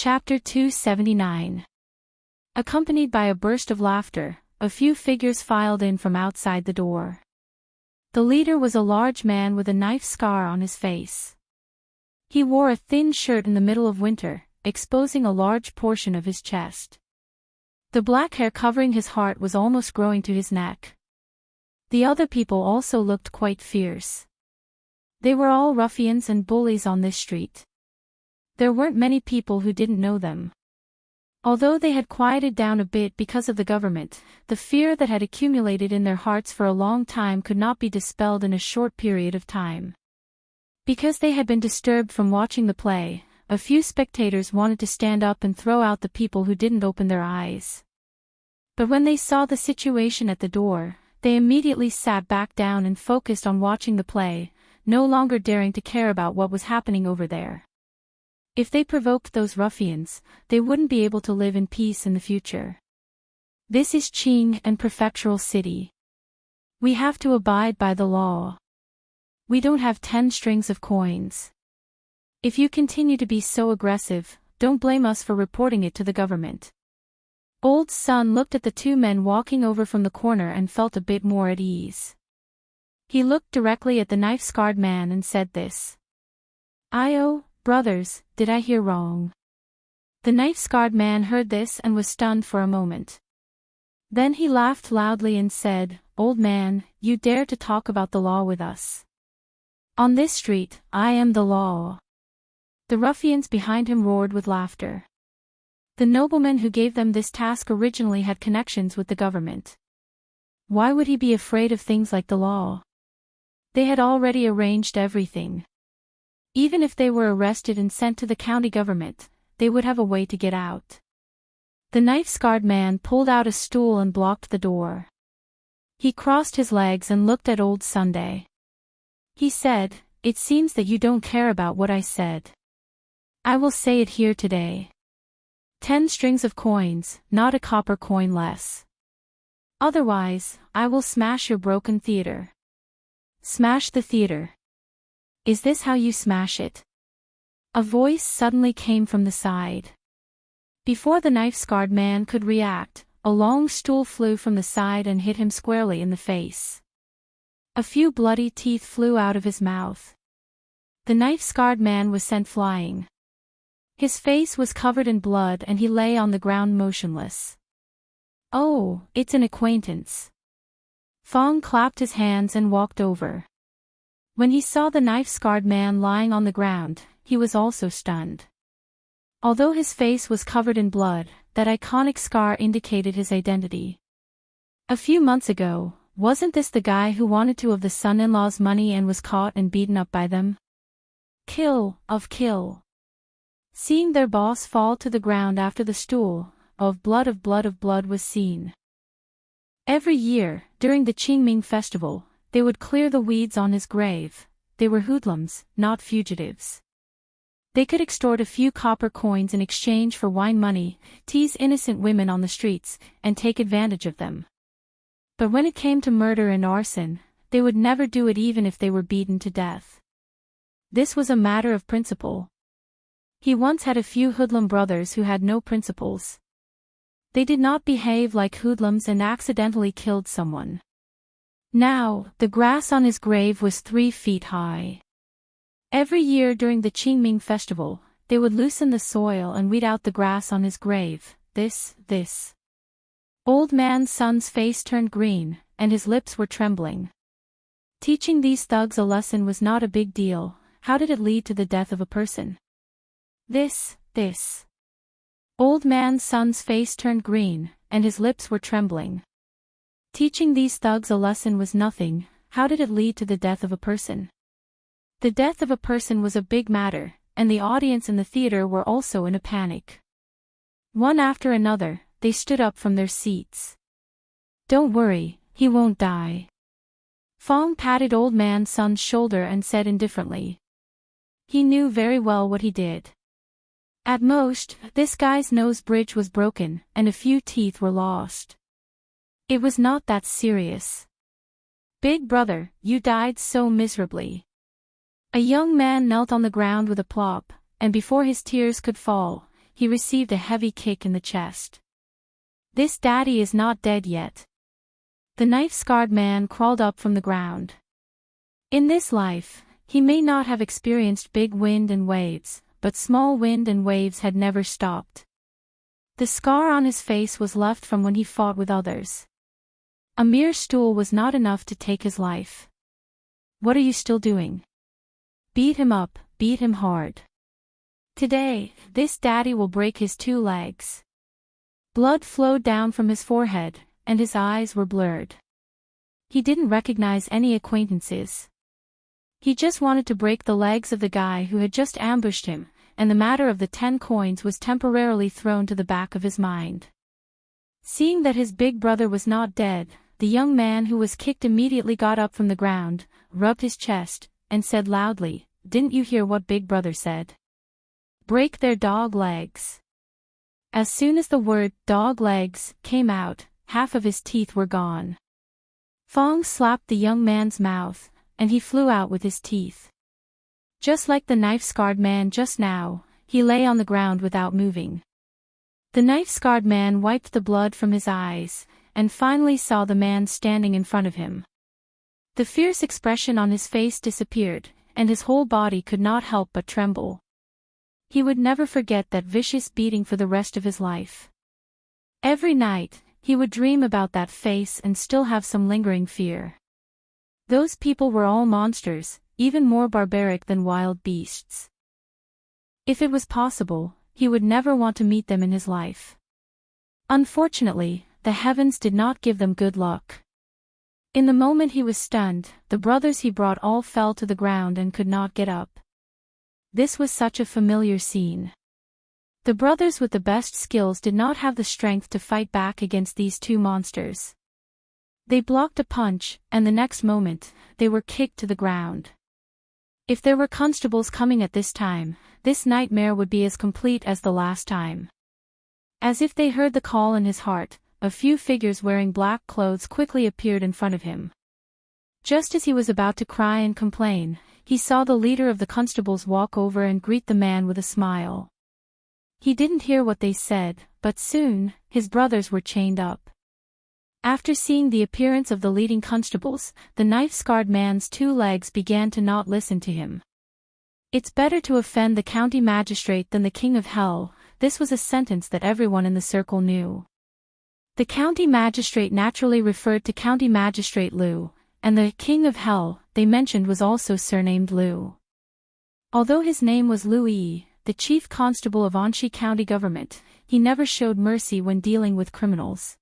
Chapter 279. Accompanied by a burst of laughter, a few figures filed in from outside the door. The leader was a large man with a knife scar on his face. He wore a thin shirt in the middle of winter, exposing a large portion of his chest. The black hair covering his heart was almost growing to his neck. The other people also looked quite fierce. They were all ruffians and bullies on this street. There weren't many people who didn't know them. Although they had quieted down a bit because of the government, the fear that had accumulated in their hearts for a long time could not be dispelled in a short period of time. Because they had been disturbed from watching the play, a few spectators wanted to stand up and throw out the people who didn't open their eyes. But when they saw the situation at the door, they immediately sat back down and focused on watching the play, no longer daring to care about what was happening over there. If they provoked those ruffians, they wouldn't be able to live in peace in the future. This is Qing and Prefectural City. We have to abide by the law. We don't have 10 strings of coins. If you continue to be so aggressive, don't blame us for reporting it to the government. Old Sun looked at the two men walking over from the corner and felt a bit more at ease. He looked directly at the knife-scarred man and said this. "Io, brothers, did I hear wrong?" The knife-scarred man heard this and was stunned for a moment. Then he laughed loudly and said, "Old man, you dare to talk about the law with us? On this street, I am the law." The ruffians behind him roared with laughter. The nobleman who gave them this task originally had connections with the government. Why would he be afraid of things like the law? They had already arranged everything. Even if they were arrested and sent to the county government, they would have a way to get out. The knife-scarred man pulled out a stool and blocked the door. He crossed his legs and looked at Old Sunday. He said, "It seems that you don't care about what I said. I will say it here today. 10 strings of coins, not a copper coin less. Otherwise, I will smash your broken theater." Smash the theater. Is this how you smash it? A voice suddenly came from the side. Before the knife-scarred man could react, a long stool flew from the side and hit him squarely in the face. A few bloody teeth flew out of his mouth. The knife-scarred man was sent flying. His face was covered in blood and he lay on the ground motionless. "Oh, it's an acquaintance." Fong clapped his hands and walked over. When he saw the knife-scarred man lying on the ground, he was also stunned. Although his face was covered in blood, that iconic scar indicated his identity. A few months ago, wasn't this the guy who wanted to of the son-in-law's money and was caught and beaten up by them? Kill. Seeing their boss fall to the ground after the stool of blood was seen. Every year, during the Qingming festival, they would clear the weeds on his grave. They were hoodlums, not fugitives. They could extort a few copper coins in exchange for wine money, tease innocent women on the streets, and take advantage of them. But when it came to murder and arson, they would never do it even if they were beaten to death. This was a matter of principle. He once had a few hoodlum brothers who had no principles. They did not behave like hoodlums and accidentally killed someone. Now, the grass on his grave was 3 feet high. Every year during the Qingming festival, they would loosen the soil and weed out the grass on his grave. This. Old man Sun's face turned green, and his lips were trembling. Teaching these thugs a lesson was not a big deal. How did it lead to the death of a person? This. Old man Sun's face turned green, and his lips were trembling. Teaching these thugs a lesson was nothing. How did it lead to the death of a person? The death of a person was a big matter, and the audience in the theater were also in a panic. One after another, they stood up from their seats. "Don't worry, he won't die." Fong patted Old Man Sun's shoulder and said indifferently. He knew very well what he did. At most, this guy's nose bridge was broken, and a few teeth were lost. It was not that serious. "Big brother, you died so miserably." A young man knelt on the ground with a plop, and before his tears could fall, he received a heavy kick in the chest. "This daddy is not dead yet." The knife-scarred man crawled up from the ground. In this life, he may not have experienced big wind and waves, but small wind and waves had never stopped. The scar on his face was left from when he fought with others. A mere stool was not enough to take his life. "What are you still doing? Beat him up, beat him hard. Today, this daddy will break his 2 legs." Blood flowed down from his forehead, and his eyes were blurred. He didn't recognize any acquaintances. He just wanted to break the legs of the guy who had just ambushed him, and the matter of the 10 coins was temporarily thrown to the back of his mind. Seeing that his big brother was not dead, the young man who was kicked immediately got up from the ground, rubbed his chest, and said loudly, "Didn't you hear what Big Brother said? Break their dog legs." As soon as the word "dog legs" came out, half of his teeth were gone. Fong slapped the young man's mouth, and he flew out with his teeth. Just like the knife-scarred man just now, he lay on the ground without moving. The knife-scarred man wiped the blood from his eyes, and finally saw the man standing in front of him. The fierce expression on his face disappeared, and his whole body could not help but tremble. He would never forget that vicious beating for the rest of his life. Every night, he would dream about that face and still have some lingering fear. Those people were all monsters, even more barbaric than wild beasts. If it was possible, he would never want to meet them in his life. Unfortunately, the heavens did not give them good luck. In the moment he was stunned, the brothers he brought all fell to the ground and could not get up. This was such a familiar scene. The brothers with the best skills did not have the strength to fight back against these 2 monsters. They blocked a punch, and the next moment, they were kicked to the ground. If there were constables coming at this time, this nightmare would be as complete as the last time. As if they heard the call in his heart, a few figures wearing black clothes quickly appeared in front of him. Just as he was about to cry and complain, he saw the leader of the constables walk over and greet the man with a smile. He didn't hear what they said, but soon, his brothers were chained up. After seeing the appearance of the leading constables, the knife-scarred man's 2 legs began to not listen to him. "It's better to offend the county magistrate than the king of hell," this was a sentence that everyone in the circle knew. The county magistrate naturally referred to County Magistrate Liu, and the king of hell they mentioned was also surnamed Liu. Although his name was Liu Yi, the chief constable of Anxi County government, he never showed mercy when dealing with criminals.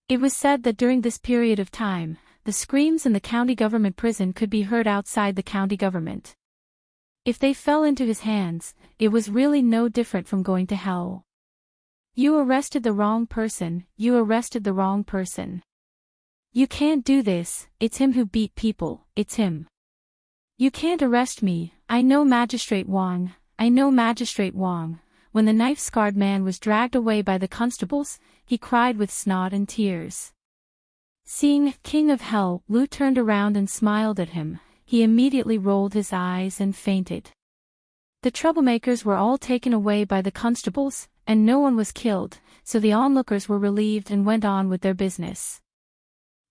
It was said that during this period of time, the screams in the county government prison could be heard outside the county government. If they fell into his hands, it was really no different from going to hell. "You arrested the wrong person, you arrested the wrong person. You can't do this, it's him who beat people, it's him. You can't arrest me, I know Magistrate Wang, I know Magistrate Wang." When the knife-scarred man was dragged away by the constables, he cried with snot and tears. Seeing King of Hell, Liu turned around and smiled at him. He immediately rolled his eyes and fainted. The troublemakers were all taken away by the constables, and no one was killed, so the onlookers were relieved and went on with their business.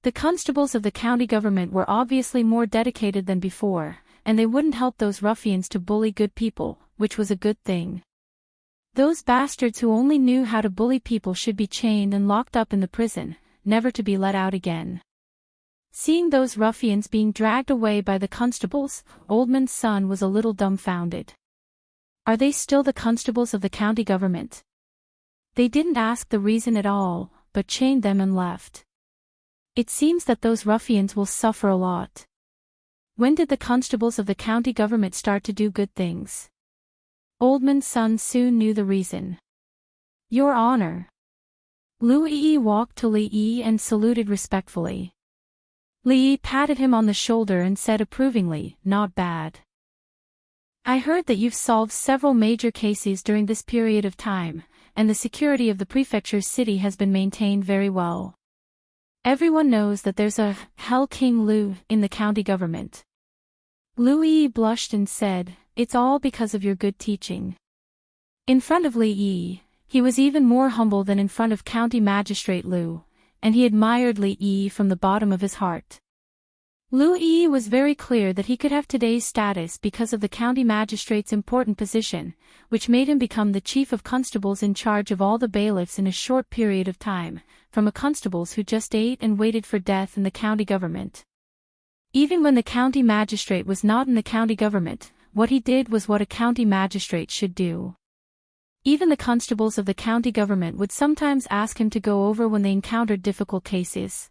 The constables of the county government were obviously more dedicated than before, and they wouldn't help those ruffians to bully good people, which was a good thing. Those bastards who only knew how to bully people should be chained and locked up in the prison, never to be let out again. Seeing those ruffians being dragged away by the constables, Oldman's son was a little dumbfounded. Are they still the constables of the county government? They didn't ask the reason at all, but chained them and left. It seems that those ruffians will suffer a lot. When did the constables of the county government start to do good things? Oldman's son soon knew the reason. Your Honor. Liu Yi walked to Li Yi and saluted respectfully. Li Yi patted him on the shoulder and said approvingly, "Not bad. I heard that you've solved several major cases during this period of time, and the security of the prefecture's city has been maintained very well. Everyone knows that there's a Hell King Liu in the county government." Liu Yi blushed and said, "It's all because of your good teaching. In front of Li Yi, he was even more humble than in front of County Magistrate Liu, and he admired Li Yi from the bottom of his heart. Liu Yi was very clear that he could have today's status because of the county magistrate's important position, which made him become the chief of constables in charge of all the bailiffs in a short period of time, from a constables who just ate and waited for death in the county government. Even when the county magistrate was not in the county government, what he did was what a county magistrate should do. Even the constables of the county government would sometimes ask him to go over when they encountered difficult cases.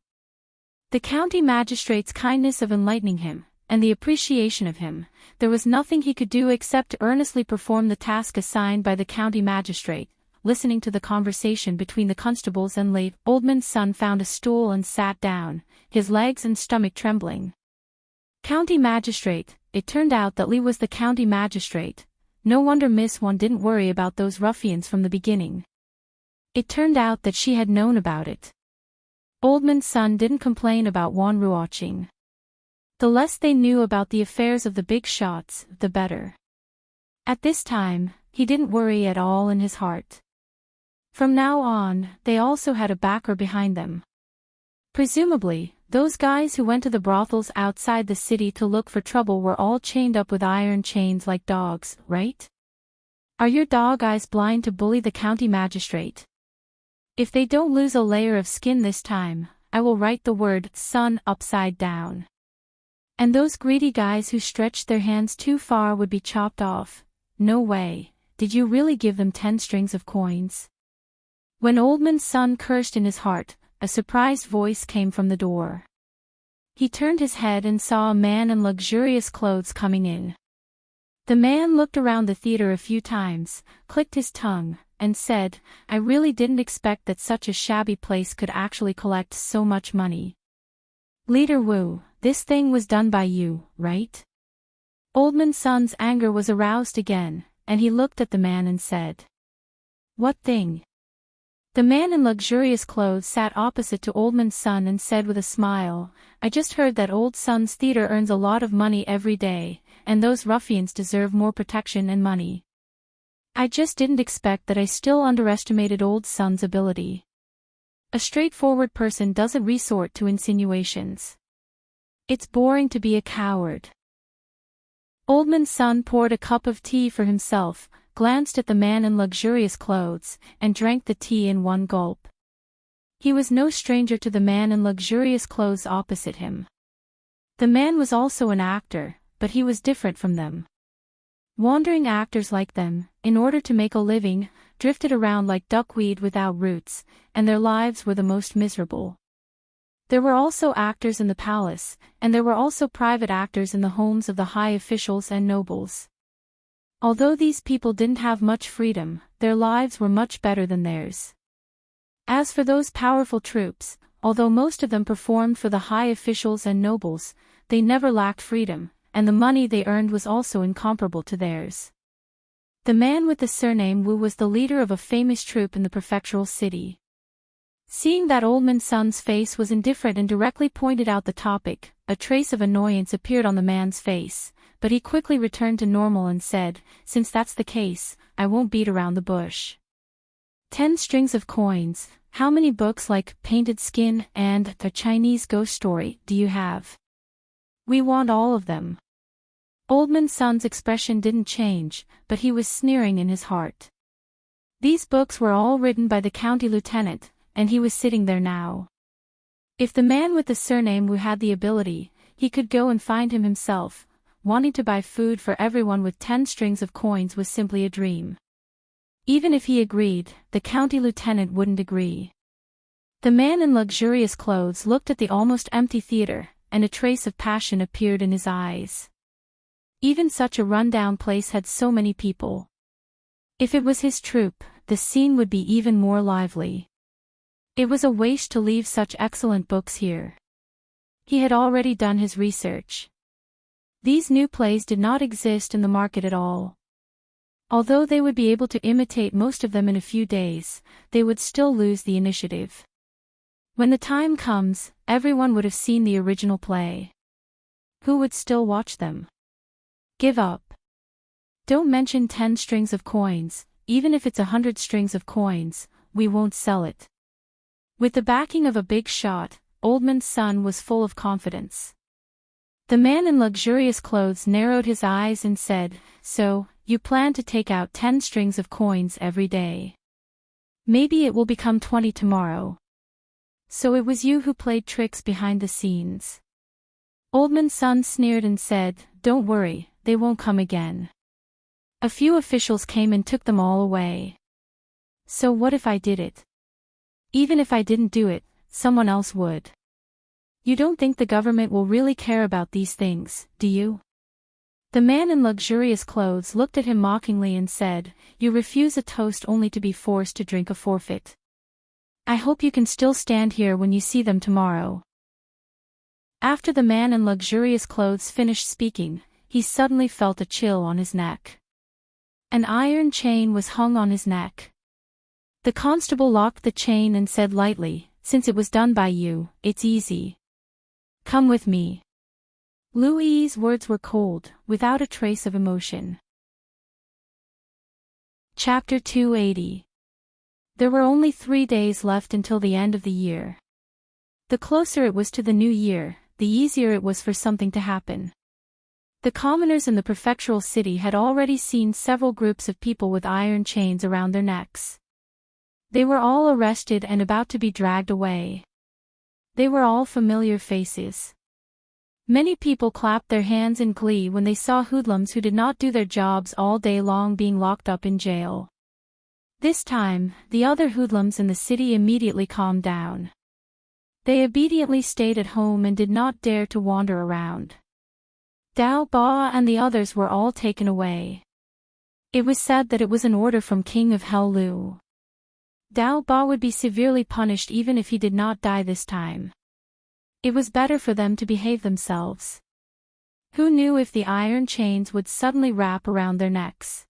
The county magistrate's kindness of enlightening him, and the appreciation of him, there was nothing he could do except to earnestly perform the task assigned by the county magistrate. Listening to the conversation between the constables and Late Oldman's son found a stool and sat down, his legs and stomach trembling. County magistrate, it turned out that Li was the county magistrate. No wonder Miss Wan didn't worry about those ruffians from the beginning. It turned out that she had known about it. Oldman's son didn't complain about Wan watching. The less they knew about the affairs of the big shots, the better. At this time, he didn't worry at all in his heart. From now on, they also had a backer behind them. Presumably, those guys who went to the brothels outside the city to look for trouble were all chained up with iron chains like dogs, right? Are your dog eyes blind to bully the county magistrate? If they don't lose a layer of skin this time, I will write the word "son" upside down. And those greedy guys who stretched their hands too far would be chopped off. No way, did you really give them 10 strings of coins? When Oldman's son cursed in his heart, a surprised voice came from the door. He turned his head and saw a man in luxurious clothes coming in. The man looked around the theater a few times, clicked his tongue, and said, "I really didn't expect that such a shabby place could actually collect so much money. Leader Wu, this thing was done by you, right?" Oldman's son's anger was aroused again, and he looked at the man and said, "What thing?" The man in luxurious clothes sat opposite to Oldman's son and said with a smile, "I just heard that Old Son's theater earns a lot of money every day, and those ruffians deserve more protection and money. I just didn't expect that. I still underestimated Old Son's ability. A straightforward person doesn't resort to insinuations. It's boring to be a coward." Oldman's son poured a cup of tea for himself, glanced at the man in luxurious clothes, and drank the tea in one gulp. He was no stranger to the man in luxurious clothes opposite him. The man was also an actor, but he was different from them. Wandering actors like them, in order to make a living, drifted around like duckweed without roots, and their lives were the most miserable. There were also actors in the palace, and there were also private actors in the homes of the high officials and nobles. Although these people didn't have much freedom, their lives were much better than theirs. As for those powerful troops, although most of them performed for the high officials and nobles, they never lacked freedom, and the money they earned was also incomparable to theirs. The man with the surname Wu was the leader of a famous troupe in the prefectural city. Seeing that Oldman's son's face was indifferent and directly pointed out the topic, a trace of annoyance appeared on the man's face, but he quickly returned to normal and said, "Since that's the case, I won't beat around the bush. 10 strings of coins, how many books like Painted Skin and The Chinese Ghost Story do you have? We want all of them." Oldman's son's expression didn't change, but he was sneering in his heart. These books were all written by the county lieutenant, and he was sitting there now. If the man with the surname Wu had the ability, he could go and find him himself. Wanting to buy food for everyone with 10 strings of coins was simply a dream. Even if he agreed, the county lieutenant wouldn't agree. The man in luxurious clothes looked at the almost empty theater, and a trace of passion appeared in his eyes. Even such a run-down place had so many people. If it was his troupe, the scene would be even more lively. It was a waste to leave such excellent books here. He had already done his research. These new plays did not exist in the market at all. Although they would be able to imitate most of them in a few days, they would still lose the initiative. When the time comes, everyone would have seen the original play. Who would still watch them? Give up. Don't mention 10 strings of coins, even if it's 100 strings of coins, we won't sell it. With the backing of a big shot, Old Man's son was full of confidence. The man in luxurious clothes narrowed his eyes and said, "So, you plan to take out 10 strings of coins every day. Maybe it will become 20 tomorrow. So it was you who played tricks behind the scenes." Old Man's son sneered and said, "Don't worry, they won't come again. A few officials came and took them all away. So what if I did it? Even if I didn't do it, someone else would. You don't think the government will really care about these things, do you?" The man in luxurious clothes looked at him mockingly and said, "You refuse a toast only to be forced to drink a forfeit. I hope you can still stand here when you see them tomorrow." After the man in luxurious clothes finished speaking, he suddenly felt a chill on his neck. An iron chain was hung on his neck. The constable locked the chain and said lightly, "Since it was done by you, it's easy. Come with me." Louis's words were cold, without a trace of emotion. Chapter 280. There were only 3 days left until the end of the year. The closer it was to the new year, the easier it was for something to happen. The commoners in the prefectural city had already seen several groups of people with iron chains around their necks. They were all arrested and about to be dragged away. They were all familiar faces. Many people clapped their hands in glee when they saw hoodlums who did not do their jobs all day long being locked up in jail. This time, the other hoodlums in the city immediately calmed down. They obediently stayed at home and did not dare to wander around. Dao Ba and the others were all taken away. It was said that it was an order from King of Hell Lu. Dao Ba would be severely punished even if he did not die this time. It was better for them to behave themselves. Who knew if the iron chains would suddenly wrap around their necks?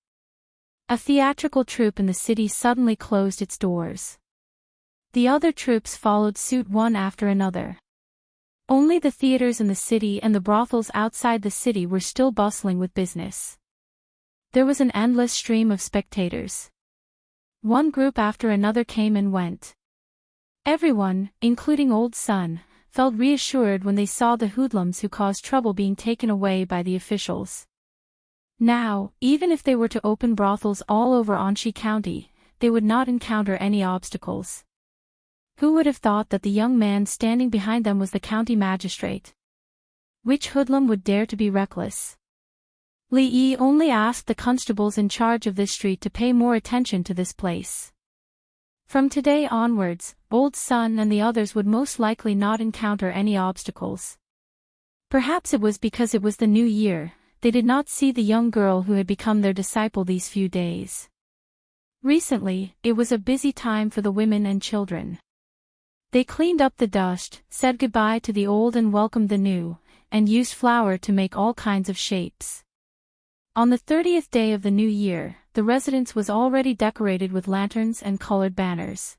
A theatrical troupe in the city suddenly closed its doors. The other troupes followed suit one after another. Only the theaters in the city and the brothels outside the city were still bustling with business. There was an endless stream of spectators. One group after another came and went. Everyone, including Old Sun, felt reassured when they saw the hoodlums who caused trouble being taken away by the officials. Now, even if they were to open brothels all over Anshi County, they would not encounter any obstacles. Who would have thought that the young man standing behind them was the county magistrate? Which hoodlum would dare to be reckless? Li Yi only asked the constables in charge of this street to pay more attention to this place. From today onwards, Old Sun and the others would most likely not encounter any obstacles. Perhaps it was because it was the new year, they did not see the young girl who had become their disciple these few days. Recently, it was a busy time for the women and children. They cleaned up the dust, said goodbye to the old and welcomed the new, and used flour to make all kinds of shapes. On the 30th day of the new year, the residence was already decorated with lanterns and colored banners.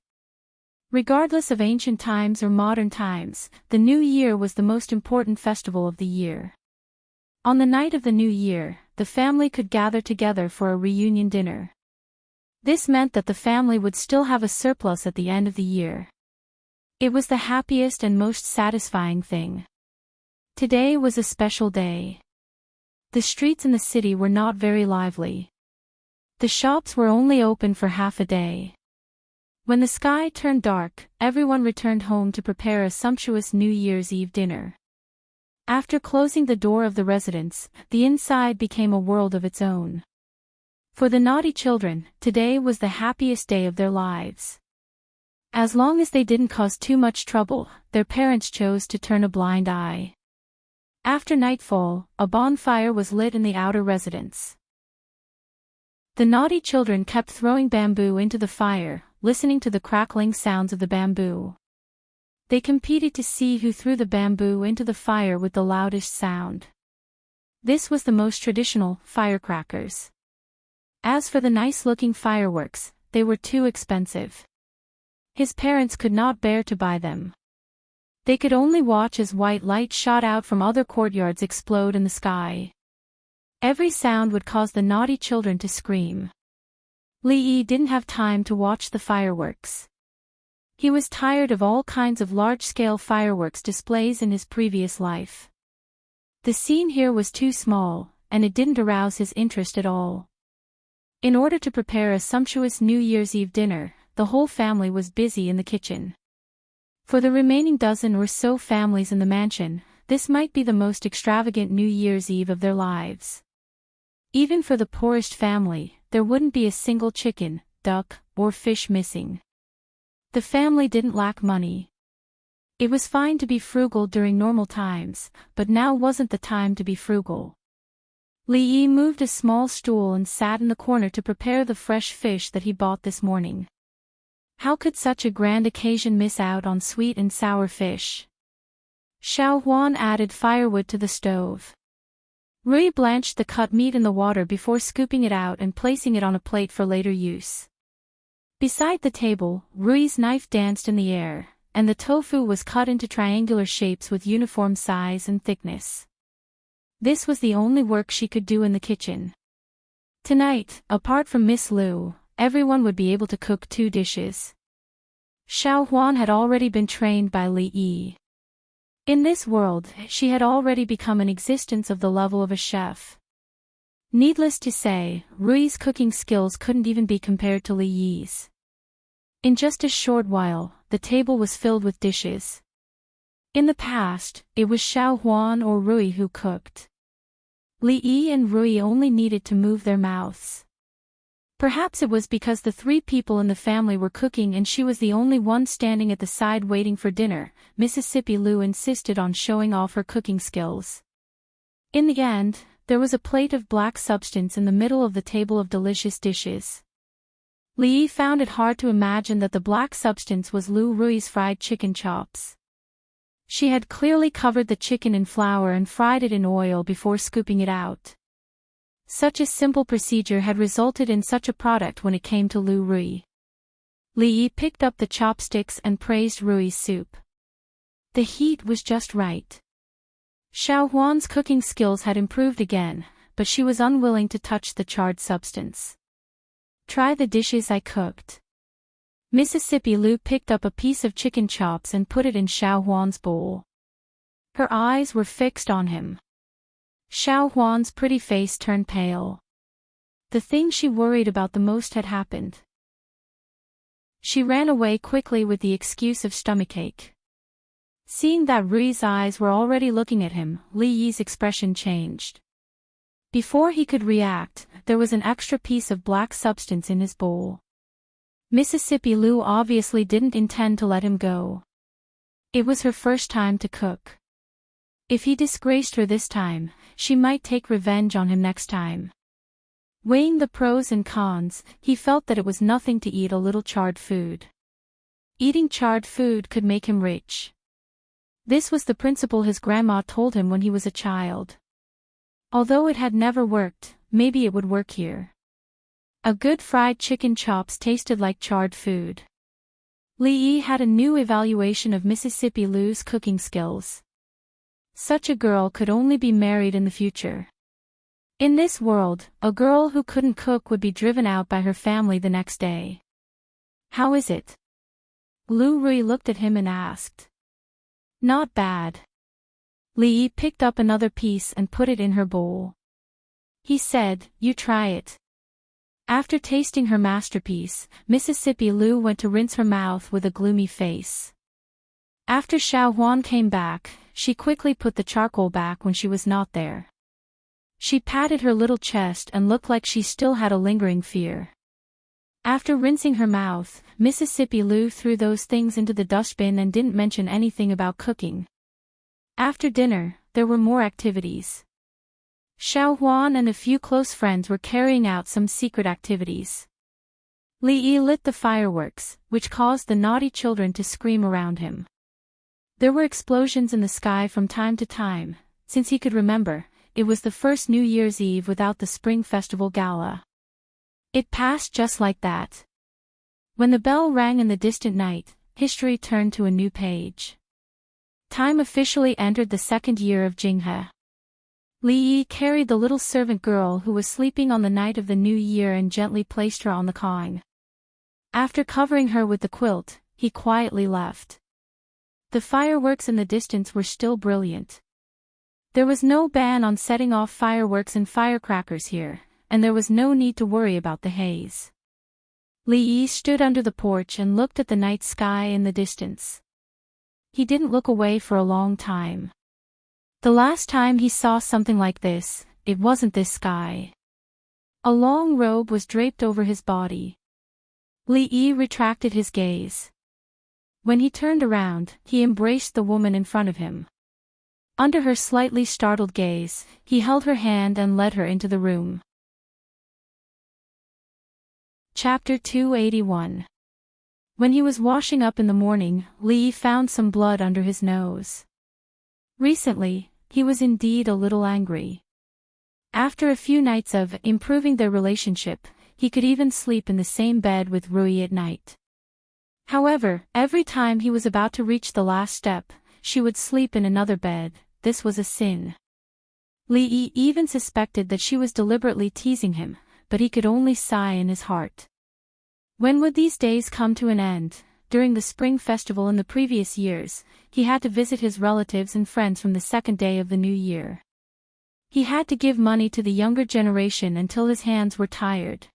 Regardless of ancient times or modern times, the new year was the most important festival of the year. On the night of the new year, the family could gather together for a reunion dinner. This meant that the family would still have a surplus at the end of the year. It was the happiest and most satisfying thing. Today was a special day. The streets in the city were not very lively. The shops were only open for half a day. When the sky turned dark, everyone returned home to prepare a sumptuous New Year's Eve dinner. After closing the door of the residence, the inside became a world of its own. For the naughty children, today was the happiest day of their lives. As long as they didn't cause too much trouble, their parents chose to turn a blind eye. After nightfall, a bonfire was lit in the outer residence. The naughty children kept throwing bamboo into the fire, listening to the crackling sounds of the bamboo. They competed to see who threw the bamboo into the fire with the loudest sound. This was the most traditional, firecrackers. As for the nice-looking fireworks, they were too expensive. His parents could not bear to buy them. They could only watch as white light shot out from other courtyards explode in the sky. Every sound would cause the naughty children to scream. Li Yi didn't have time to watch the fireworks. He was tired of all kinds of large-scale fireworks displays in his previous life. The scene here was too small, and it didn't arouse his interest at all. In order to prepare a sumptuous New Year's Eve dinner, the whole family was busy in the kitchen. For the remaining dozen or so families in the mansion, this might be the most extravagant New Year's Eve of their lives. Even for the poorest family, there wouldn't be a single chicken, duck, or fish missing. The family didn't lack money. It was fine to be frugal during normal times, but now wasn't the time to be frugal. Li Yi moved a small stool and sat in the corner to prepare the fresh fish that he bought this morning. How could such a grand occasion miss out on sweet and sour fish? Xiao Huan added firewood to the stove. Rui blanched the cut meat in the water before scooping it out and placing it on a plate for later use. Beside the table, Rui's knife danced in the air, and the tofu was cut into triangular shapes with uniform size and thickness. This was the only work she could do in the kitchen. Tonight, apart from Miss Liu, everyone would be able to cook 2 dishes. Xiao Huan had already been trained by Li Yi. In this world, she had already become an existence of the level of a chef. Needless to say, Rui's cooking skills couldn't even be compared to Li Yi's. In just a short while, the table was filled with dishes. In the past, it was Xiao Huan or Rui who cooked. Li Yi and Rui only needed to move their mouths. Perhaps it was because the 3 people in the family were cooking and she was the only one standing at the side waiting for dinner. Mississippi Liu insisted on showing off her cooking skills. In the end, there was a plate of black substance in the middle of the table of delicious dishes. Li Yi found it hard to imagine that the black substance was Liu Rui's fried chicken chops. She had clearly covered the chicken in flour and fried it in oil before scooping it out. Such a simple procedure had resulted in such a product when it came to Liu Rui. Li Yi picked up the chopsticks and praised Rui's soup. The heat was just right. Xiao Huan's cooking skills had improved again, but she was unwilling to touch the charred substance. Try the dishes I cooked. Mississippi Liu picked up a piece of chicken chops and put it in Xiao Huan's bowl. Her eyes were fixed on him. Xiao Huan's pretty face turned pale. The thing she worried about the most had happened. She ran away quickly with the excuse of stomachache. Seeing that Rui's eyes were already looking at him, Li Yi's expression changed. Before he could react, there was an extra piece of black substance in his bowl. Mississippi Liu obviously didn't intend to let him go. It was her first time to cook. If he disgraced her this time, she might take revenge on him next time. Weighing the pros and cons, he felt that it was nothing to eat a little charred food. Eating charred food could make him rich. This was the principle his grandma told him when he was a child. Although it had never worked, maybe it would work here. A good fried chicken chops tasted like charred food. Li Yi had a new evaluation of Mississippi Liu's cooking skills. Such a girl could only be married in the future. In this world, a girl who couldn't cook would be driven out by her family the next day. How is it? Liu Rui looked at him and asked. Not bad. Li Yi picked up another piece and put it in her bowl. He said, you try it. After tasting her masterpiece, Mississippi Liu went to rinse her mouth with a gloomy face. After Xiao Huan came back, she quickly put the charcoal back when she was not there. She patted her little chest and looked like she still had a lingering fear. After rinsing her mouth, Mississippi Liu threw those things into the dustbin and didn't mention anything about cooking. After dinner, there were more activities. Xiao Huan and a few close friends were carrying out some secret activities. Li Yi lit the fireworks, which caused the naughty children to scream around him. There were explosions in the sky from time to time. Since he could remember, it was the first New Year's Eve without the Spring Festival Gala. It passed just like that. When the bell rang in the distant night, history turned to a new page. Time officially entered the second year of Jinghe. Li Yi carried the little servant girl who was sleeping on the night of the new year and gently placed her on the cawing. After covering her with the quilt, he quietly left. The fireworks in the distance were still brilliant. There was no ban on setting off fireworks and firecrackers here, and there was no need to worry about the haze. Li Yi stood under the porch and looked at the night sky in the distance. He didn't look away for a long time. The last time he saw something like this, it wasn't this sky. A long robe was draped over his body. Li Yi retracted his gaze. When he turned around, he embraced the woman in front of him. Under her slightly startled gaze, he held her hand and led her into the room. Chapter 281. When he was washing up in the morning, Li Yi found some blood under his nose. Recently, he was indeed a little angry. After a few nights of improving their relationship, he could even sleep in the same bed with Rui at night. However, every time he was about to reach the last step, she would sleep in another bed. This was a sin. Li Yi even suspected that she was deliberately teasing him, but he could only sigh in his heart. When would these days come to an end? During the spring festival in the previous years, he had to visit his relatives and friends from the second day of the new year. He had to give money to the younger generation until his hands were tired.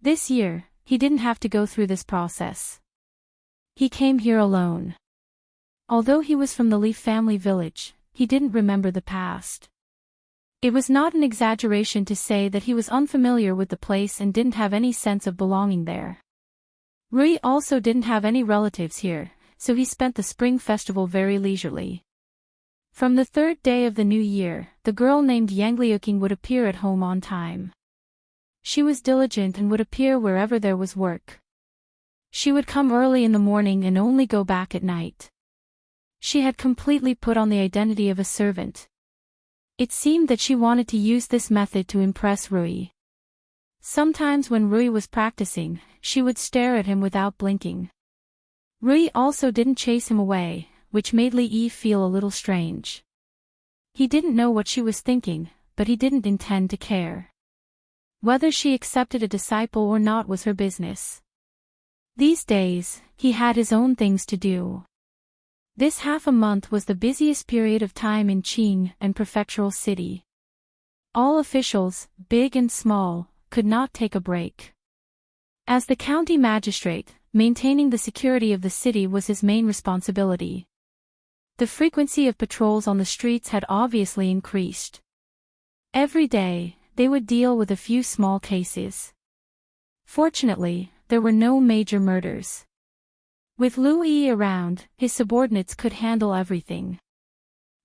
This year, he didn't have to go through this process. He came here alone. Although he was from the Li family village, he didn't remember the past. It was not an exaggeration to say that he was unfamiliar with the place and didn't have any sense of belonging there. Rui also didn't have any relatives here, so he spent the spring festival very leisurely. From the third day of the new year, the girl named Yangliuking would appear at home on time. She was diligent and would appear wherever there was work. She would come early in the morning and only go back at night. She had completely put on the identity of a servant. It seemed that she wanted to use this method to impress Rui. Sometimes when Rui was practicing, she would stare at him without blinking. Rui also didn't chase him away, which made Li Yi feel a little strange. He didn't know what she was thinking, but he didn't intend to care. Whether she accepted a disciple or not was her business. These days, he had his own things to do. This half a month was the busiest period of time in Qing and prefectural city. All officials, big and small, could not take a break. As the county magistrate, maintaining the security of the city was his main responsibility. The frequency of patrols on the streets had obviously increased. Every day, they would deal with a few small cases. Fortunately, there were no major murders. With Lu Yi around, his subordinates could handle everything.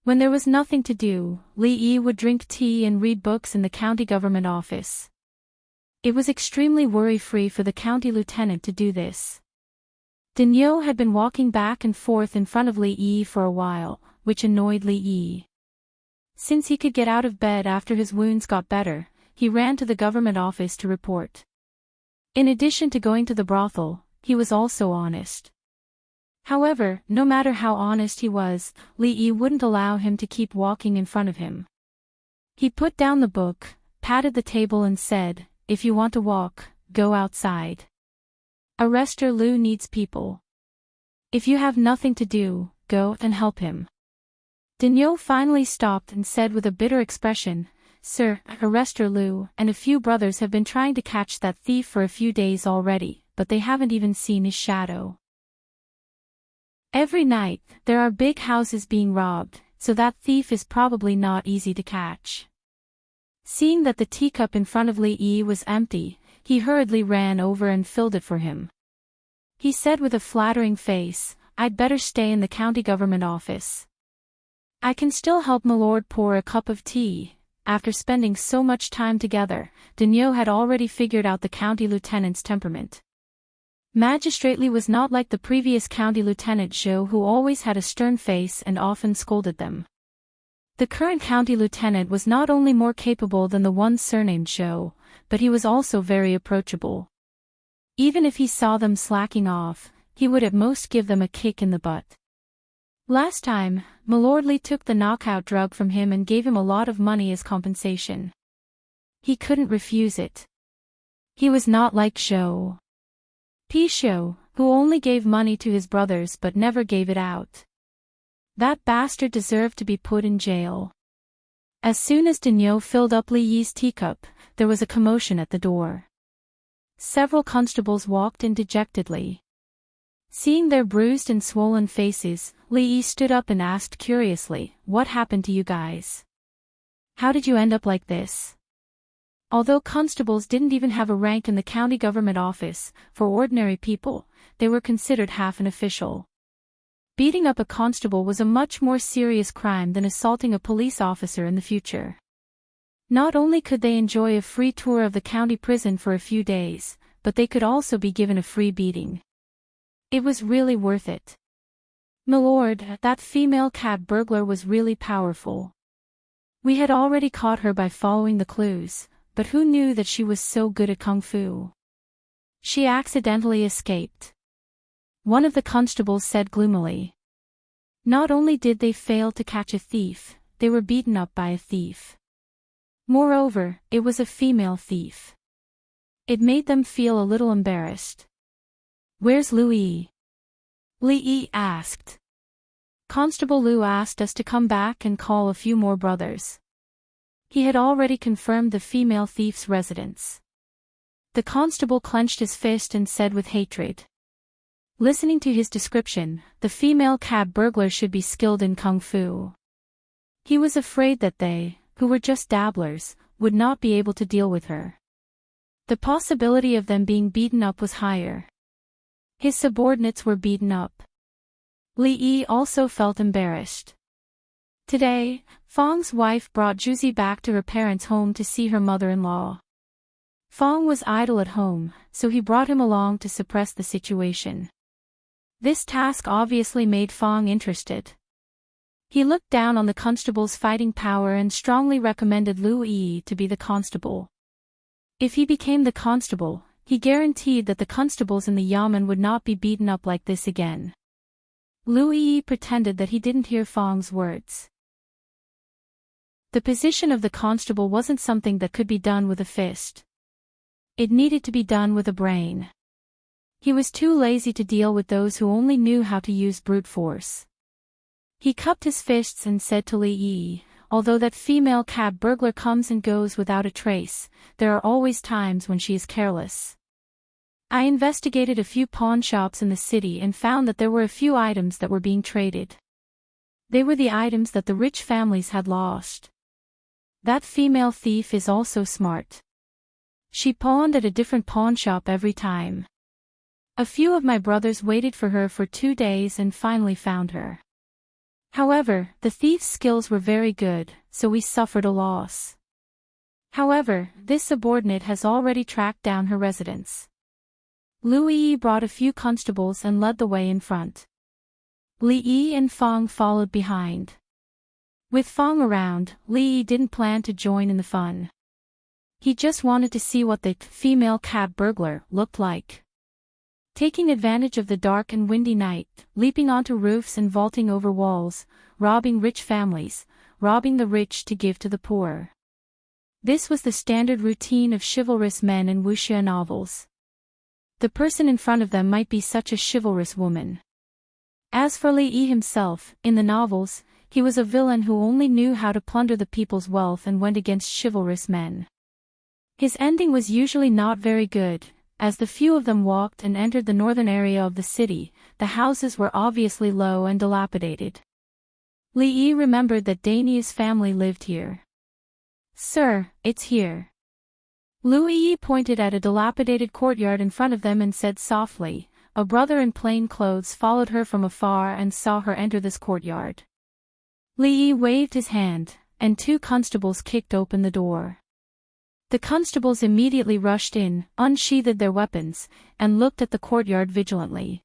When there was nothing to do, Li Yi would drink tea and read books in the county government office. It was extremely worry-free for the county lieutenant to do this. Dinyo had been walking back and forth in front of Li Yi for a while, which annoyed Li Yi. Since he could get out of bed after his wounds got better, he ran to the government office to report. In addition to going to the brothel, he was also honest. However, no matter how honest he was, Li Yi wouldn't allow him to keep walking in front of him. He put down the book, patted the table and said, "If you want to walk, go outside. Arrestor Lu needs people. If you have nothing to do, go and help him." Dinyo finally stopped and said with a bitter expression, "Sir, Arrestor Lu and a few brothers have been trying to catch that thief for a few days already, but they haven't even seen his shadow. Every night, there are big houses being robbed, so that thief is probably not easy to catch." Seeing that the teacup in front of Li Yi was empty, he hurriedly ran over and filled it for him. He said with a flattering face, "I'd better stay in the county government office. I can still help Milord pour a cup of tea." After spending so much time together, Dinyo had already figured out the county lieutenant's temperament. Magistrate Li was not like the previous county lieutenant Zhou, who always had a stern face and often scolded them. The current county lieutenant was not only more capable than the one surnamed Zhou, but he was also very approachable. Even if he saw them slacking off, he would at most give them a kick in the butt. Last time, Milord Lee took the knockout drug from him and gave him a lot of money as compensation. He couldn't refuse it. He was not like Zhou Pisho, who only gave money to his brothers but never gave it out. That bastard deserved to be put in jail. As soon as Daniel filled up Li Yi's teacup, there was a commotion at the door. Several constables walked in dejectedly. Seeing their bruised and swollen faces, Li Yi stood up and asked curiously, "What happened to you guys? How did you end up like this?" Although constables didn't even have a rank in the county government office, for ordinary people, they were considered half an official. Beating up a constable was a much more serious crime than assaulting a police officer in the future. Not only could they enjoy a free tour of the county prison for a few days, but they could also be given a free beating. It was really worth it. "Milord, that female cat burglar was really powerful. We had already caught her by following the clues, but who knew that she was so good at kung fu? She accidentally escaped," one of the constables said gloomily. Not only did they fail to catch a thief, they were beaten up by a thief. Moreover, it was a female thief. It made them feel a little embarrassed. "Where's Louis?" Li Yi asked. "Constable Liu asked us to come back and call a few more brothers." He had already confirmed the female thief's residence. The constable clenched his fist and said with hatred. Listening to his description, the female cat burglar should be skilled in kung fu. He was afraid that they, who were just dabblers, would not be able to deal with her. The possibility of them being beaten up was higher. His subordinates were beaten up. Li Yi also felt embarrassed. Today, Fang's wife brought Juzi back to her parents' home to see her mother-in-law. Fang was idle at home, so he brought him along to suppress the situation. This task obviously made Fang interested. He looked down on the constable's fighting power and strongly recommended Liu Yi to be the constable. If he became the constable, he guaranteed that the constables in the yamen would not be beaten up like this again. Liu Yi pretended that he didn't hear Fang's words. The position of the constable wasn't something that could be done with a fist. It needed to be done with a brain. He was too lazy to deal with those who only knew how to use brute force. He cupped his fists and said to Li Yi, "Although that female cat burglar comes and goes without a trace, there are always times when she is careless. I investigated a few pawn shops in the city and found that there were a few items that were being traded. They were the items that the rich families had lost. That female thief is also smart. She pawned at a different pawn shop every time. A few of my brothers waited for her for 2 days and finally found her. However, the thief's skills were very good, so we suffered a loss. However, this subordinate has already tracked down her residence." Liu Yi brought a few constables and led the way in front. Li Yi and Fang followed behind. With Fang around, Li Yi didn't plan to join in the fun. He just wanted to see what the female cat burglar looked like. Taking advantage of the dark and windy night, leaping onto roofs and vaulting over walls, robbing rich families, robbing the rich to give to the poor. This was the standard routine of chivalrous men in wuxia novels. The person in front of them might be such a chivalrous woman. As for Li Yi himself, in the novels, he was a villain who only knew how to plunder the people's wealth and went against chivalrous men. His ending was usually not very good. As the few of them walked and entered the northern area of the city, the houses were obviously low and dilapidated. Li Yi remembered that Dania's family lived here. "Sir, it's here." Liu Yi pointed at a dilapidated courtyard in front of them and said softly. A brother in plain clothes followed her from afar and saw her enter this courtyard. Li Yi waved his hand, and 2 constables kicked open the door. The constables immediately rushed in, unsheathed their weapons, and looked at the courtyard vigilantly.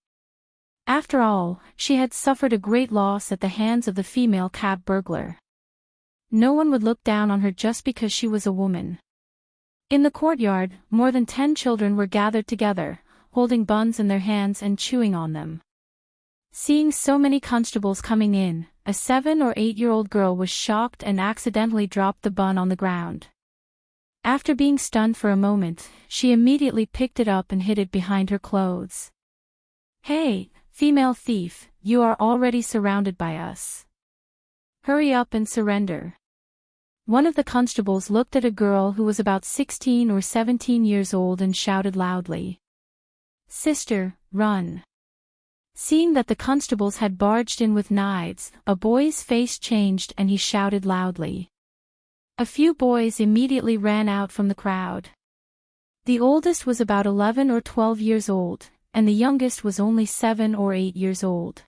After all, she had suffered a great loss at the hands of the female cat burglar. No one would look down on her just because she was a woman. In the courtyard, more than 10 children were gathered together, holding buns in their hands and chewing on them. Seeing so many constables coming in, a 7 or 8-year-old girl was shocked and accidentally dropped the bun on the ground. After being stunned for a moment, she immediately picked it up and hid it behind her clothes. "Hey, female thief, you are already surrounded by us. Hurry up and surrender." One of the constables looked at a girl who was about 16 or 17 years old and shouted loudly, "Sister, run." Seeing that the constables had barged in with knives, a boy's face changed and he shouted loudly. A few boys immediately ran out from the crowd. The oldest was about 11 or 12 years old, and the youngest was only 7 or 8 years old.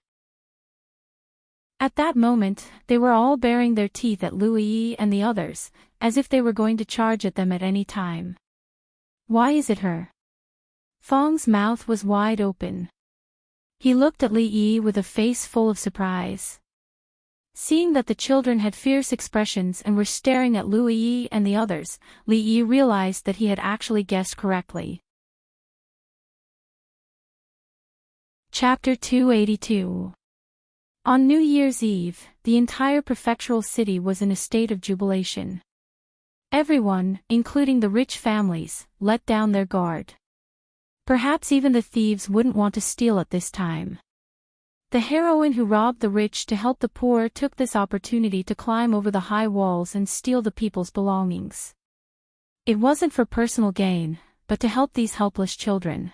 At that moment, they were all baring their teeth at Louis and the others, as if they were going to charge at them at any time. "Why is it her?" Fong's mouth was wide open. He looked at Li Yi with a face full of surprise. Seeing that the children had fierce expressions and were staring at Louis and the others, Li Yi realized that he had actually guessed correctly. Chapter 282. On New Year's Eve, the entire prefectural city was in a state of jubilation. Everyone, including the rich families, let down their guard. Perhaps even the thieves wouldn't want to steal at this time. The heroine who robbed the rich to help the poor took this opportunity to climb over the high walls and steal the people's belongings. It wasn't for personal gain, but to help these helpless children.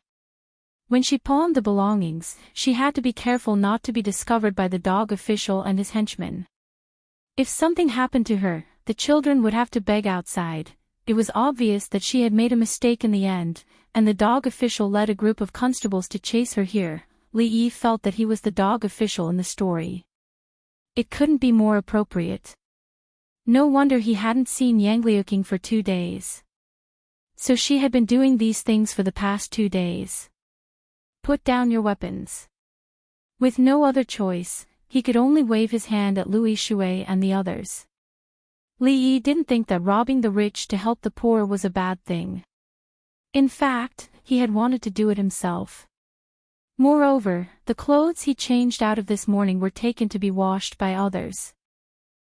When she pawned the belongings, she had to be careful not to be discovered by the dog official and his henchmen. If something happened to her, the children would have to beg outside. It was obvious that she had made a mistake in the end, and the dog official led a group of constables to chase her here. Li Yi felt that he was the dog official in the story. It couldn't be more appropriate. No wonder he hadn't seen Yang Liuqing for 2 days. So she had been doing these things for the past 2 days. "Put down your weapons." With no other choice, he could only wave his hand at Louis Shui and the others. Li Yi didn't think that robbing the rich to help the poor was a bad thing. In fact, he had wanted to do it himself. Moreover, the clothes he changed out of this morning were taken to be washed by others.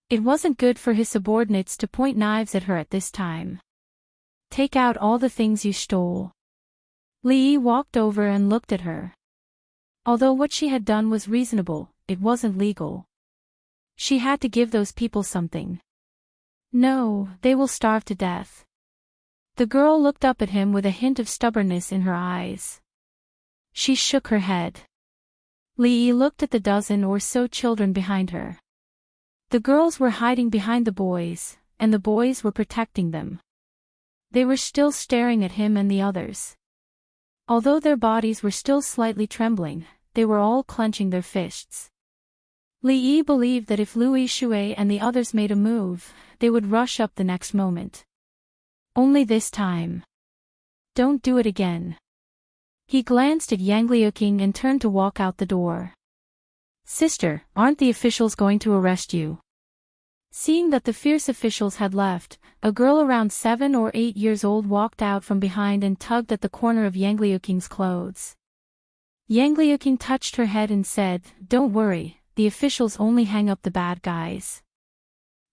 It wasn't good for his subordinates to point knives at her at this time. "Take out all the things you stole." Li Yi walked over and looked at her. Although what she had done was reasonable, it wasn't legal. She had to give those people something. "No, they will starve to death." The girl looked up at him with a hint of stubbornness in her eyes. She shook her head. Li Yi looked at the dozen or so children behind her. The girls were hiding behind the boys, and the boys were protecting them. They were still staring at him and the others. Although their bodies were still slightly trembling, they were all clenching their fists. Li Yi believed that if Louis Shui and the others made a move, they would rush up the next moment. Only this time. "Don't do it again." He glanced at Yang Liuqing and turned to walk out the door. "Sister, aren't the officials going to arrest you?" Seeing that the fierce officials had left, a girl around 7 or 8 years old walked out from behind and tugged at the corner of Yang Liuqing's clothes. Yang Liuqing touched her head and said, "Don't worry, the officials only hang up the bad guys.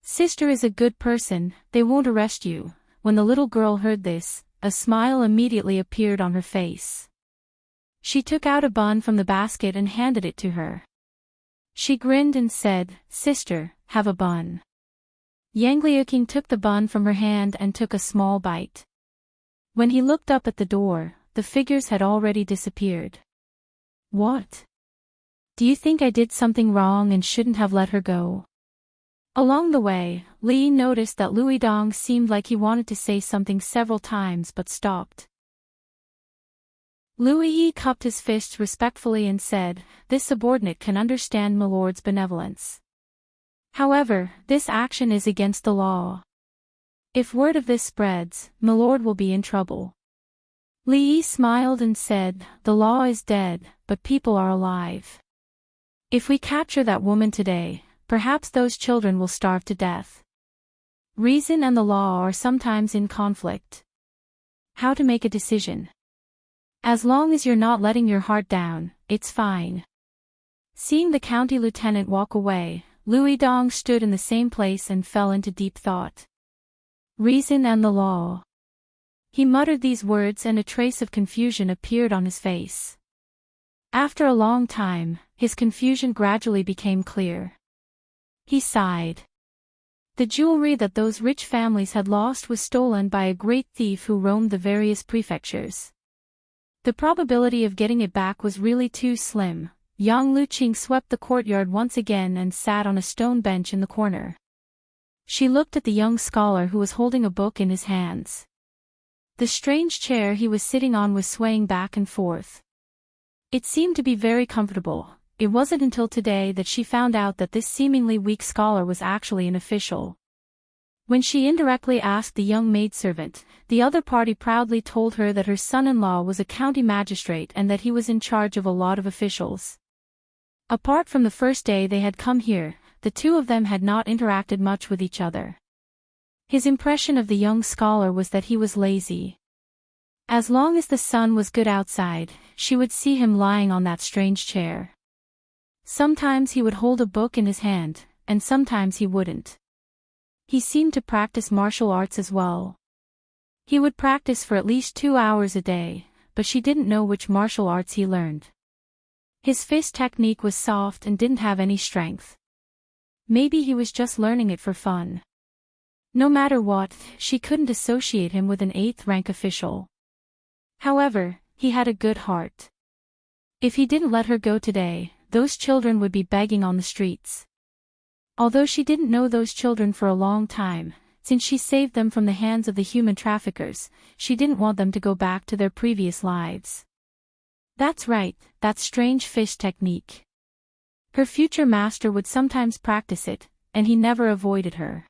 Sister is a good person, they won't arrest you." When the little girl heard this, a smile immediately appeared on her face. She took out a bun from the basket and handed it to her. She grinned and said, "Sister, have a bun." Yang Liuqing took the bun from her hand and took a small bite. When he looked up at the door, the figures had already disappeared. "What? Do you think I did something wrong and shouldn't have let her go?" Along the way, Li noticed that Louis Dong seemed like he wanted to say something several times but stopped. Louis cupped his fists respectfully and said, "This subordinate can understand Milord's benevolence. However, this action is against the law. If word of this spreads, Milord will be in trouble." Li smiled and said, "The law is dead, but people are alive. If we capture that woman today, perhaps those children will starve to death. Reason and the law are sometimes in conflict. How to make a decision? As long as you're not letting your heart down, it's fine." Seeing the county lieutenant walk away, Louis Dong stood in the same place and fell into deep thought. Reason and the law. He muttered these words and a trace of confusion appeared on his face. After a long time, his confusion gradually became clear. He sighed. The jewelry that those rich families had lost was stolen by a great thief who roamed the various prefectures. The probability of getting it back was really too slim. Yang Luqing swept the courtyard once again and sat on a stone bench in the corner. She looked at the young scholar who was holding a book in his hands. The strange chair he was sitting on was swaying back and forth. It seemed to be very comfortable. It wasn't until today that she found out that this seemingly weak scholar was actually an official. When she indirectly asked the young maidservant, the other party proudly told her that her son-in-law was a county magistrate and that he was in charge of a lot of officials. Apart from the first day they had come here, the two of them had not interacted much with each other. His impression of the young scholar was that he was lazy. As long as the sun was good outside, she would see him lying on that strange chair. Sometimes he would hold a book in his hand, and sometimes he wouldn't. He seemed to practice martial arts as well. He would practice for at least 2 hours a day, but she didn't know which martial arts he learned. His fist technique was soft and didn't have any strength. Maybe he was just learning it for fun. No matter what, she couldn't associate him with an 8th-rank official. However, he had a good heart. If he didn't let her go today, those children would be begging on the streets. Although she didn't know those children for a long time, since she saved them from the hands of the human traffickers, she didn't want them to go back to their previous lives. That's right, that strange fish technique. Her future master would sometimes practice it, and he never avoided her.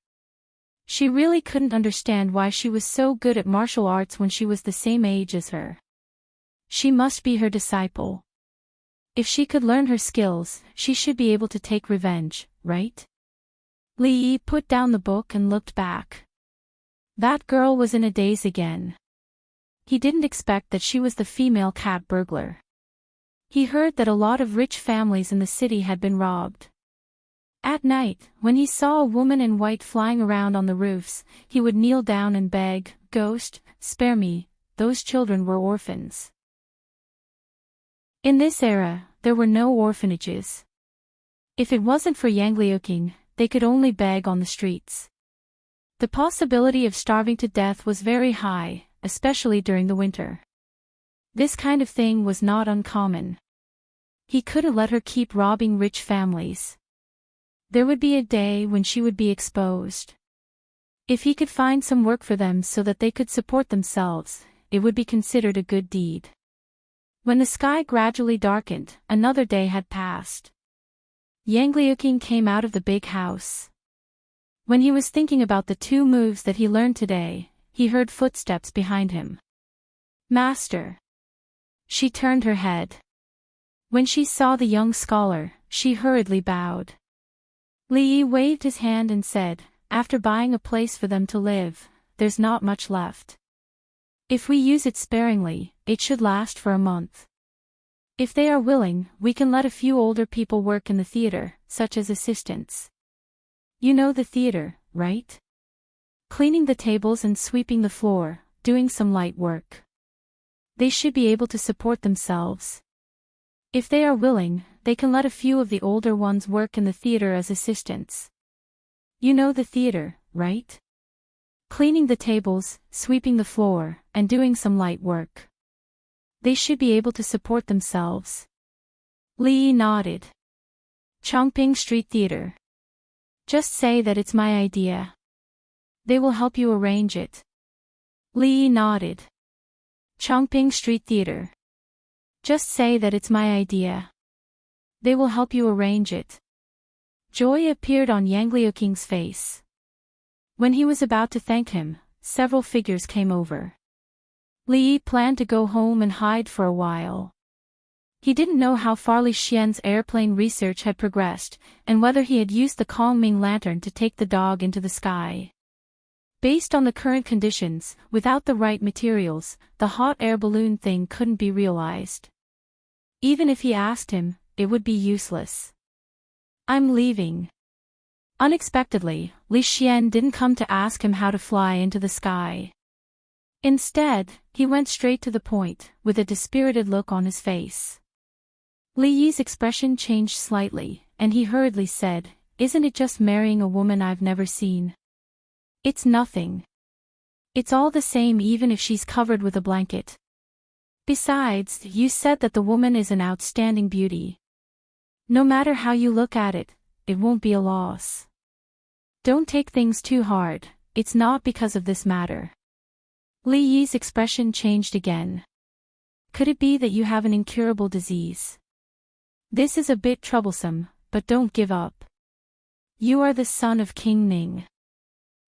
She really couldn't understand why she was so good at martial arts when she was the same age as her. She must be her disciple. If she could learn her skills, she should be able to take revenge, right? Li Yi put down the book and looked back. That girl was in a daze again. He didn't expect that she was the female cat burglar. He heard that a lot of rich families in the city had been robbed. At night, when he saw a woman in white flying around on the roofs, he would kneel down and beg, "Ghost, spare me, those children were orphans." In this era, there were no orphanages. If it wasn't for Yang Liuqing, they could only beg on the streets. The possibility of starving to death was very high, especially during the winter. This kind of thing was not uncommon. He couldn't let her keep robbing rich families. There would be a day when she would be exposed. If he could find some work for them so that they could support themselves, it would be considered a good deed. When the sky gradually darkened, another day had passed. Yang Liuqing came out of the big house. When he was thinking about the 2 moves that he learned today, he heard footsteps behind him. "Master." She turned her head. When she saw the young scholar, she hurriedly bowed. Li Yi waved his hand and said, "After buying a place for them to live, there's not much left. If we use it sparingly, it should last for a month. If they are willing, we can let a few older people work in the theater, such as assistants. You know the theater, right? Cleaning the tables and sweeping the floor, doing some light work. They should be able to support themselves. If they are willing, they can let a few of the older ones work in the theater as assistants. You know the theater, right? Cleaning the tables, sweeping the floor, and doing some light work. They should be able to support themselves." Li Yi nodded. "Chongping Street Theater. Just say that it's my idea. They will help you arrange it." Li Yi nodded. "Chongping Street Theater. Just say that it's my idea. They will help you arrange it." Joy appeared on Yang Liuqing's face. When he was about to thank him, several figures came over. Li Yi planned to go home and hide for a while. He didn't know how far Li Xian's airplane research had progressed, and whether he had used the Kongming lantern to take the dog into the sky. Based on the current conditions, without the right materials, the hot air balloon thing couldn't be realized. Even if he asked him, it would be useless. I'm leaving. Unexpectedly, Li Xian didn't come to ask him how to fly into the sky. Instead, he went straight to the point, with a dispirited look on his face. Li Yi's expression changed slightly, and he hurriedly said, "Isn't it just marrying a woman I've never seen? It's nothing. It's all the same even if she's covered with a blanket. Besides, you said that the woman is an outstanding beauty. No matter how you look at it, it won't be a loss. Don't take things too hard, it's not because of this matter." Li Yi's expression changed again. "Could it be that you have an incurable disease? This is a bit troublesome, but don't give up. You are the son of King Ning.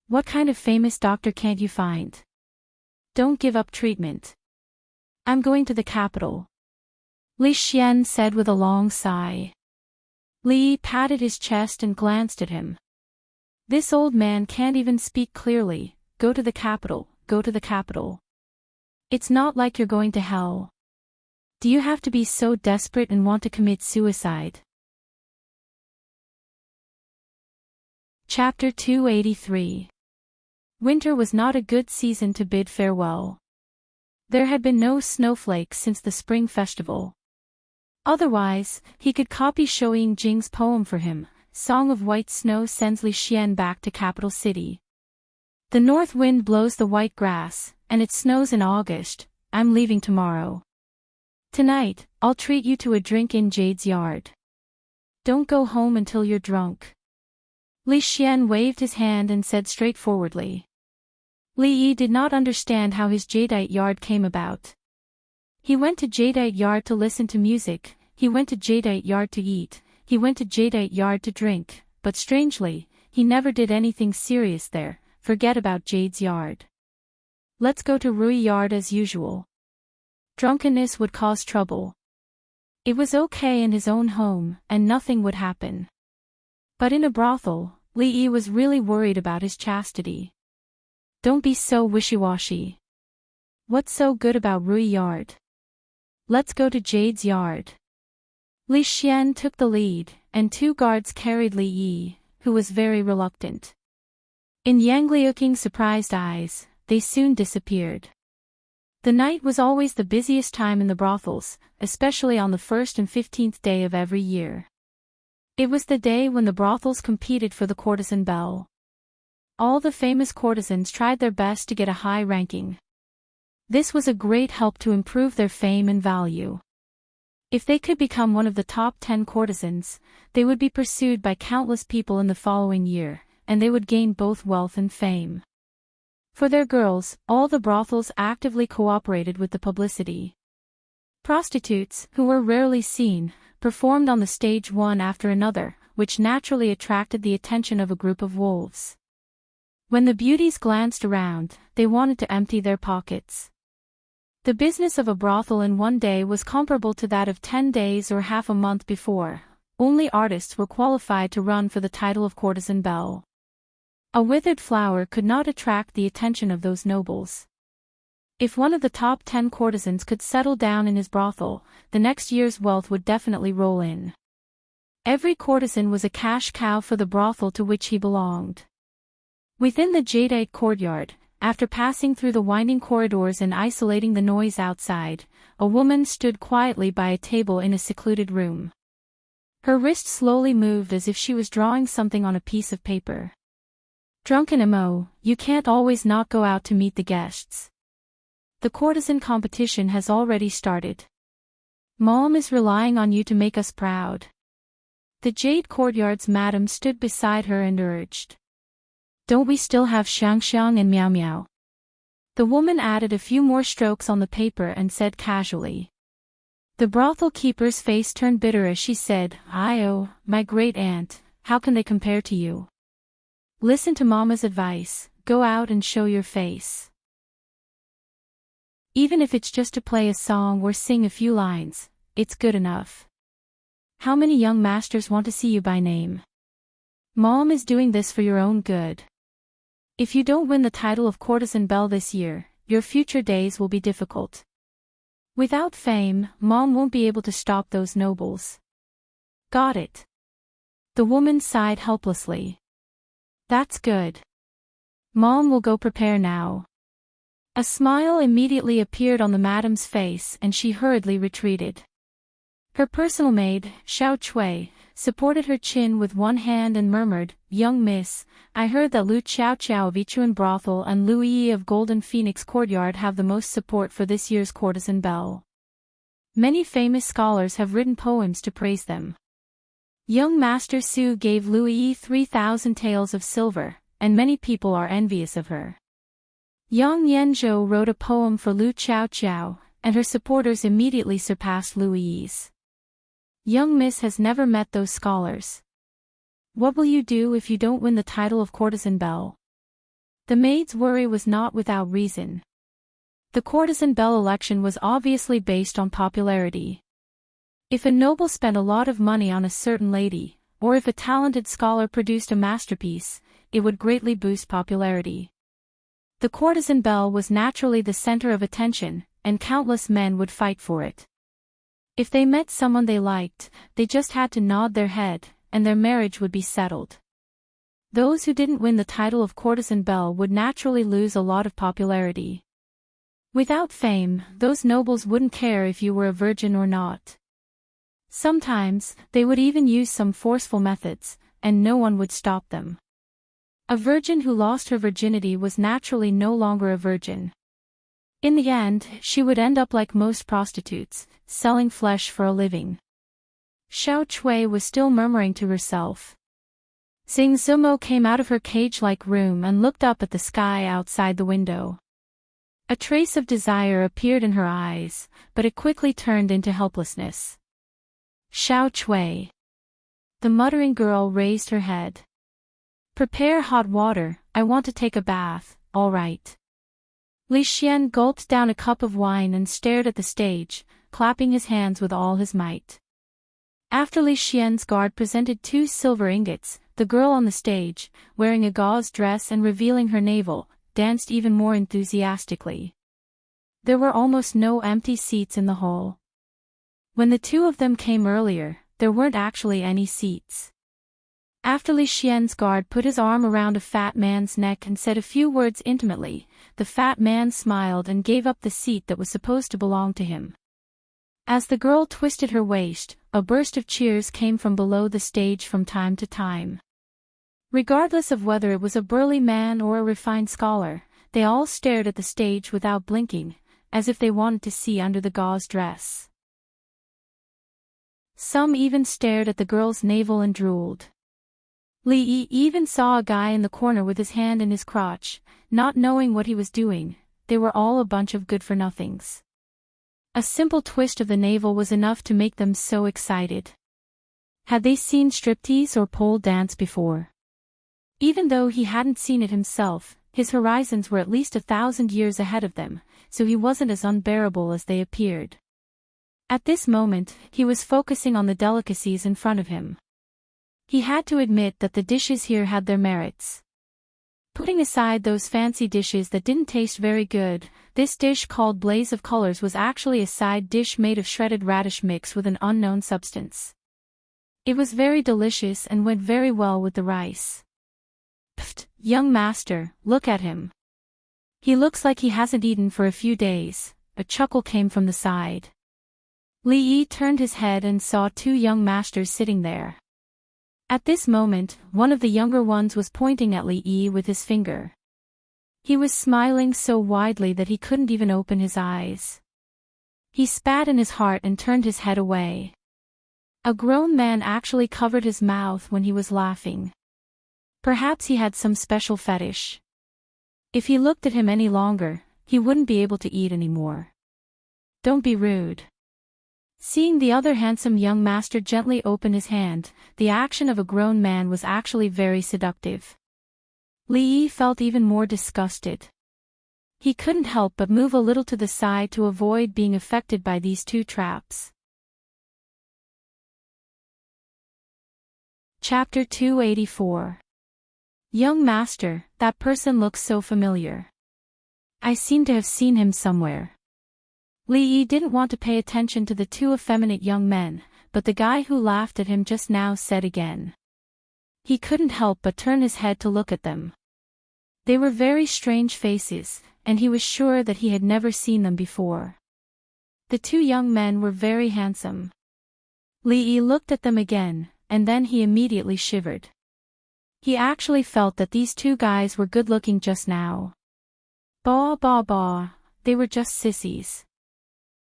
What kind of famous doctor can't you find? Don't give up treatment. I'm going to the capital," Li Xian said with a long sigh. Li Yi patted his chest and glanced at him. This old man can't even speak clearly. Go to the capital, go to the capital. It's not like you're going to hell. Do you have to be so desperate and want to commit suicide? Chapter 283. Winter was not a good season to bid farewell. There had been no snowflakes since the spring festival. Otherwise, he could copy Shou Yingjing's poem for him. Song of White Snow sends Li Xian back to capital city. The north wind blows the white grass, and it snows in August. I'm leaving tomorrow. Tonight, I'll treat you to a drink in Jade's yard. Don't go home until you're drunk. Li Xian waved his hand and said straightforwardly. Li Yi did not understand how his jadeite yard came about. He went to jadeite yard to listen to music, he went to jadeite yard to eat, he went to jadeite yard to drink, but strangely, he never did anything serious there. Forget about Jade's yard. Let's go to Rui yard as usual. Drunkenness would cause trouble. It was okay in his own home, and nothing would happen. But in a brothel, Li Yi was really worried about his chastity. Don't be so wishy-washy. What's so good about Rui yard? Let's go to Jade's yard. Li Xian took the lead, and two guards carried Li Yi, who was very reluctant. In Yang Liuking's surprised eyes, they soon disappeared. The night was always the busiest time in the brothels, especially on the 1st and 15th day of every year. It was the day when the brothels competed for the courtesan bell. All the famous courtesans tried their best to get a high ranking. This was a great help to improve their fame and value. If they could become one of the top 10 courtesans, they would be pursued by countless people in the following year, and they would gain both wealth and fame. For their girls, all the brothels actively cooperated with the publicity. Prostitutes, who were rarely seen, performed on the stage one after another, which naturally attracted the attention of a group of wolves. When the beauties glanced around, they wanted to empty their pockets. The business of a brothel in one day was comparable to that of 10 days or half a month before. Only artists were qualified to run for the title of courtesan belle. A withered flower could not attract the attention of those nobles. If one of the top 10 courtesans could settle down in his brothel, the next year's wealth would definitely roll in. Every courtesan was a cash cow for the brothel to which he belonged. Within the jadeite courtyard, after passing through the winding corridors and isolating the noise outside, a woman stood quietly by a table in a secluded room. Her wrist slowly moved as if she was drawing something on a piece of paper. Drunken Mo, you can't always not go out to meet the guests. The courtesan competition has already started. Mom is relying on you to make us proud. The jade courtyard's madam stood beside her and urged. Don't we still have Xiang Xiang and Miao Miao? The woman added a few more strokes on the paper and said casually. The brothel keeper's face turned bitter as she said, "Oh, my great aunt, how can they compare to you? Listen to Mama's advice, go out and show your face. Even if it's just to play a song or sing a few lines, it's good enough. How many young masters want to see you by name? Mom is doing this for your own good. If you don't win the title of courtesan belle this year, your future days will be difficult. Without fame, Mom won't be able to stop those nobles. Got it. The woman sighed helplessly. That's good. Mom will go prepare now. A smile immediately appeared on the madam's face and she hurriedly retreated. Her personal maid, Xiao Chui, supported her chin with one hand and murmured, "Young miss, I heard that Lu Chao Chao of Ichuan Brothel and Lu Yi of Golden Phoenix Courtyard have the most support for this year's courtesan bell. Many famous scholars have written poems to praise them." Young Master Su gave Lu Yi 3,000 taels of silver, and many people are envious of her. Yang Yanzhou wrote a poem for Lu Chao Chao, and her supporters immediately surpassed Lu Yi's. Young Miss has never met those scholars. What will you do if you don't win the title of courtesan belle? The maid's worry was not without reason. The courtesan belle election was obviously based on popularity. If a noble spent a lot of money on a certain lady, or if a talented scholar produced a masterpiece, it would greatly boost popularity. The courtesan belle was naturally the center of attention, and countless men would fight for it. If they met someone they liked, they just had to nod their head, and their marriage would be settled. Those who didn't win the title of courtesan belle would naturally lose a lot of popularity. Without fame, those nobles wouldn't care if you were a virgin or not. Sometimes, they would even use some forceful methods, and no one would stop them. A virgin who lost her virginity was naturally no longer a virgin. In the end, she would end up like most prostitutes, selling flesh for a living. Xiao Chui was still murmuring to herself. Xing Zumo came out of her cage-like room and looked up at the sky outside the window. A trace of desire appeared in her eyes, but it quickly turned into helplessness. Xiao Chui. The muttering girl raised her head. Prepare hot water, I want to take a bath, all right. Li Xian gulped down a cup of wine and stared at the stage, clapping his hands with all his might. After Li Xian's guard presented 2 silver ingots, the girl on the stage, wearing a gauze dress and revealing her navel, danced even more enthusiastically. There were almost no empty seats in the hall. When the 2 of them came earlier, there weren't actually any seats. After Li Xian's guard put his arm around a fat man's neck and said a few words intimately, the fat man smiled and gave up the seat that was supposed to belong to him. As the girl twisted her waist, a burst of cheers came from below the stage from time to time. Regardless of whether it was a burly man or a refined scholar, they all stared at the stage without blinking, as if they wanted to see under the gauze dress. Some even stared at the girl's navel and drooled. Li Yi even saw a guy in the corner with his hand in his crotch, not knowing what he was doing. They were all a bunch of good-for-nothings. A simple twist of the navel was enough to make them so excited. Had they seen striptease or pole dance before? Even though he hadn't seen it himself, his horizons were at least 1,000 years ahead of them, so he wasn't as unbearable as they appeared. At this moment, he was focusing on the delicacies in front of him. He had to admit that the dishes here had their merits. Putting aside those fancy dishes that didn't taste very good, this dish called Blaze of Colors was actually a side dish made of shredded radish mixed with an unknown substance. It was very delicious and went very well with the rice. Pfft, young master, look at him. He looks like he hasn't eaten for a few days. A chuckle came from the side. Li Yi turned his head and saw 2 young masters sitting there. At this moment, one of the younger ones was pointing at Li Yi with his finger. He was smiling so widely that he couldn't even open his eyes. He spat in his heart and turned his head away. A grown man actually covered his mouth when he was laughing. Perhaps he had some special fetish. If he looked at him any longer, he wouldn't be able to eat anymore. Don't be rude. Seeing the other handsome young master gently open his hand, the action of a grown man was actually very seductive. Li Yi felt even more disgusted. He couldn't help but move a little to the side to avoid being affected by these 2 traps. Chapter 284. Young master, that person looks so familiar. I seem to have seen him somewhere. Li Yi didn't want to pay attention to the 2 effeminate young men, but the guy who laughed at him just now said again. He couldn't help but turn his head to look at them. They were very strange faces, and he was sure that he had never seen them before. The two young men were very handsome. Li Yi looked at them again, and then he immediately shivered. He actually felt that these two guys were good-looking just now. Bah, they were just sissies.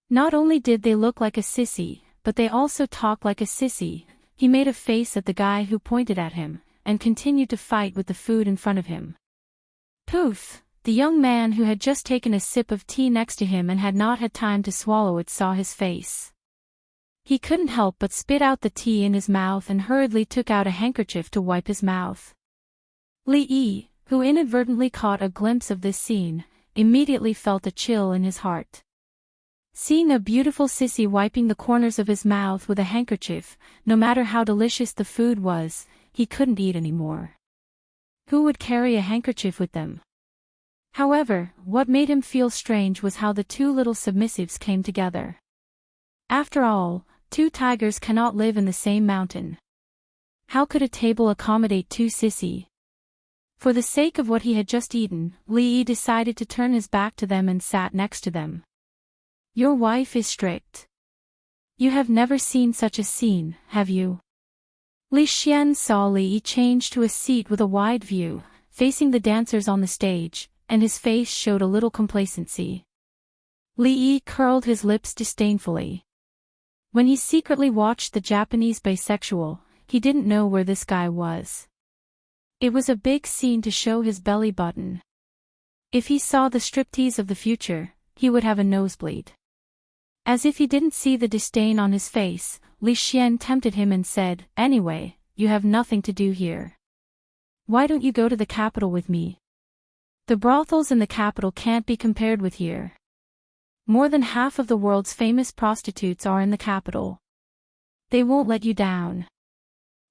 Not only did they look like a sissy, but they also talked like a sissy. He made a face at the guy who pointed at him, and continued to fight with the food in front of him. Poof! The young man who had just taken a sip of tea next to him and had not had time to swallow it saw his face. He couldn't help but spit out the tea in his mouth and hurriedly took out a handkerchief to wipe his mouth. Li Yi, who inadvertently caught a glimpse of this scene, immediately felt a chill in his heart. Seeing a beautiful sissy wiping the corners of his mouth with a handkerchief, no matter how delicious the food was, he couldn't eat anymore. Who would carry a handkerchief with them? However, what made him feel strange was how the two little submissives came together. After all, two tigers cannot live in the same mountain. How could a table accommodate two sissy? For the sake of what he had just eaten, Li Yi decided to turn his back to them and sat next to them. Your wife is strict. You have never seen such a scene, have you? Li Xian saw Li Yi change to a seat with a wide view, facing the dancers on the stage, and his face showed a little complacency. Li Yi curled his lips disdainfully. When he secretly watched the Japanese bisexual, he didn't know where this guy was. It was a big scene to show his belly button. If he saw the striptease of the future, he would have a nosebleed. As if he didn't see the disdain on his face, Li Xian tempted him and said, "Anyway, you have nothing to do here. Why don't you go to the capital with me? The brothels in the capital can't be compared with here. More than half of the world's famous prostitutes are in the capital. They won't let you down.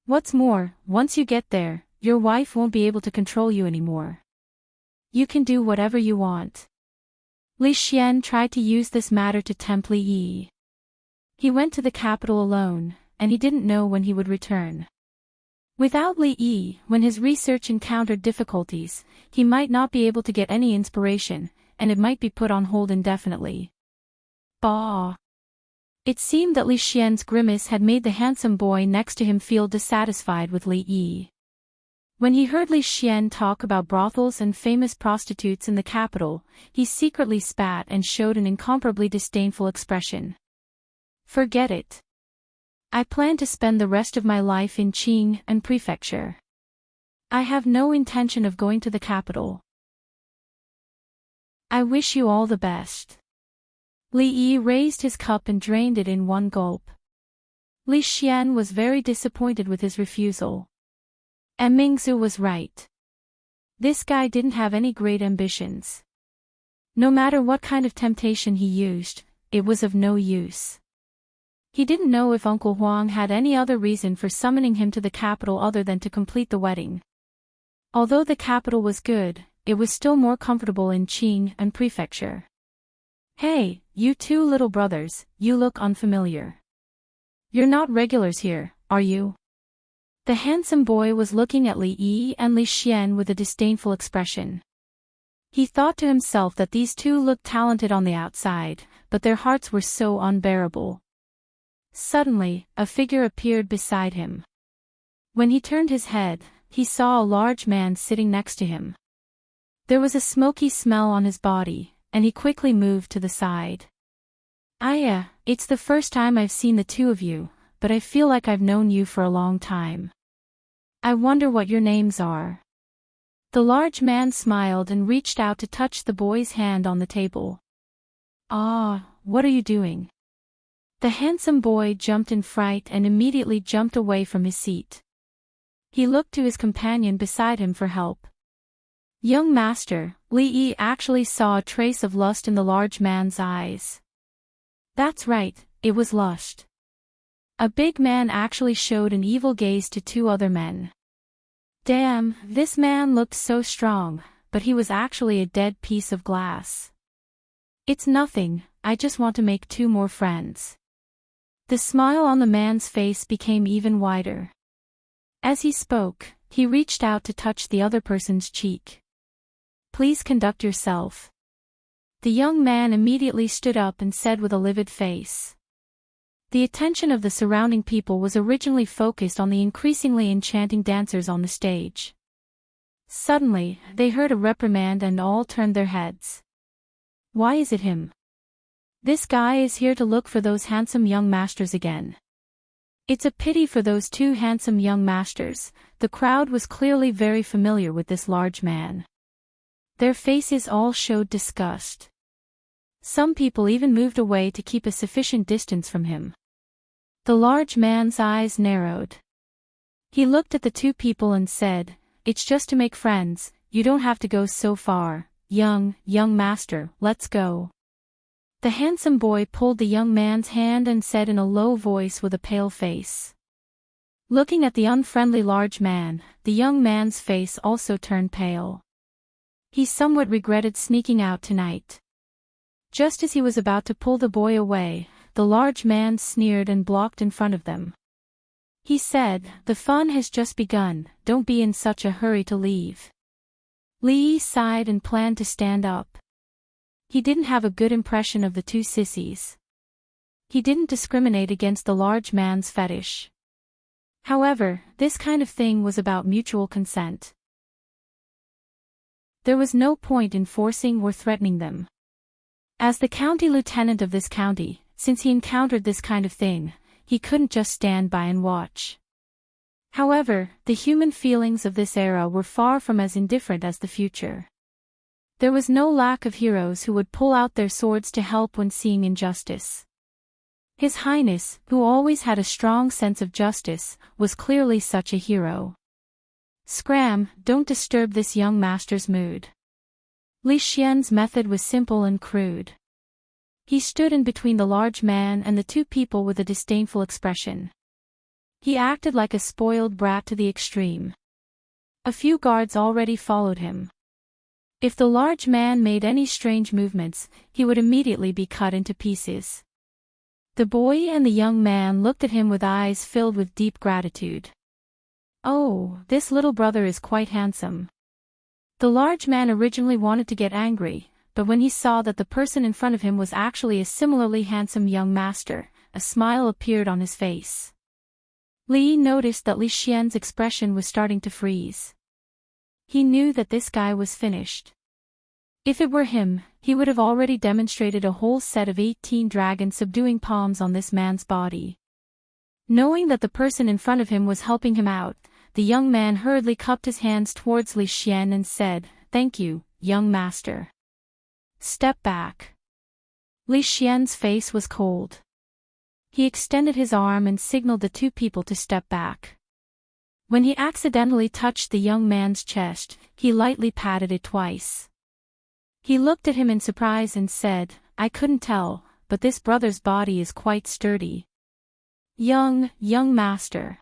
What's more, once you get there, your wife won't be able to control you anymore. You can do whatever you want." Li Xian tried to use this matter to tempt Li Yi. He went to the capital alone, and he didn't know when he would return. Without Li Yi, when his research encountered difficulties, he might not be able to get any inspiration, and it might be put on hold indefinitely. Bah! It seemed that Li Xian's grimace had made the handsome boy next to him feel dissatisfied with Li Yi. When he heard Li Xian talk about brothels and famous prostitutes in the capital, he secretly spat and showed an incomparably disdainful expression. Forget it. I plan to spend the rest of my life in Qing and Prefecture. I have no intention of going to the capital. I wish you all the best. Li Yi raised his cup and drained it in one gulp. Li Xian was very disappointed with his refusal. And Mingzu was right. This guy didn't have any great ambitions. No matter what kind of temptation he used, it was of no use. He didn't know if Uncle Huang had any other reason for summoning him to the capital other than to complete the wedding. Although the capital was good, it was still more comfortable in Qing and Prefecture. Hey, you two little brothers, you look unfamiliar. You're not regulars here, are you? The handsome boy was looking at Li Yi and Li Xian with a disdainful expression. He thought to himself that these two looked talented on the outside, but their hearts were so unbearable. Suddenly, a figure appeared beside him. When he turned his head, he saw a large man sitting next to him. There was a smoky smell on his body, and he quickly moved to the side. It's the first time I've seen the two of you, but I feel like I've known you for a long time. I wonder what your names are. The large man smiled and reached out to touch the boy's hand on the table. What are you doing? The handsome boy jumped in fright and immediately jumped away from his seat. He looked to his companion beside him for help. Young master, Li Yi actually saw a trace of lust in the large man's eyes. That's right, it was lust. A big man actually showed an evil gaze to two other men. Damn, this man looked so strong, but he was actually a dead piece of glass. It's nothing, I just want to make two more friends. The smile on the man's face became even wider. As he spoke, he reached out to touch the other person's cheek. "Please conduct yourself." The young man immediately stood up and said with a livid face. The attention of the surrounding people was originally focused on the increasingly enchanting dancers on the stage. Suddenly, they heard a reprimand and all turned their heads. "Why is it him? This guy is here to look for those handsome young masters again." It's a pity for those two handsome young masters. The crowd was clearly very familiar with this large man. Their faces all showed disgust. Some people even moved away to keep a sufficient distance from him. The large man's eyes narrowed. He looked at the two people and said, "It's just to make friends, you don't have to go so far. Young master, let's go." The handsome boy pulled the young man's hand and said in a low voice with a pale face. Looking at the unfriendly large man, the young man's face also turned pale. He somewhat regretted sneaking out tonight. Just as he was about to pull the boy away, the large man sneered and blocked in front of them. He said, "The fun has just begun, don't be in such a hurry to leave." Li sighed and planned to stand up. He didn't have a good impression of the two sissies. He didn't discriminate against the large man's fetish. However, this kind of thing was about mutual consent. There was no point in forcing or threatening them. As the county lieutenant of this county, since he encountered this kind of thing, he couldn't just stand by and watch. However, the human feelings of this era were far from as indifferent as the future. There was no lack of heroes who would pull out their swords to help when seeing injustice. His Highness, who always had a strong sense of justice, was clearly such a hero. "Scram, don't disturb this young master's mood." Li Xian's method was simple and crude. He stood in between the large man and the two people with a disdainful expression. He acted like a spoiled brat to the extreme. A few guards already followed him. If the large man made any strange movements, he would immediately be cut into pieces. The boy and the young man looked at him with eyes filled with deep gratitude. "Oh, this little brother is quite handsome." The large man originally wanted to get angry, but when he saw that the person in front of him was actually a similarly handsome young master, a smile appeared on his face. Li noticed that Li Xian's expression was starting to freeze. He knew that this guy was finished. If it were him, he would have already demonstrated a whole set of 18 dragon-subduing palms on this man's body. Knowing that the person in front of him was helping him out, the young man hurriedly cupped his hands towards Li Xian and said, "Thank you, young master." "Step back." Li Xian's face was cold. He extended his arm and signaled the two people to step back. When he accidentally touched the young man's chest, he lightly patted it twice. He looked at him in surprise and said, "I couldn't tell, but this brother's body is quite sturdy." Young master."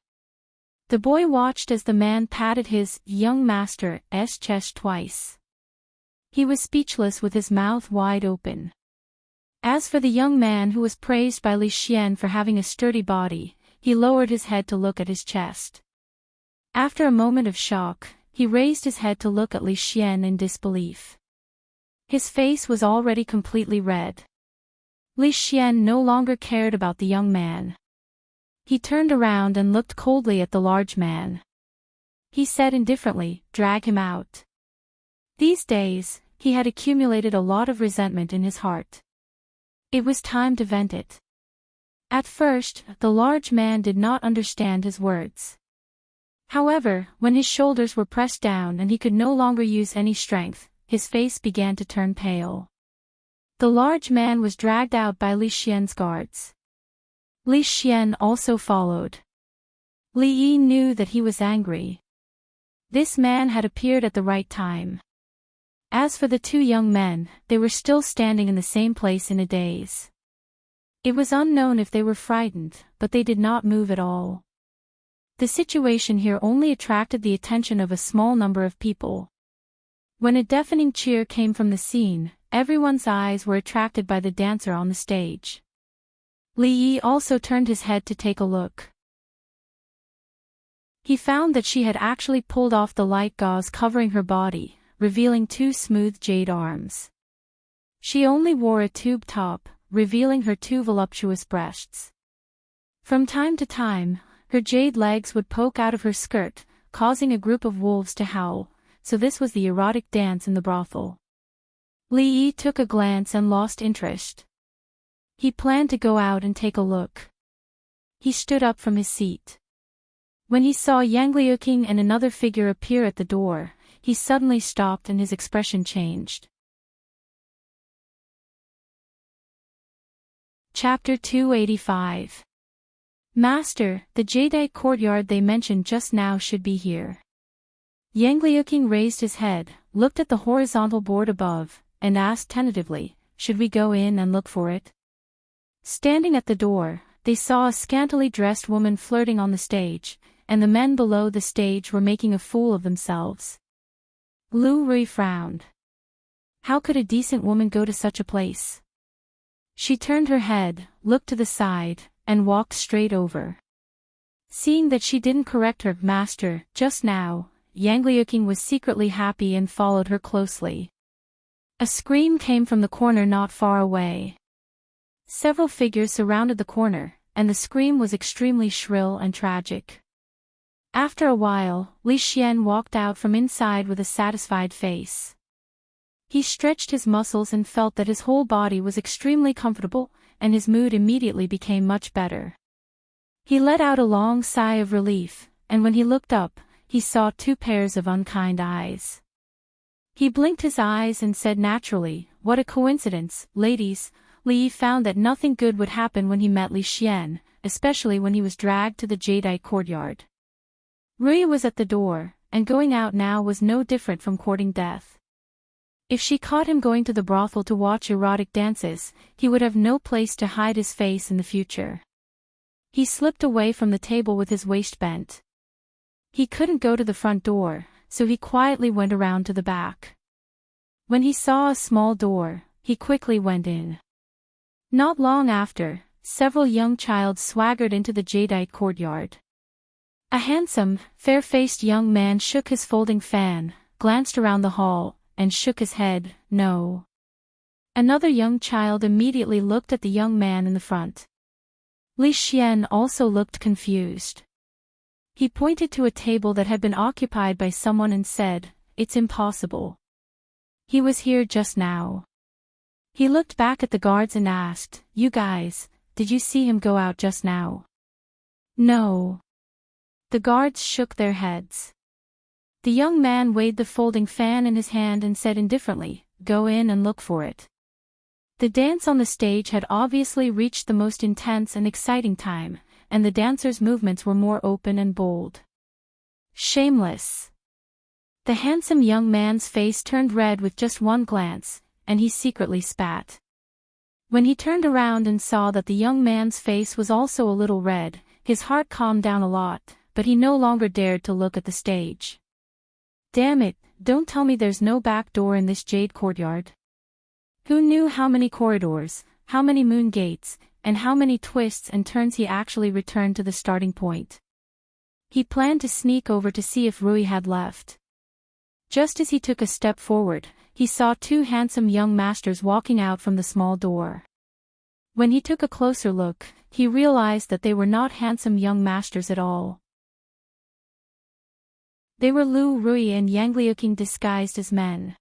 The boy watched as the man patted his young master's chest twice. He was speechless with his mouth wide open. As for the young man who was praised by Li Xian for having a sturdy body, he lowered his head to look at his chest. After a moment of shock, he raised his head to look at Li Xian in disbelief. His face was already completely red. Li Xian no longer cared about the young man. He turned around and looked coldly at the large man. He said indifferently, "Drag him out." These days, he had accumulated a lot of resentment in his heart. It was time to vent it. At first, the large man did not understand his words. However, when his shoulders were pressed down and he could no longer use any strength, his face began to turn pale. The large man was dragged out by Li Xian's guards. Li Xian also followed. Li Yi knew that he was angry. This man had appeared at the right time. As for the two young men, they were still standing in the same place in a daze. It was unknown if they were frightened, but they did not move at all. The situation here only attracted the attention of a small number of people. When a deafening cheer came from the scene, everyone's eyes were attracted by the dancer on the stage. Li Yi also turned his head to take a look. He found that she had actually pulled off the light gauze covering her body, revealing two smooth jade arms. She only wore a tube top, revealing her two voluptuous breasts. From time to time, her jade legs would poke out of her skirt, causing a group of wolves to howl, so this was the erotic dance in the brothel. Li Yi took a glance and lost interest. He planned to go out and take a look. He stood up from his seat. When he saw Yang Liuqing and another figure appear at the door, he suddenly stopped and his expression changed. Chapter 285. Master, the jadeite courtyard they mentioned just now should be here. Yang Liuqing raised his head, looked at the horizontal board above, and asked tentatively, should we go in and look for it? Standing at the door, they saw a scantily dressed woman flirting on the stage, and the men below the stage were making a fool of themselves. Lu Rui frowned. How could a decent woman go to such a place? She turned her head, looked to the side, and walked straight over. Seeing that she didn't correct her master just now, Yang Liuqing was secretly happy and followed her closely. A scream came from the corner not far away. Several figures surrounded the corner, and the scream was extremely shrill and tragic. After a while, Li Xian walked out from inside with a satisfied face. He stretched his muscles and felt that his whole body was extremely comfortable, and his mood immediately became much better. He let out a long sigh of relief, and when he looked up, he saw two pairs of unkind eyes. He blinked his eyes and said naturally, "What a coincidence, ladies." Li Yi found that nothing good would happen when he met Li Xian, especially when he was dragged to the jadeite courtyard. Rui was at the door, and going out now was no different from courting death. If she caught him going to the brothel to watch erotic dances, he would have no place to hide his face in the future. He slipped away from the table with his waist bent. He couldn't go to the front door, so he quietly went around to the back. When he saw a small door, he quickly went in. Not long after, several young childs swaggered into the jadeite courtyard. A handsome, fair-faced young man shook his folding fan, glanced around the hall, and shook his head, no. Another young child immediately looked at the young man in the front. Li Xian also looked confused. He pointed to a table that had been occupied by someone and said, "It's impossible. He was here just now." He looked back at the guards and asked, "You guys, did you see him go out just now?" "No." The guards shook their heads. The young man weighed the folding fan in his hand and said indifferently, "Go in and look for it." The dance on the stage had obviously reached the most intense and exciting time, and the dancers' movements were more open and bold. Shameless. The handsome young man's face turned red with just one glance, and he secretly spat. When he turned around and saw that the young man's face was also a little red, his heart calmed down a lot, but he no longer dared to look at the stage. Damn it, don't tell me there's no back door in this jade courtyard. Who knew how many corridors, how many moon gates, and how many twists and turns he actually returned to the starting point. He planned to sneak over to see if Rui had left. Just as he took a step forward, he saw two handsome young masters walking out from the small door. When he took a closer look, he realized that they were not handsome young masters at all. They were Lu Rui and Yang Liuqing disguised as men.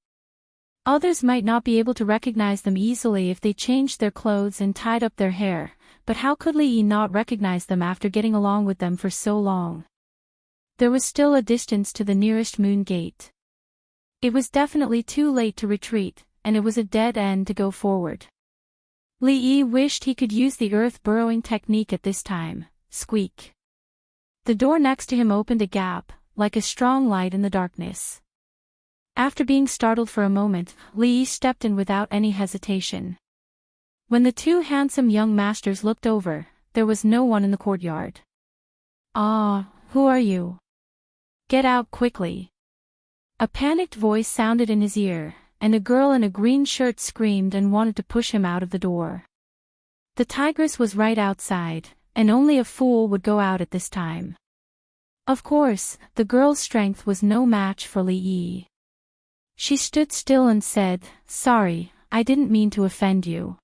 Others might not be able to recognize them easily if they changed their clothes and tied up their hair, but how could Li Yi not recognize them after getting along with them for so long? There was still a distance to the nearest moon gate. It was definitely too late to retreat, and it was a dead end to go forward. Li Yi wished he could use the earth-burrowing technique at this time. Squeak. The door next to him opened a gap, like a strong light in the darkness. After being startled for a moment, Li Yi stepped in without any hesitation. When the two handsome young masters looked over, there was no one in the courtyard. "Ah, who are you? Get out quickly." A panicked voice sounded in his ear, and a girl in a green shirt screamed and wanted to push him out of the door. The tigress was right outside, and only a fool would go out at this time. Of course, the girl's strength was no match for Li Yi. She stood still and said, "Sorry, I didn't mean to offend you.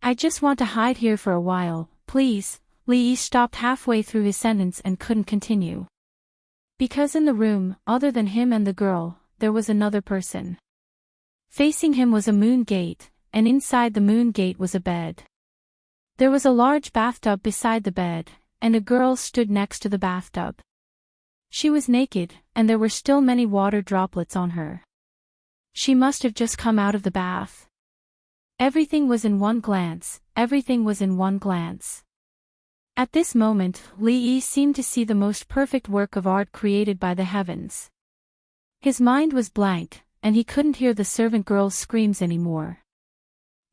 I just want to hide here for a while, please." Li Yi stopped halfway through his sentence and couldn't continue. Because in the room, other than him and the girl, there was another person. Facing him was a moon gate, and inside the moon gate was a bed. There was a large bathtub beside the bed, and a girl stood next to the bathtub. She was naked, and there were still many water droplets on her. She must have just come out of the bath. Everything was in one glance, everything was in one glance. At this moment, Li Yi seemed to see the most perfect work of art created by the heavens. His mind was blank, and he couldn't hear the servant girl's screams anymore.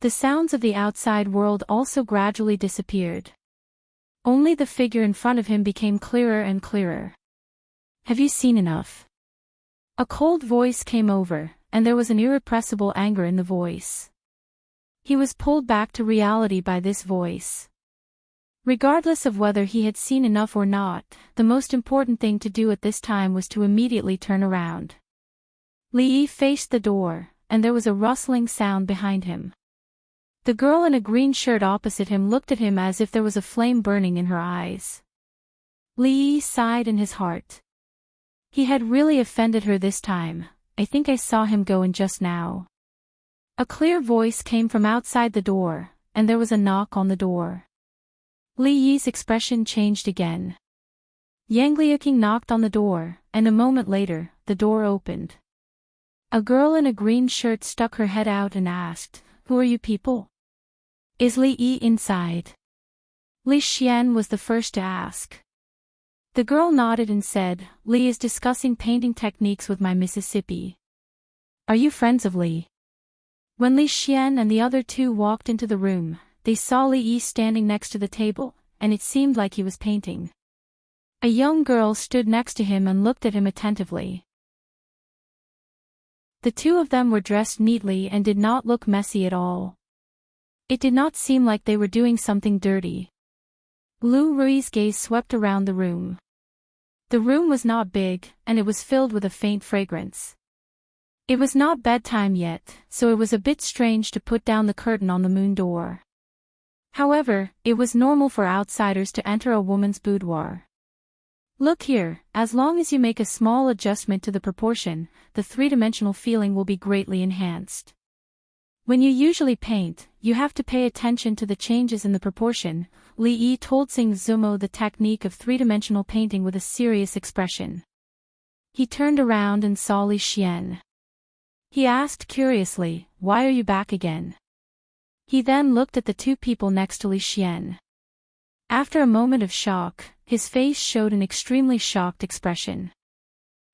The sounds of the outside world also gradually disappeared. Only the figure in front of him became clearer and clearer. "Have you seen enough?" A cold voice came over, and there was an irrepressible anger in the voice. He was pulled back to reality by this voice. Regardless of whether he had seen enough or not, the most important thing to do at this time was to immediately turn around. Li Yi faced the door, and there was a rustling sound behind him. The girl in a green shirt opposite him looked at him as if there was a flame burning in her eyes. Li Yi sighed in his heart. He had really offended her this time. "I think I saw him go in just now." A clear voice came from outside the door, and there was a knock on the door. Li Yi's expression changed again. Yang Liuqing knocked on the door, and a moment later, the door opened. A girl in a green shirt stuck her head out and asked, "Who are you people? Is Li Yi inside?" Li Xian was the first to ask. The girl nodded and said, "Li is discussing painting techniques with my Mississippi." "Are you friends of Li?" When Li Xian and the other two walked into the room, they saw Li Yi standing next to the table, and it seemed like he was painting. A young girl stood next to him and looked at him attentively. The two of them were dressed neatly and did not look messy at all. It did not seem like they were doing something dirty. Lu Rui's gaze swept around the room. The room was not big, and it was filled with a faint fragrance. It was not bedtime yet, so it was a bit strange to put down the curtain on the moon door. However, it was normal for outsiders to enter a woman's boudoir. "Look here, as long as you make a small adjustment to the proportion, the three-dimensional feeling will be greatly enhanced. When you usually paint, you have to pay attention to the changes in the proportion." Li Yi told Xing Zumo the technique of three-dimensional painting with a serious expression. He turned around and saw Li Xian. He asked curiously, "Why are you back again?" He then looked at the two people next to Li Xian. After a moment of shock, his face showed an extremely shocked expression.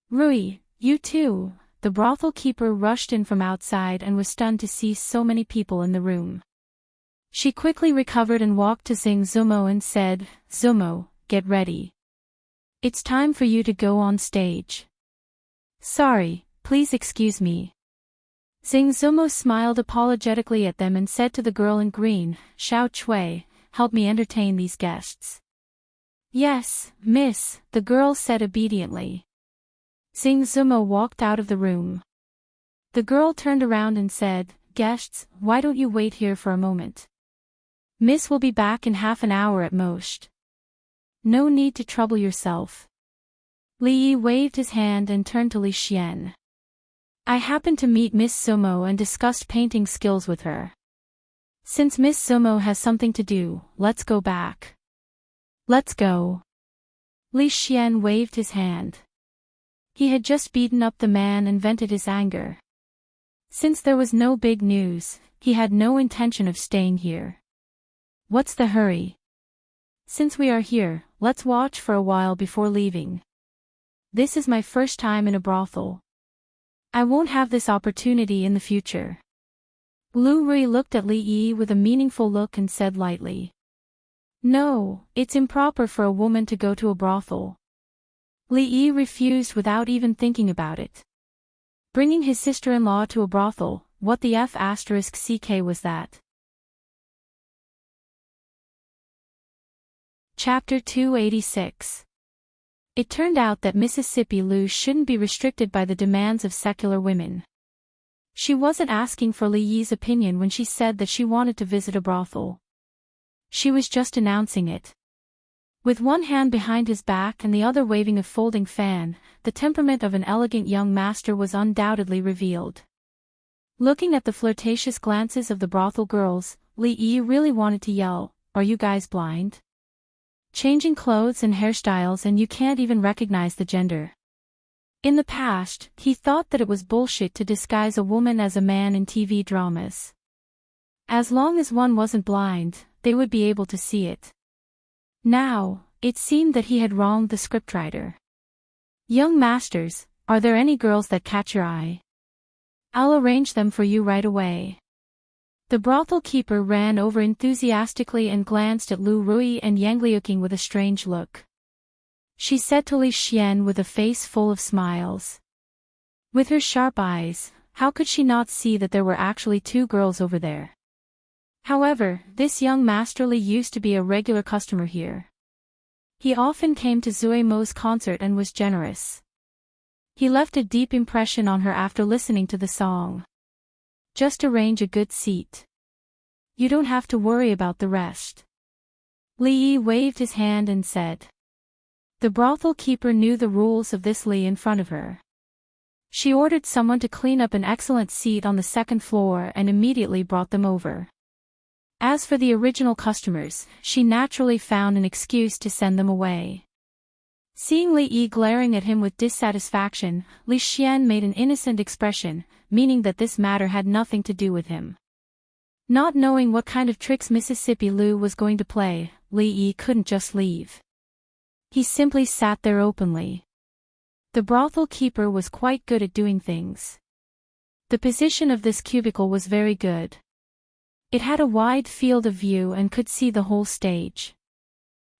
"Rui, you too." The brothel keeper rushed in from outside and was stunned to see so many people in the room. She quickly recovered and walked to Xing Zumo and said, "Zumo, get ready. It's time for you to go on stage." "Sorry, please excuse me." Xing Zumo smiled apologetically at them and said to the girl in green, "Xiao Chui, help me entertain these guests." "Yes, miss," the girl said obediently. Xing Zumo walked out of the room. The girl turned around and said, "Guests, why don't you wait here for a moment? Miss will be back in half an hour at most. No need to trouble yourself." Li Yi waved his hand and turned to Li Xian. "I happened to meet Miss Sumo and discussed painting skills with her. Since Miss Sumo has something to do, let's go back." "Let's go." Li Xian waved his hand. He had just beaten up the man and vented his anger. Since there was no big news, he had no intention of staying here. "What's the hurry? Since we are here, let's watch for a while before leaving. This is my first time in a brothel. I won't have this opportunity in the future." Lu Rui looked at Li Yi with a meaningful look and said lightly, "No, it's improper for a woman to go to a brothel." Li Yi refused without even thinking about it. Bringing his sister-in-law to a brothel, what the F*** was that? Chapter 286. It turned out that Mississippi Lou shouldn't be restricted by the demands of secular women. She wasn't asking for Li Yi's opinion when she said that she wanted to visit a brothel. She was just announcing it. With one hand behind his back and the other waving a folding fan, the temperament of an elegant young master was undoubtedly revealed. Looking at the flirtatious glances of the brothel girls, Li Yi really wanted to yell, "Are you guys blind? Changing clothes and hairstyles and you can't even recognize the gender." In the past, he thought that it was bullshit to disguise a woman as a man in TV dramas. As long as one wasn't blind, they would be able to see it. Now, it seemed that he had wronged the scriptwriter. "Young masters, are there any girls that catch your eye? I'll arrange them for you right away." The brothel keeper ran over enthusiastically and glanced at Lu Rui and Yang Liuqing with a strange look. She said to Li Xian with a face full of smiles. With her sharp eyes, how could she not see that there were actually two girls over there? However, this young master Li used to be a regular customer here. He often came to Zui Mo's concert and was generous. He left a deep impression on her after listening to the song. "Just arrange a good seat. You don't have to worry about the rest." Li Yi waved his hand and said. The brothel keeper knew the rules of this Li in front of her. She ordered someone to clean up an excellent seat on the second floor and immediately brought them over. As for the original customers, she naturally found an excuse to send them away. Seeing Li Yi glaring at him with dissatisfaction, Li Xian made an innocent expression, meaning that this matter had nothing to do with him. Not knowing what kind of tricks Mississippi Lou was going to play, Li Yi couldn't just leave. He simply sat there openly. The brothel keeper was quite good at doing things. The position of this cubicle was very good. It had a wide field of view and could see the whole stage.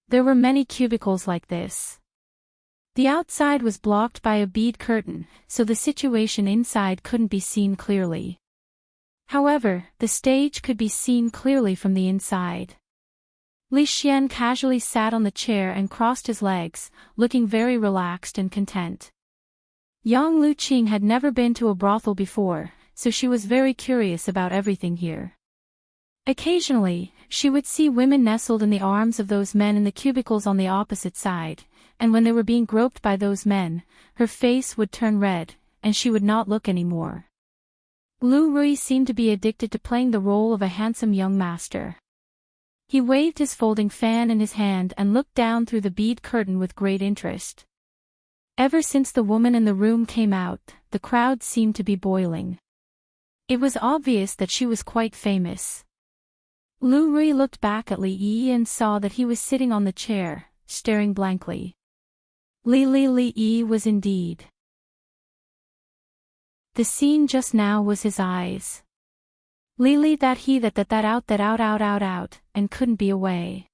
There were many cubicles like this. The outside was blocked by a bead curtain, so the situation inside couldn't be seen clearly. However, the stage could be seen clearly from the inside. Li Xian casually sat on the chair and crossed his legs, looking very relaxed and content. Yang Luqing had never been to a brothel before, so she was very curious about everything here. Occasionally, she would see women nestled in the arms of those men in the cubicles on the opposite side, and when they were being groped by those men, her face would turn red, and she would not look anymore. Lu Rui seemed to be addicted to playing the role of a handsome young master. He waved his folding fan in his hand and looked down through the bead curtain with great interest. Ever since the woman in the room came out, the crowd seemed to be boiling. It was obvious that she was quite famous. Lu Rui looked back at Li Yi and saw that he was sitting on the chair, staring blankly. Li Yi was indeed. The scene just now was his eyes. Li that out, and couldn't be away.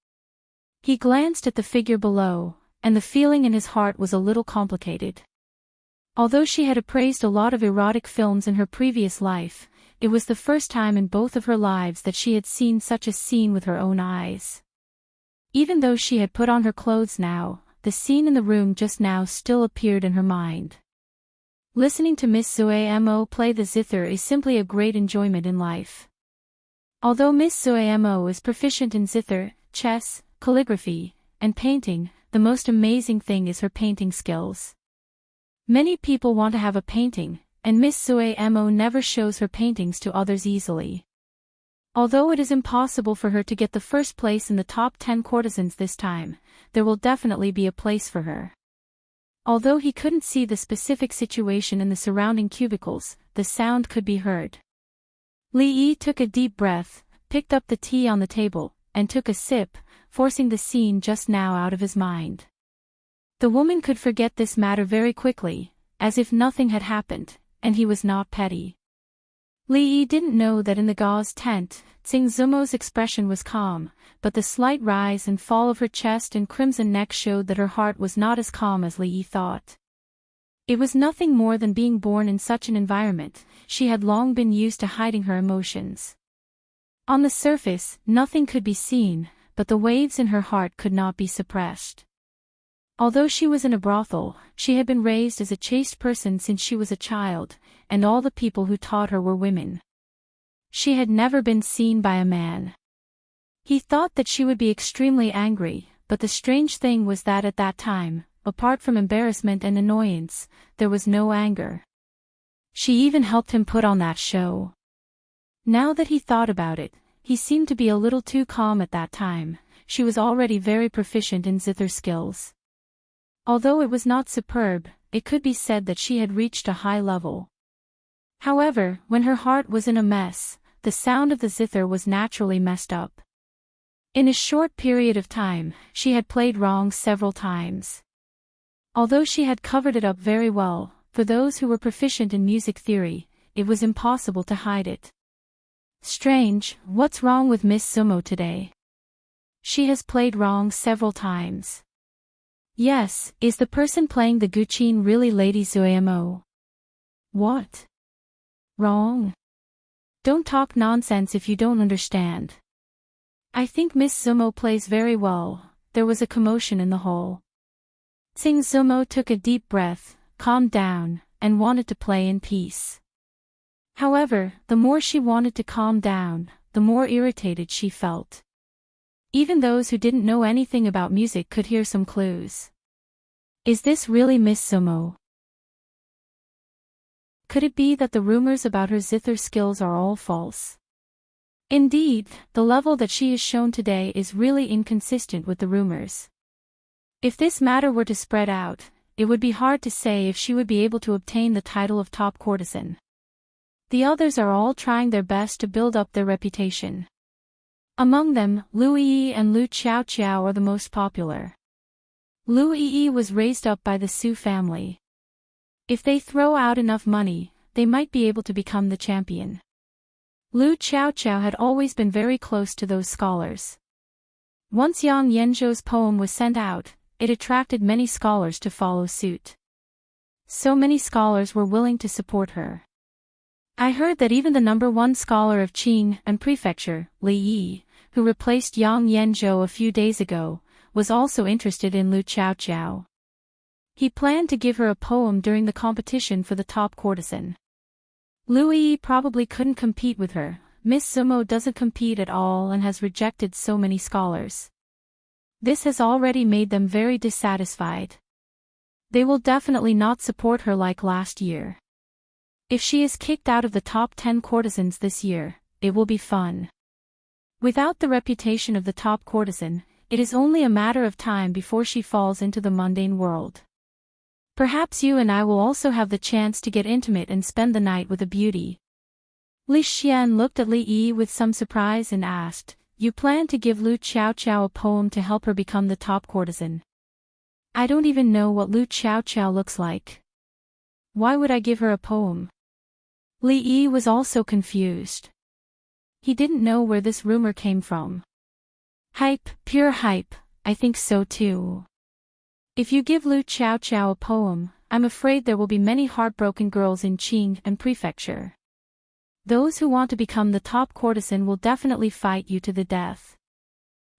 He glanced at the figure below, and the feeling in his heart was a little complicated. Although she had appraised a lot of erotic films in her previous life, it was the first time in both of her lives that she had seen such a scene with her own eyes. Even though she had put on her clothes now, the scene in the room just now still appeared in her mind. Listening to Miss Zui Mo play the zither is simply a great enjoyment in life. Although Miss Zui Mo is proficient in zither, chess, calligraphy, and painting, the most amazing thing is her painting skills. Many people want to have a painting, and Miss Zui Mo never shows her paintings to others easily. Although it is impossible for her to get the first place in the top 10 courtesans this time, there will definitely be a place for her. Although he couldn't see the specific situation in the surrounding cubicles, the sound could be heard. Li Yi took a deep breath, picked up the tea on the table, and took a sip, forcing the scene just now out of his mind. The woman could forget this matter very quickly, as if nothing had happened, and he was not petty. Li Yi didn't know that in the gauze tent, Tsing Zumo's expression was calm, but the slight rise and fall of her chest and crimson neck showed that her heart was not as calm as Li Yi thought. It was nothing more than being born in such an environment. She had long been used to hiding her emotions. On the surface, nothing could be seen, but the waves in her heart could not be suppressed. Although she was in a brothel, she had been raised as a chaste person since she was a child, and all the people who taught her were women. She had never been seen by a man. He thought that she would be extremely angry, but the strange thing was that at that time, apart from embarrassment and annoyance, there was no anger. She even helped him put on that show. Now that he thought about it, he seemed to be a little too calm at that time. She was already very proficient in zither skills. Although it was not superb, it could be said that she had reached a high level. However, when her heart was in a mess, the sound of the zither was naturally messed up. In a short period of time, she had played wrong several times. Although she had covered it up very well, for those who were proficient in music theory, it was impossible to hide it. Strange, what's wrong with Miss Sumo today? She has played wrong several times. Yes, is the person playing the guqin really Lady Zuemo? What? Wrong? Don't talk nonsense if you don't understand. I think Miss Zumo plays very well. There was a commotion in the hall. Tsing Zumo took a deep breath, calmed down, and wanted to play in peace. However, the more she wanted to calm down, the more irritated she felt. Even those who didn't know anything about music could hear some clues. Is this really Miss Sumo? Could it be that the rumors about her zither skills are all false? Indeed, the level that she is shown today is really inconsistent with the rumors. If this matter were to spread out, it would be hard to say if she would be able to obtain the title of top courtesan. The others are all trying their best to build up their reputation. Among them, Lu Yi and Lu Xiaoqiao are the most popular. Lu Yi was raised up by the Su family. If they throw out enough money, they might be able to become the champion. Lu Xiaoqiao had always been very close to those scholars. Once Yang Yanzhou's poem was sent out, it attracted many scholars to follow suit. So many scholars were willing to support her. I heard that even the #1 scholar of Qing and Prefecture, Li Yi, who replaced Yang Yanzhou a few days ago, was also interested in Lu Xiaoqiao. He planned to give her a poem during the competition for the top courtesan. Lu Yi probably couldn't compete with her. Miss Sumo doesn't compete at all and has rejected so many scholars. This has already made them very dissatisfied. They will definitely not support her like last year. If she is kicked out of the top 10 courtesans this year, it will be fun. Without the reputation of the top courtesan, it is only a matter of time before she falls into the mundane world. Perhaps you and I will also have the chance to get intimate and spend the night with a beauty. Li Xian looked at Li Yi with some surprise and asked, "You plan to give Lu Xiaoqiao a poem to help her become the top courtesan?" I don't even know what Lu Xiaoqiao looks like. Why would I give her a poem? Li Yi was also confused. He didn't know where this rumor came from. Hype, pure hype, I think so too. If you give Lu Xiaoqiao a poem, I'm afraid there will be many heartbroken girls in Qing and Prefecture. Those who want to become the top courtesan will definitely fight you to the death.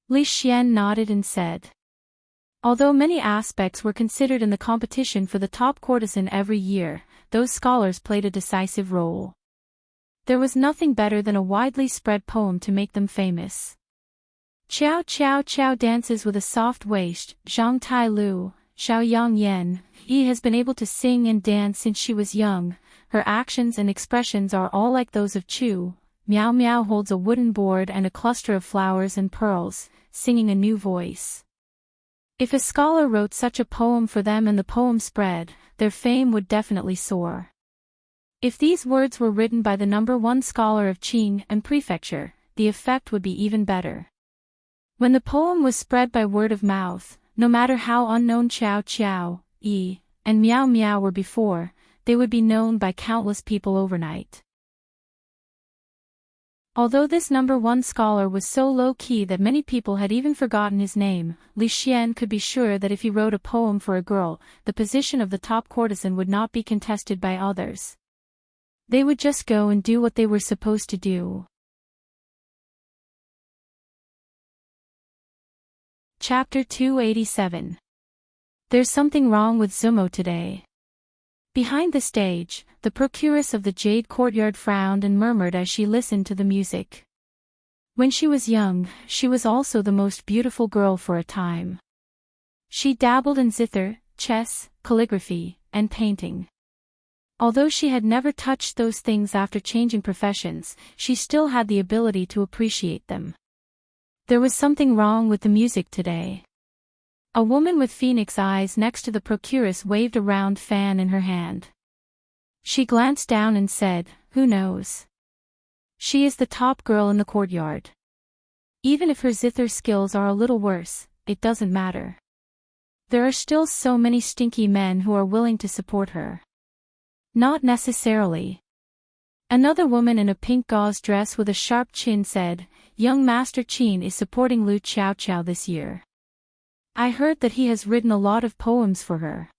Li Xian nodded and said. Although many aspects were considered in the competition for the top courtesan every year, those scholars played a decisive role. There was nothing better than a widely spread poem to make them famous. Qiao Qiao Qiao dances with a soft waist, Zhang Tai Lu, Xiao Yang Yan. Yi has been able to sing and dance since she was young. Her actions and expressions are all like those of Chu. Miao Miao holds a wooden board and a cluster of flowers and pearls, singing a new voice. If a scholar wrote such a poem for them and the poem spread, their fame would definitely soar. If these words were written by the #1 scholar of Qing and Prefecture, the effect would be even better. When the poem was spread by word of mouth, no matter how unknown Qiao Qiao, Yi, and Miao Miao were before, they would be known by countless people overnight. Although this #1 scholar was so low-key that many people had even forgotten his name, Li Xian could be sure that if he wrote a poem for a girl, the position of the top courtesan would not be contested by others. They would just go and do what they were supposed to do. Chapter 287. There's something wrong with Zumo today. Behind the stage, the procuress of the Jade Courtyard frowned and murmured as she listened to the music. When she was young, she was also the most beautiful girl for a time. She dabbled in zither, chess, calligraphy, and painting. Although she had never touched those things after changing professions, she still had the ability to appreciate them. There was something wrong with the music today. A woman with phoenix eyes next to the procuress waved a round fan in her hand. She glanced down and said, "Who knows? She is the top girl in the courtyard. Even if her zither skills are a little worse, it doesn't matter. There are still so many stinky men who are willing to support her." "Not necessarily." Another woman in a pink gauze dress with a sharp chin said, "Young Master Qin is supporting Lu Chao Chao this year. I heard that he has written a lot of poems for her.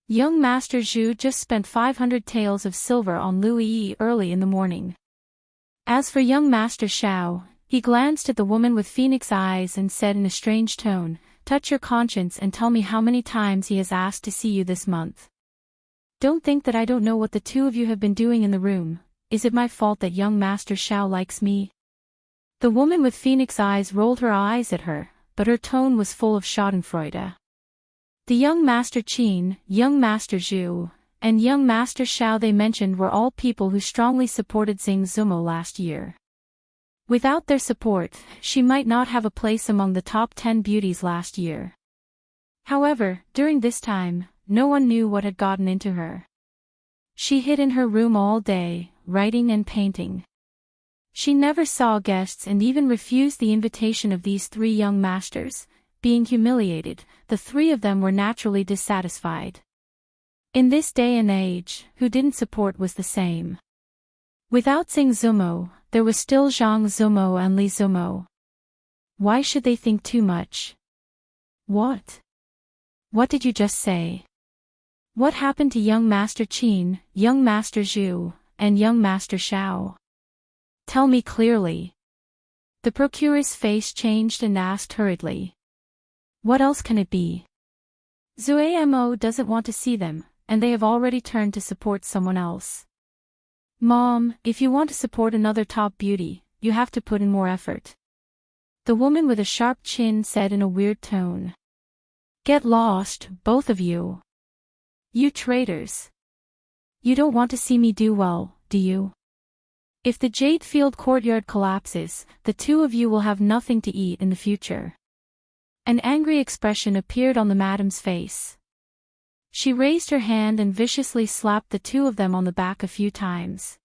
Young Master Zhu just spent 500 taels of silver on Lu Yi early in the morning. As for young Master Shao," he glanced at the woman with phoenix eyes and said in a strange tone, "Touch your conscience and tell me how many times he has asked to see you this month. Don't think that I don't know what the two of you have been doing in the room. Is it my fault that young Master Shao likes me?" The woman with phoenix eyes rolled her eyes at her, but her tone was full of schadenfreude. The young Master Qin, young Master Zhu, and young Master Shao they mentioned were all people who strongly supported Xing Zumo last year. Without their support, she might not have a place among the top 10 beauties last year. However, during this time, no one knew what had gotten into her. She hid in her room all day, writing and painting. She never saw guests and even refused the invitation of these three young masters. Being humiliated, the three of them were naturally dissatisfied. In this day and age, who didn't support was the same. Without Xing Zumo, there was still Zhang Zumo and Li Zumo. Why should they think too much? What? What did you just say? What happened to young Master Qin, young Master Zhu, and young Master Shao? Tell me clearly." The procuress' face changed and asked hurriedly, "What else can it be? Zuamo doesn't want to see them, and they have already turned to support someone else. Mom, if you want to support another top beauty, you have to put in more effort." The woman with a sharp chin said in a weird tone. "Get lost, both of you. You traitors. You don't want to see me do well, do you? If the Jade Field courtyard collapses, the two of you will have nothing to eat in the future." An angry expression appeared on the madam's face. She raised her hand and viciously slapped the two of them on the back a few times.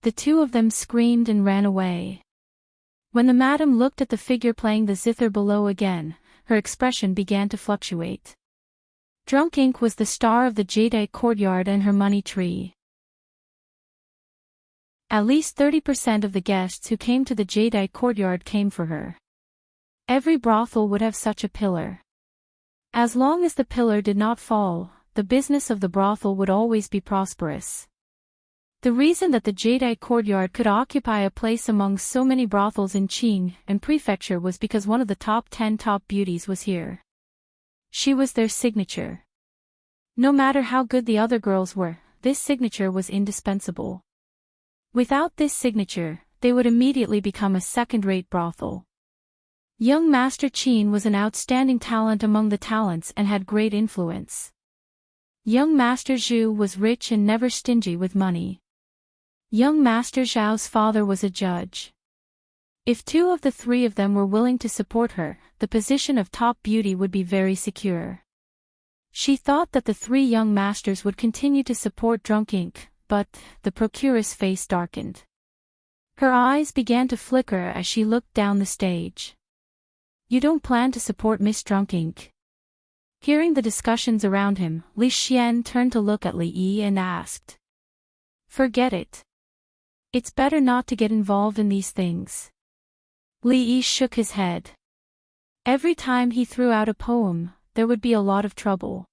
The two of them screamed and ran away. When the madam looked at the figure playing the zither below again, her expression began to fluctuate. Drunk Ink was the star of the Jadeite courtyard and her money tree. At least 30% of the guests who came to the Jadeite courtyard came for her. Every brothel would have such a pillar. As long as the pillar did not fall, the business of the brothel would always be prosperous. The reason that the Jadeite courtyard could occupy a place among so many brothels in Qing and Prefecture was because one of the top 10 top beauties was here. She was their signature. No matter how good the other girls were, this signature was indispensable. Without this signature, they would immediately become a second-rate brothel. Young Master Qin was an outstanding talent among the talents and had great influence. Young Master Zhu was rich and never stingy with money. Young Master Zhao's father was a judge. If two of the three of them were willing to support her, the position of top beauty would be very secure. She thought that the three young masters would continue to support Drunk Ink, but the procuress' face darkened. Her eyes began to flicker as she looked down the stage. "You don't plan to support Miss Drunk Ink?" Hearing the discussions around him, Li Xian turned to look at Li Yi and asked. "Forget it. It's better not to get involved in these things." Li Yi shook his head. Every time he threw out a poem, there would be a lot of trouble.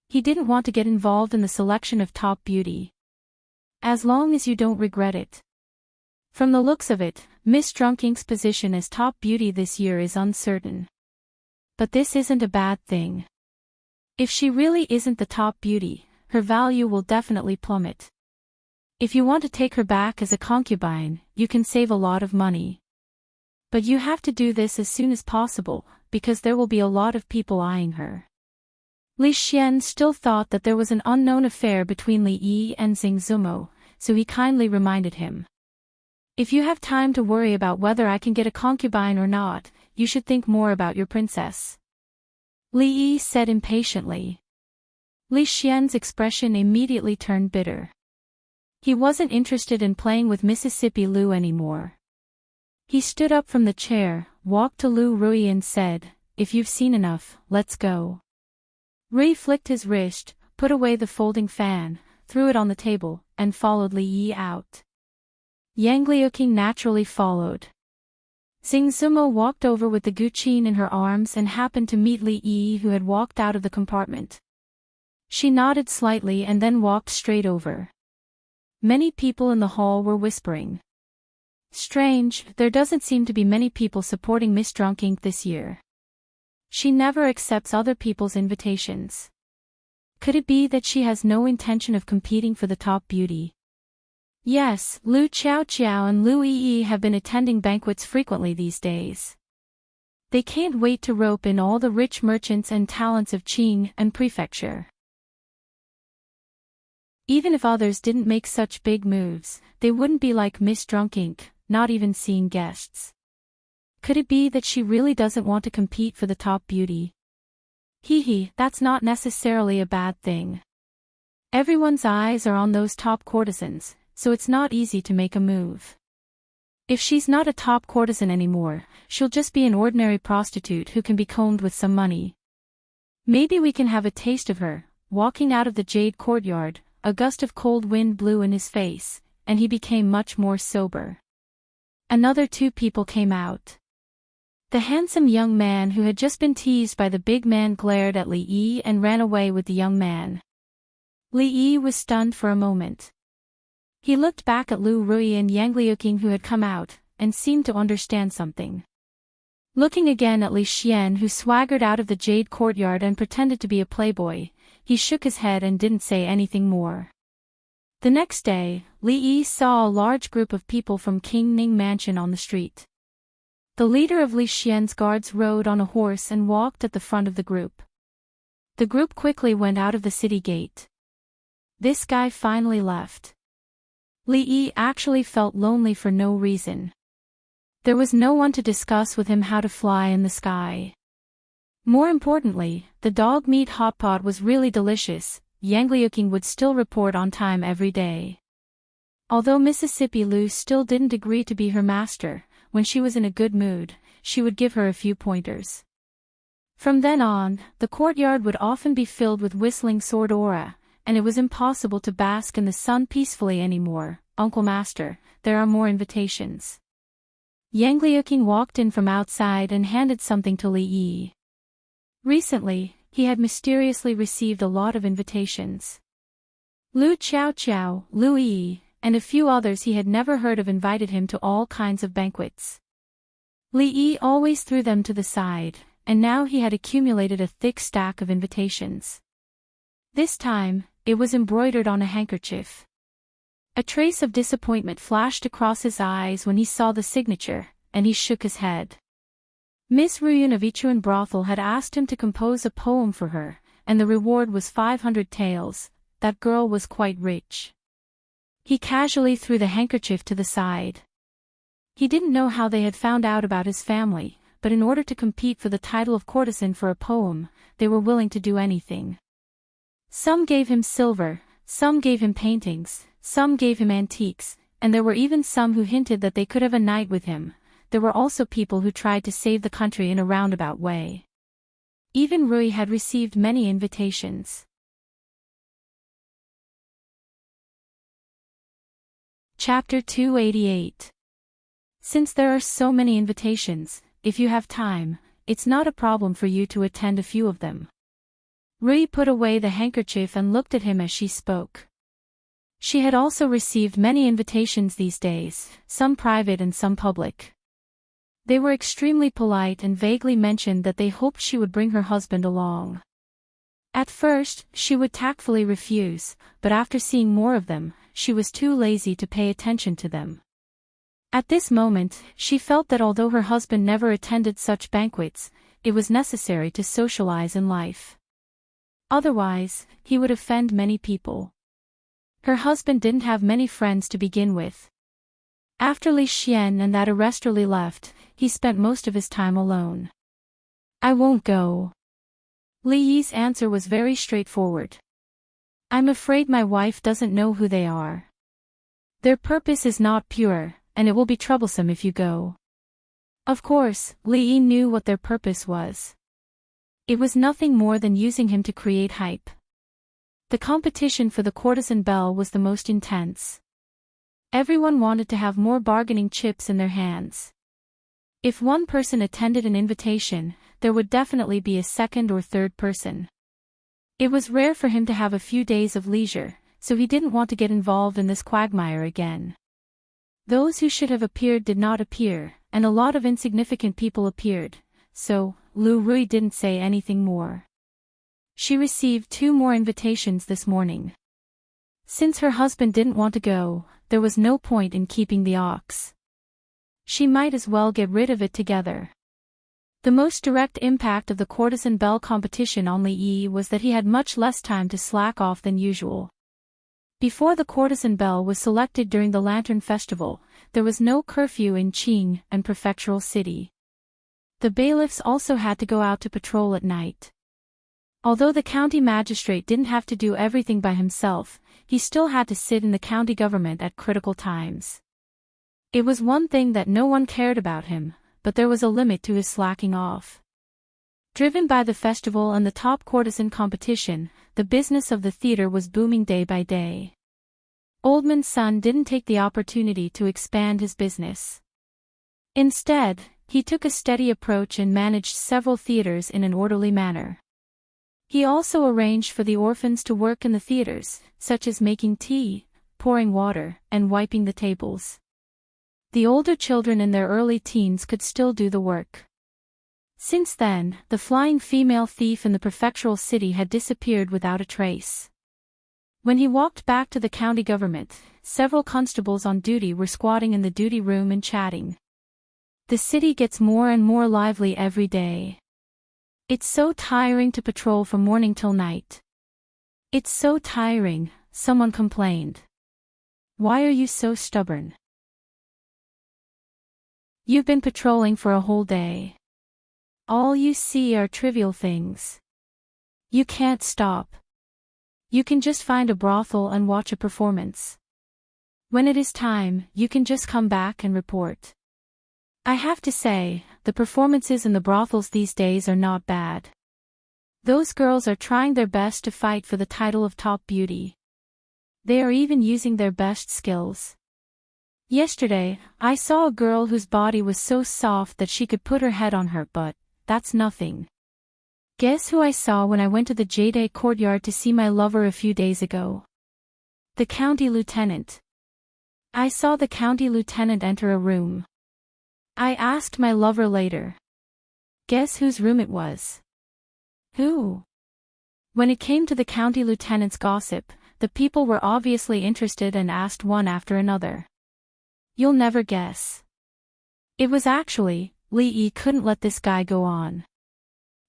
He didn't want to get involved in the selection of top beauty. As long as you don't regret it. From the looks of it, Miss Drunk Ink's position as top beauty this year is uncertain. But this isn't a bad thing. If she really isn't the top beauty, her value will definitely plummet. If you want to take her back as a concubine, you can save a lot of money. But you have to do this as soon as possible, because there will be a lot of people eyeing her. Li Xian still thought that there was an unknown affair between Li Yi and Xing Zumo, so he kindly reminded him. If you have time to worry about whether I can get a concubine or not, you should think more about your princess. Li Yi said impatiently. Li Xian's expression immediately turned bitter. He wasn't interested in playing with Mississippi Lu anymore. He stood up from the chair, walked to Lu Rui and said, "If you've seen enough, let's go." Rui flicked his wrist, put away the folding fan, threw it on the table, and followed Li Yi out. Yang Liuqing naturally followed. Xing Zumo walked over with the guqin in her arms and happened to meet Li Yi, who had walked out of the compartment. She nodded slightly and then walked straight over. Many people in the hall were whispering. Strange, there doesn't seem to be many people supporting Miss Drunk Ink this year. She never accepts other people's invitations. Could it be that she has no intention of competing for the top beauty? Yes, Lu Qiaoqiao and Lu Yi have been attending banquets frequently these days. They can't wait to rope in all the rich merchants and talents of Qing and Prefecture. Even if others didn't make such big moves, they wouldn't be like Miss Drunk Ink, not even seeing guests. Could it be that she really doesn't want to compete for the top beauty? That's not necessarily a bad thing. Everyone's eyes are on those top courtesans, so it's not easy to make a move. If she's not a top courtesan anymore, she'll just be an ordinary prostitute who can be combed with some money. Maybe we can have a taste of her. Walking out of the jade courtyard, a gust of cold wind blew in his face, and he became much more sober. Another two people came out. The handsome young man who had just been teased by the big man glared at Li Yi and ran away with the young man. Li Yi was stunned for a moment. He looked back at Lu Rui and Yang Liuqing, who had come out, and seemed to understand something. Looking again at Li Xian, who swaggered out of the jade courtyard and pretended to be a playboy, he shook his head and didn't say anything more. The next day, Li Yi saw a large group of people from King Ning Mansion on the street. The leader of Li Xian's guards rode on a horse and walked at the front of the group. The group quickly went out of the city gate. This guy finally left. Li Yi actually felt lonely for no reason. There was no one to discuss with him how to fly in the sky. More importantly, the dog meat hot pot was really delicious. Yang Liuqing would still report on time every day. Although Mississippi Lu still didn't agree to be her master, when she was in a good mood, she would give her a few pointers. From then on, the courtyard would often be filled with whistling sword aura, and it was impossible to bask in the sun peacefully anymore. Uncle Master, there are more invitations. Yang Liuqing walked in from outside and handed something to Li Yi. Recently, he had mysteriously received a lot of invitations. Lu Qiaoqiao, Lu Yi, and a few others he had never heard of invited him to all kinds of banquets. Li Yi always threw them to the side, and now he had accumulated a thick stack of invitations. This time, it was embroidered on a handkerchief. A trace of disappointment flashed across his eyes when he saw the signature, and he shook his head. Miss Ruyun of Ichuan Brothel had asked him to compose a poem for her, and the reward was 500 taels. That girl was quite rich. He casually threw the handkerchief to the side. He didn't know how they had found out about his family, but in order to compete for the title of courtesan for a poem, they were willing to do anything. Some gave him silver, some gave him paintings, some gave him antiques, and there were even some who hinted that they could have a night with him. There were also people who tried to save the country in a roundabout way. Even Rui had received many invitations. Chapter 288. Since there are so many invitations, if you have time, it's not a problem for you to attend a few of them. Rui put away the handkerchief and looked at him as she spoke. She had also received many invitations these days, some private and some public. They were extremely polite and vaguely mentioned that they hoped she would bring her husband along. At first, she would tactfully refuse, but after seeing more of them, she was too lazy to pay attention to them. At this moment, she felt that although her husband never attended such banquets, it was necessary to socialize in life. Otherwise, he would offend many people. Her husband didn't have many friends to begin with. After Li Xian and that arrestorly left, he spent most of his time alone. I won't go. Li Yi's answer was very straightforward. I'm afraid my wife doesn't know who they are. Their purpose is not pure, and it will be troublesome if you go. Of course, Li Yi knew what their purpose was. It was nothing more than using him to create hype. The competition for the courtesan belle was the most intense. Everyone wanted to have more bargaining chips in their hands. If one person attended an invitation, there would definitely be a second or third person. It was rare for him to have a few days of leisure, so he didn't want to get involved in this quagmire again. Those who should have appeared did not appear, and a lot of insignificant people appeared, so Lu Rui didn't say anything more. She received 2 more invitations this morning. Since her husband didn't want to go, there was no point in keeping the ox. She might as well get rid of it together. The most direct impact of the courtesan belle competition on Li Yi was that he had much less time to slack off than usual. Before the courtesan belle was selected during the Lantern Festival, there was no curfew in Qing and Prefectural City. The bailiffs also had to go out to patrol at night. Although the county magistrate didn't have to do everything by himself, he still had to sit in the county government at critical times. It was one thing that no one cared about him, but there was a limit to his slacking off. Driven by the festival and the top courtesan competition, the business of the theater was booming day by day. Oldman's son didn't take the opportunity to expand his business. Instead, he took a steady approach and managed several theaters in an orderly manner. He also arranged for the orphans to work in the theaters, such as making tea, pouring water, and wiping the tables. The older children in their early teens could still do the work. Since then, the flying female thief in the prefectural city had disappeared without a trace. When he walked back to the county government, several constables on duty were squatting in the duty room and chatting. The city gets more and more lively every day. It's so tiring to patrol from morning till night. It's so tiring, someone complained. Why are you so stubborn? You've been patrolling for a whole day. All you see are trivial things. You can't stop. You can just find a brothel and watch a performance. When it is time, you can just come back and report. I have to say, the performances in the brothels these days are not bad. Those girls are trying their best to fight for the title of top beauty. They are even using their best skills. Yesterday, I saw a girl whose body was so soft that she could put her head on her butt. That's nothing. Guess who I saw when I went to the Jade courtyard to see my lover a few days ago? The county lieutenant. I saw the county lieutenant enter a room. I asked my lover later. Guess whose room it was? Who? When it came to the county lieutenant's gossip, the people were obviously interested and asked one after another. You'll never guess. It was actually, Li Yi couldn't let this guy go on.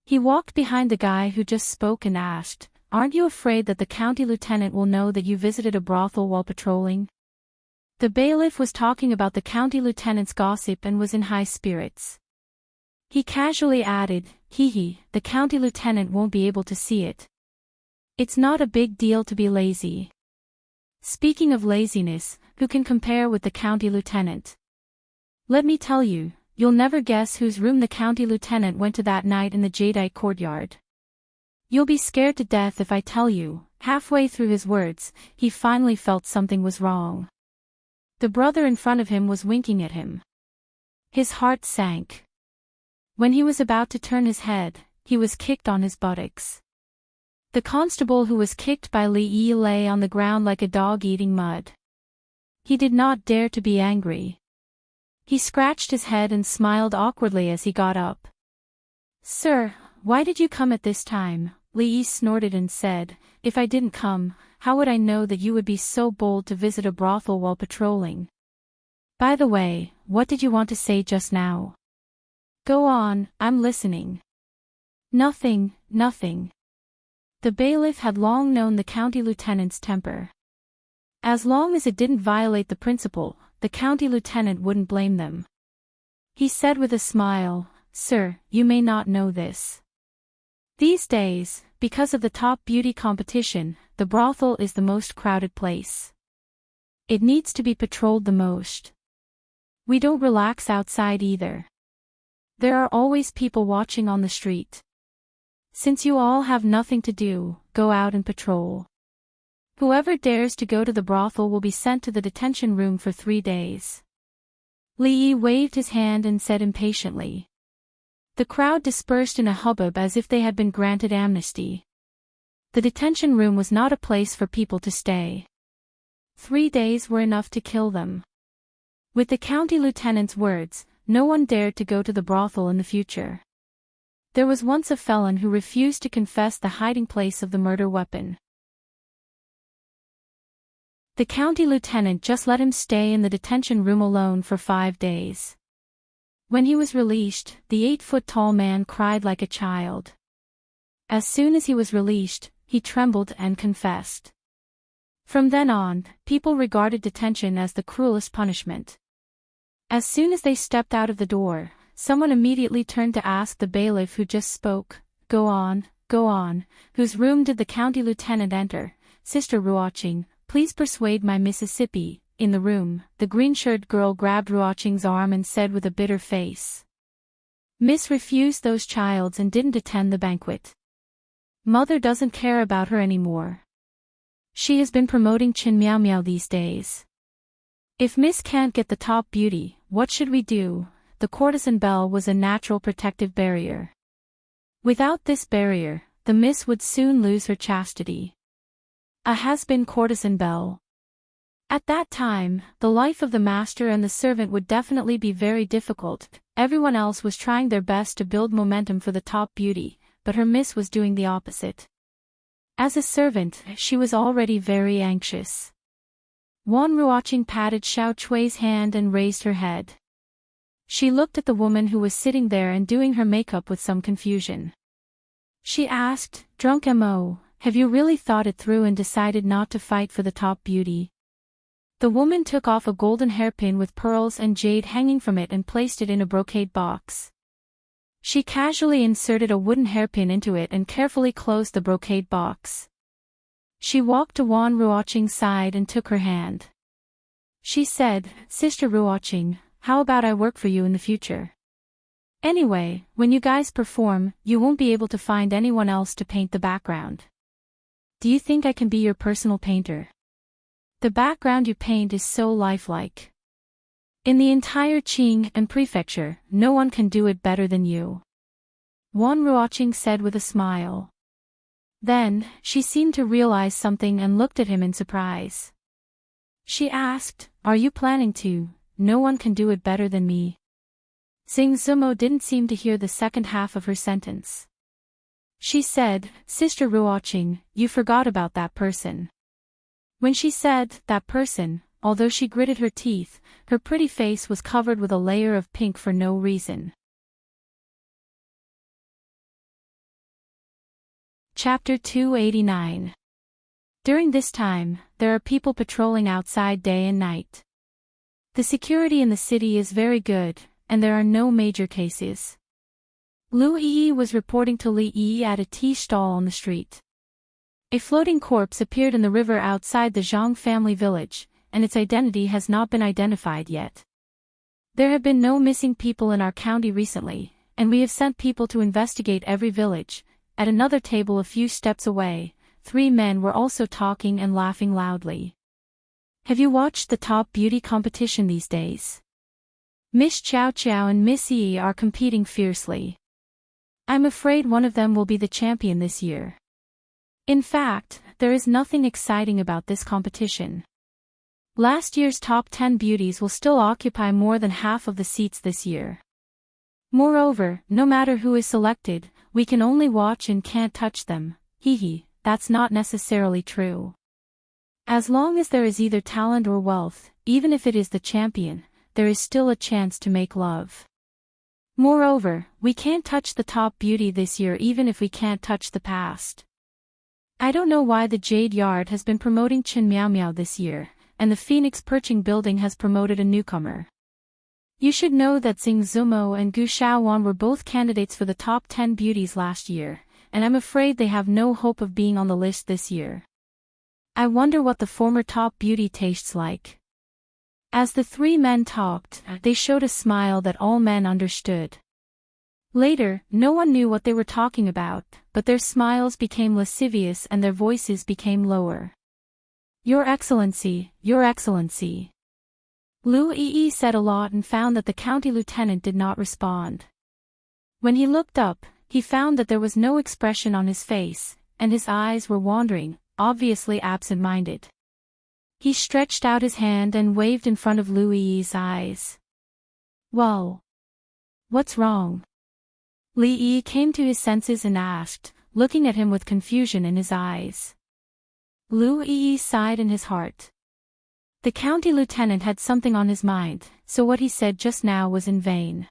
He walked behind the guy who just spoke and asked, Aren't you afraid that the county lieutenant will know that you visited a brothel while patrolling? The bailiff was talking about the county lieutenant's gossip and was in high spirits. He casually added, the county lieutenant won't be able to see it. It's not a big deal to be lazy. Speaking of laziness, who can compare with the county lieutenant? Let me tell you, you'll never guess whose room the county lieutenant went to that night in the Jadeite courtyard. You'll be scared to death if I tell you. Halfway through his words, he finally felt something was wrong. The brother in front of him was winking at him. His heart sank. When he was about to turn his head, he was kicked on his buttocks. The constable who was kicked by Li Yi lay on the ground like a dog eating mud. He did not dare to be angry. He scratched his head and smiled awkwardly as he got up. "Sir, why did you come at this time?" Li Yi snorted and said. "If I didn't come, how would I know that you would be so bold to visit a brothel while patrolling? By the way, what did you want to say just now?" "Go on, I'm listening." "Nothing, nothing." The bailiff had long known the county lieutenant's temper. As long as it didn't violate the principle, the county lieutenant wouldn't blame them. He said with a smile, "Sir, you may not know this. These days, because of the top beauty competition, the brothel is the most crowded place. It needs to be patrolled the most. We don't relax outside either. There are always people watching on the street. Since you all have nothing to do, go out and patrol. Whoever dares to go to the brothel will be sent to the detention room for 3 days." Li Yi waved his hand and said impatiently. The crowd dispersed in a hubbub as if they had been granted amnesty. The detention room was not a place for people to stay. 3 days were enough to kill them. With the county lieutenant's words, no one dared to go to the brothel in the future. There was once a felon who refused to confess the hiding place of the murder weapon. The county lieutenant just let him stay in the detention room alone for 5 days. When he was released, the 8-foot-tall man cried like a child. As soon as he was released, he trembled and confessed. From then on, people regarded detention as the cruelest punishment. As soon as they stepped out of the door, someone immediately turned to ask the bailiff who just spoke, go on, whose room did the county lieutenant enter?" "Sister Ruoqing, please persuade my Mississippi." In the room, the green-shirted girl grabbed Ruoqing's arm and said with a bitter face, "Miss refused those childs and didn't attend the banquet. Mother doesn't care about her anymore. She has been promoting Chin Miao Miao these days. If Miss can't get the top beauty, what should we do?" The courtesan bell was a natural protective barrier. Without this barrier, the Miss would soon lose her chastity. A has-been courtesan bell. At that time, the life of the master and the servant would definitely be very difficult. Everyone else was trying their best to build momentum for the top beauty, but her Miss was doing the opposite. As a servant, she was already very anxious. Wan Ruoqing patted Xiao Chui's hand and raised her head. She looked at the woman who was sitting there and doing her makeup with some confusion. She asked, "Drunk Mo, have you really thought it through and decided not to fight for the top beauty?" The woman took off a golden hairpin with pearls and jade hanging from it and placed it in a brocade box. She casually inserted a wooden hairpin into it and carefully closed the brocade box. She walked to Wan Ruoqing's side and took her hand. She said, "Sister Ruoqing, how about I work for you in the future? Anyway, when you guys perform, you won't be able to find anyone else to paint the background. Do you think I can be your personal painter? The background you paint is so lifelike. In the entire Qing and prefecture, no one can do it better than you." Wan Ruoqing said with a smile. Then, she seemed to realize something and looked at him in surprise. She asked, "Are you planning to? No one can do it better than me." Xing Zumo didn't seem to hear the second half of her sentence. She said, "Sister Ruoqing, you forgot about that person." When she said, "that person," although she gritted her teeth, her pretty face was covered with a layer of pink for no reason. Chapter 289. During this time, there are people patrolling outside day and night. The security in the city is very good, and there are no major cases. Lu Yi was reporting to Li Yi at a tea stall on the street. A floating corpse appeared in the river outside the Zhang family village, and its identity has not been identified yet. There have been no missing people in our county recently, and we have sent people to investigate every village. At another table a few steps away, 3 men were also talking and laughing loudly. "Have you watched the top beauty competition these days? Miss Chow Chow and Miss Yi are competing fiercely. I'm afraid one of them will be the champion this year. In fact, there is nothing exciting about this competition. Last year's top 10 beauties will still occupy more than half of the seats this year. Moreover, no matter who is selected, we can only watch and can't touch them. That's not necessarily true. As long as there is either talent or wealth, even if it is the champion, there is still a chance to make love. Moreover, we can't touch the top beauty this year even if we can't touch the past. I don't know why the Jade Yard has been promoting Chen Miao Miao this year, and the Phoenix Perching Building has promoted a newcomer. You should know that Xing Zumo and Gu Xiaowan were both candidates for the top 10 beauties last year, and I'm afraid they have no hope of being on the list this year. I wonder what the former top beauty tastes like. As the three men talked, they showed a smile that all men understood. Later, no one knew what they were talking about, but their smiles became lascivious and their voices became lower. Your Excellency, Your Excellency. Lu Yi said a lot and found that the county lieutenant did not respond. When he looked up, he found that there was no expression on his face, and his eyes were wandering, obviously absent-minded. He stretched out his hand and waved in front of Lu Yi's eyes. Well, what's wrong? Li Yi came to his senses and asked, looking at him with confusion in his eyes. Lu Yi sighed in his heart. The county lieutenant had something on his mind, so what he said just now was in vain.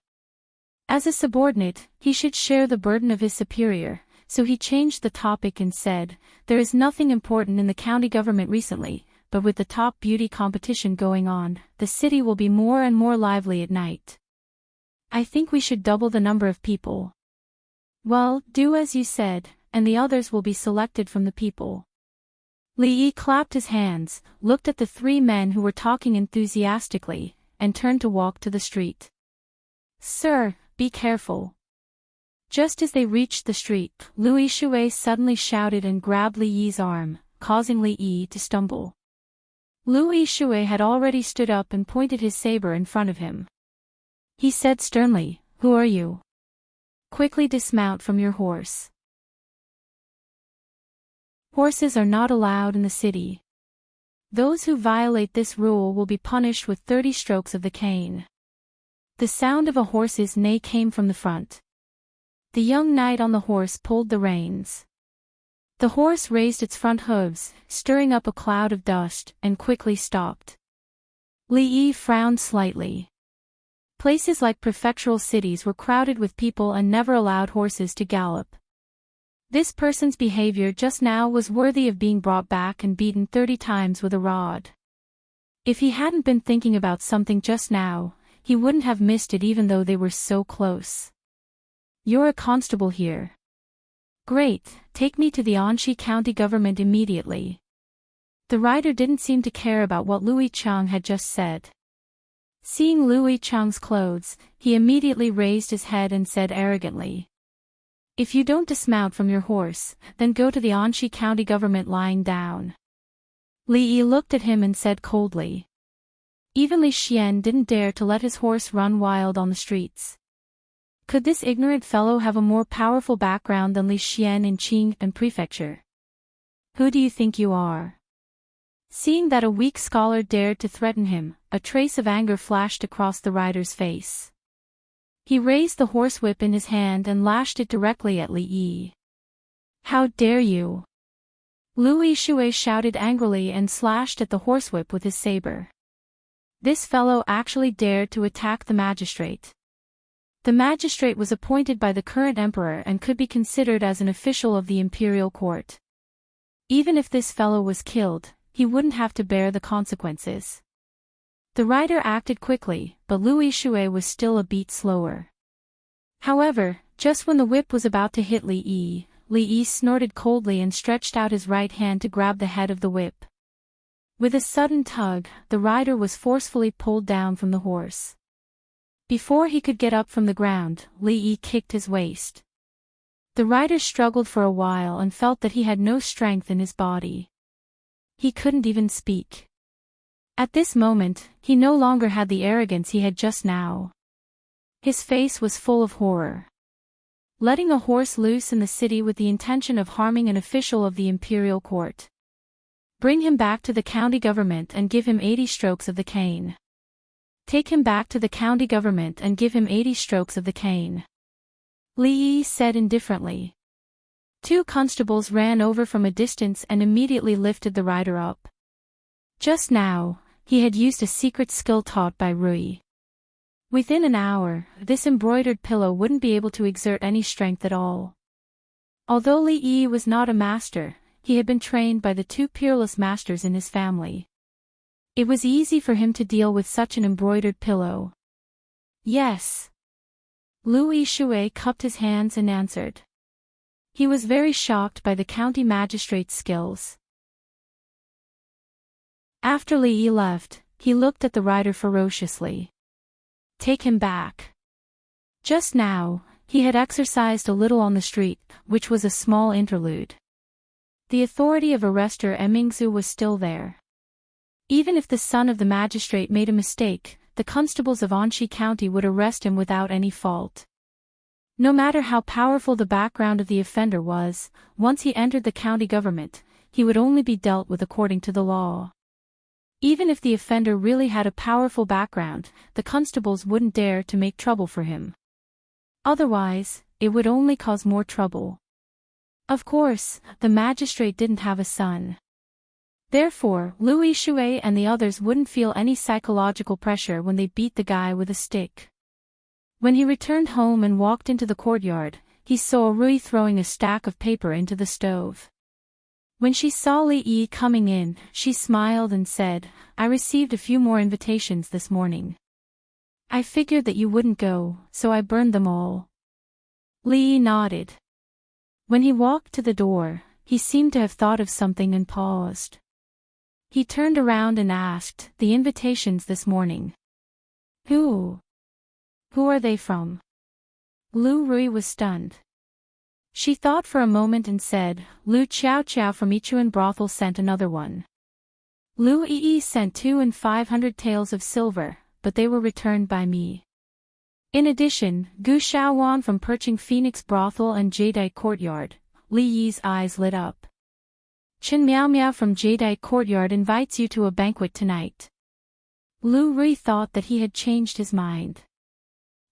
As a subordinate, he should share the burden of his superior, so he changed the topic and said, there is nothing important in the county government recently, but with the top beauty competition going on, the city will be more and more lively at night. I think we should double the number of people. Well, do as you said, and the others will be selected from the people. Li Yi clapped his hands, looked at the three men who were talking enthusiastically, and turned to walk to the street. Sir, be careful. Just as they reached the street, Lu Yishui suddenly shouted and grabbed Li Yi's arm, causing Li Yi to stumble. Lu Yishui had already stood up and pointed his saber in front of him. He said sternly, Who are you? Quickly dismount from your horse. Horses are not allowed in the city. Those who violate this rule will be punished with 30 strokes of the cane. The sound of a horse's neigh came from the front. The young knight on the horse pulled the reins. The horse raised its front hooves, stirring up a cloud of dust, and quickly stopped. Li Yi frowned slightly. Places like prefectural cities were crowded with people and never allowed horses to gallop. This person's behavior just now was worthy of being brought back and beaten 30 times with a rod. If he hadn't been thinking about something just now, he wouldn't have missed it even though they were so close. You're a constable here. Great, take me to the Anxi County government immediately. The rider didn't seem to care about what Louis Chang had just said. Seeing Louis Chang's clothes, he immediately raised his head and said arrogantly, If you don't dismount from your horse, then go to the Anxi County government lying down. Li Yi looked at him and said coldly. Even Li Xian didn't dare to let his horse run wild on the streets. Could this ignorant fellow have a more powerful background than Li Xian in Qing and Prefecture? Who do you think you are? Seeing that a weak scholar dared to threaten him, a trace of anger flashed across the rider's face. He raised the horsewhip in his hand and lashed it directly at Li Yi. How dare you! Lu Yishui shouted angrily and slashed at the horsewhip with his saber. This fellow actually dared to attack the magistrate. The magistrate was appointed by the current emperor and could be considered as an official of the imperial court. Even if this fellow was killed, he wouldn't have to bear the consequences. The rider acted quickly, but Lu Yishui was still a beat slower. However, just when the whip was about to hit Li Yi snorted coldly and stretched out his right hand to grab the head of the whip. With a sudden tug, the rider was forcefully pulled down from the horse. Before he could get up from the ground, Li Yi kicked his waist. The rider struggled for a while and felt that he had no strength in his body. He couldn't even speak. At this moment, he no longer had the arrogance he had just now. His face was full of horror. Letting a horse loose in the city with the intention of harming an official of the imperial court. Bring him back to the county government and give him 80 strokes of the cane. Take him back to the county government and give him 80 strokes of the cane. Li Yi said indifferently. 2 constables ran over from a distance and immediately lifted the rider up. Just now, he had used a secret skill taught by Rui. Within an hour, this embroidered pillow wouldn't be able to exert any strength at all. Although Li Yi was not a master, he had been trained by the 2 peerless masters in his family. It was easy for him to deal with such an embroidered pillow. Yes. Lu Yishui cupped his hands and answered. He was very shocked by the county magistrate's skills. After Li Yi left, he looked at the rider ferociously. Take him back. Just now, he had exercised a little on the street, which was a small interlude. The authority of arrestor Emingzu was still there. Even if the son of the magistrate made a mistake, the constables of Anshi County would arrest him without any fault. No matter how powerful the background of the offender was, once he entered the county government, he would only be dealt with according to the law. Even if the offender really had a powerful background, the constables wouldn't dare to make trouble for him. Otherwise, it would only cause more trouble. Of course, the magistrate didn't have a son. Therefore, Lu Yishui and the others wouldn't feel any psychological pressure when they beat the guy with a stick. When he returned home and walked into the courtyard, he saw Rui throwing a stack of paper into the stove. When she saw Li Yi coming in, she smiled and said, I received a few more invitations this morning. I figured that you wouldn't go, so I burned them all. Li Yi nodded. When he walked to the door, he seemed to have thought of something and paused. He turned around and asked, the invitations this morning. Who are they from? Lu Rui was stunned. She thought for a moment and said, Lu Qiao Qiao from Ichuan brothel sent another one. Lu Yi sent 2 and 500 taels of silver, but they were returned by me. In addition, Gu Xiaowan from Perching Phoenix brothel and Jadeite courtyard. Li Yi's eyes lit up. Chen Miao Miao from Jadeite courtyard invites you to a banquet tonight. Lu Rui thought that he had changed his mind.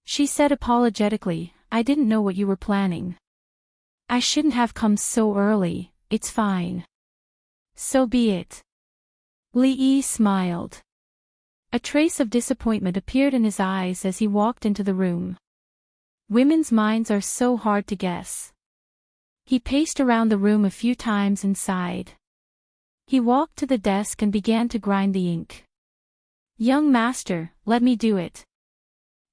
She said apologetically, I didn't know what you were planning. I shouldn't have come so early, it's fine. So be it. Li Yi smiled. A trace of disappointment appeared in his eyes as he walked into the room. Women's minds are so hard to guess. He paced around the room a few times and sighed. He walked to the desk and began to grind the ink. Young master, let me do it.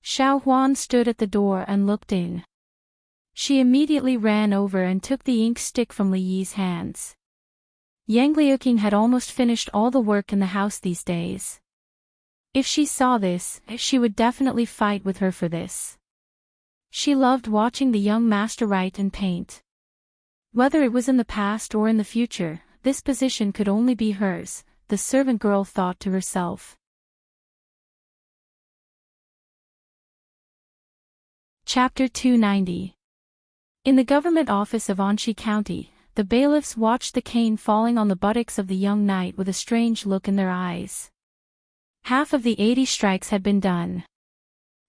Xiao Huan stood at the door and looked in. She immediately ran over and took the ink stick from Li Yi's hands. Yang Liuqing had almost finished all the work in the house these days. If she saw this, she would definitely fight with her for this. She loved watching the young master write and paint. Whether it was in the past or in the future, this position could only be hers, the servant girl thought to herself. Chapter 290. In the government office of Anshi County, the bailiffs watched the cane falling on the buttocks of the young knight with a strange look in their eyes. Half of the 80 strikes had been done.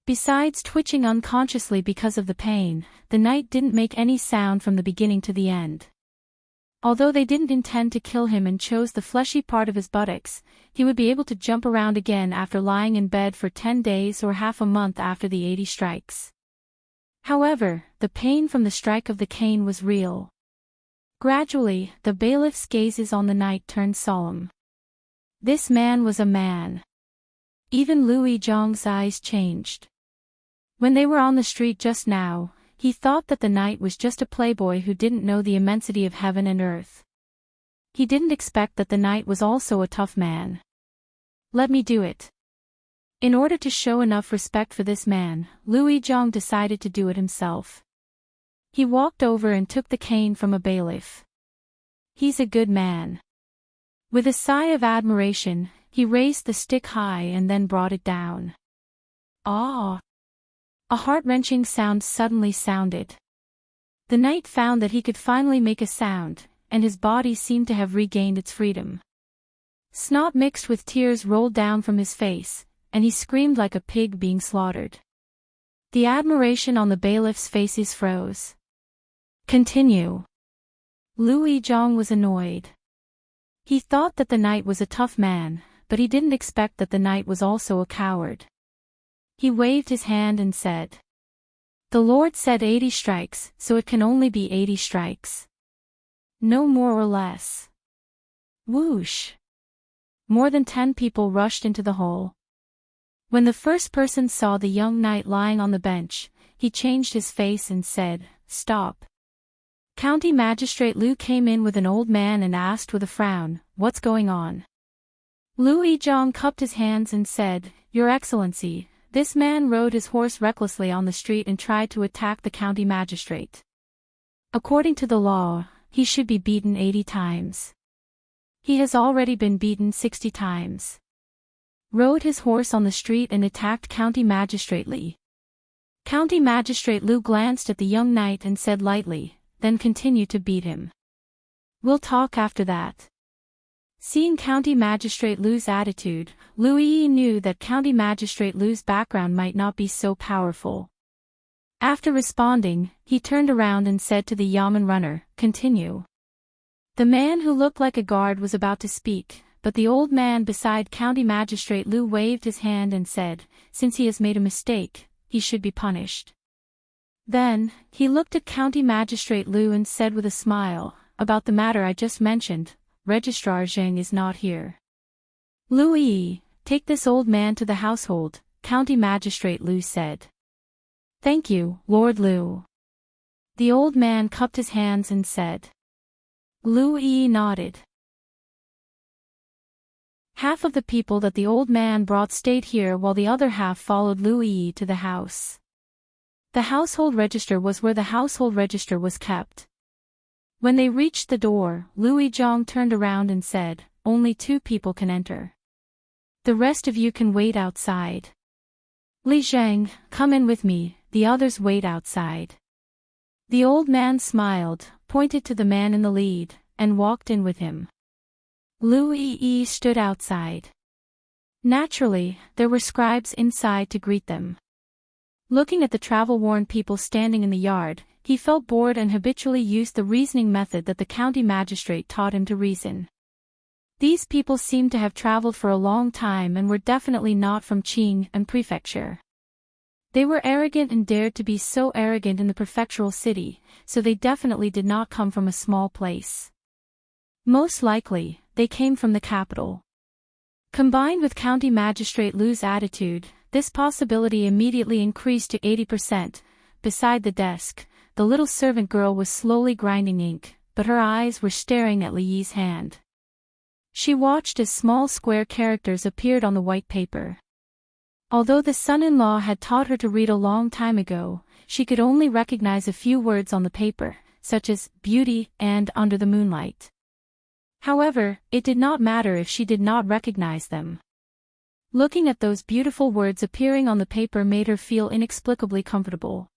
Besides twitching unconsciously because of the pain, the knight didn't make any sound from the beginning to the end. Although they didn't intend to kill him and chose the fleshy part of his buttocks, he would be able to jump around again after lying in bed for 10 days or half a month after the 80 strikes. However, the pain from the strike of the cane was real. Gradually, the bailiff's gazes on the knight turned solemn. This man was a man. Even Lu Yizhong's eyes changed. When they were on the street just now, he thought that the knight was just a playboy who didn't know the immensity of heaven and earth. He didn't expect that the knight was also a tough man. Let me do it. In order to show enough respect for this man, Lu Yizhong decided to do it himself. He walked over and took the cane from a bailiff. He's a good man. With a sigh of admiration, he raised the stick high and then brought it down. Ah! A heart-wrenching sound suddenly sounded. The knight found that he could finally make a sound, and his body seemed to have regained its freedom. Snot mixed with tears rolled down from his face, and he screamed like a pig being slaughtered. The admiration on the bailiff's faces froze. Continue. Lu Yizhong was annoyed. He thought that the knight was a tough man, but he didn't expect that the knight was also a coward. He waved his hand and said, "The Lord said 80 strikes, so it can only be 80 strikes. No more or less." Whoosh! More than 10 people rushed into the hall. When the first person saw the young knight lying on the bench, he changed his face and said, "Stop." County Magistrate Lu came in with an old man and asked with a frown, "What's going on?" Lu Yizhong cupped his hands and said, "Your Excellency, this man rode his horse recklessly on the street and tried to attack the county magistrate. According to the law, he should be beaten 80 times. He has already been beaten 60 times. Rode his horse on the street and attacked County Magistrate Li." County Magistrate Lu glanced at the young knight and said lightly, "Then continue to beat him. We'll talk after that." Seeing County Magistrate Lu's attitude, Lu Yi knew that County Magistrate Lu's background might not be so powerful. After responding, he turned around and said to the Yamen runner, "Continue." The man who looked like a guard was about to speak, but the old man beside County Magistrate Lu waved his hand and said, "Since he has made a mistake, he should be punished." Then, he looked at County Magistrate Lu and said with a smile, "About the matter I just mentioned, Registrar Zheng is not here." "Lu Yi, take this old man to the household," County Magistrate Lu said. "Thank you, Lord Lu." The old man cupped his hands and said. Lu Yi nodded. Half of the people that the old man brought stayed here while the other half followed Lu Yi to the house. The household register was where the household register was kept. When they reached the door, Lu Yizhong turned around and said, "Only 2 people can enter. The rest of you can wait outside. Li Zheng, come in with me, the others wait outside." The old man smiled, pointed to the man in the lead, and walked in with him. Lu Yi stood outside. Naturally, there were scribes inside to greet them. Looking at the travel-worn people standing in the yard, he felt bored and habitually used the reasoning method that the county magistrate taught him to reason. These people seemed to have traveled for a long time and were definitely not from Qing and prefecture. They were arrogant and dared to be so arrogant in the prefectural city, so they definitely did not come from a small place. Most likely, they came from the capital. Combined with County Magistrate Lu's attitude, this possibility immediately increased to 80%. Beside the desk, the little servant girl was slowly grinding ink, but her eyes were staring at Li Yi's hand. She watched as small square characters appeared on the white paper. Although the son-in-law had taught her to read a long time ago, she could only recognize a few words on the paper, such as beauty and under the moonlight. However, it did not matter if she did not recognize them. Looking at those beautiful words appearing on the paper made her feel inexplicably comfortable.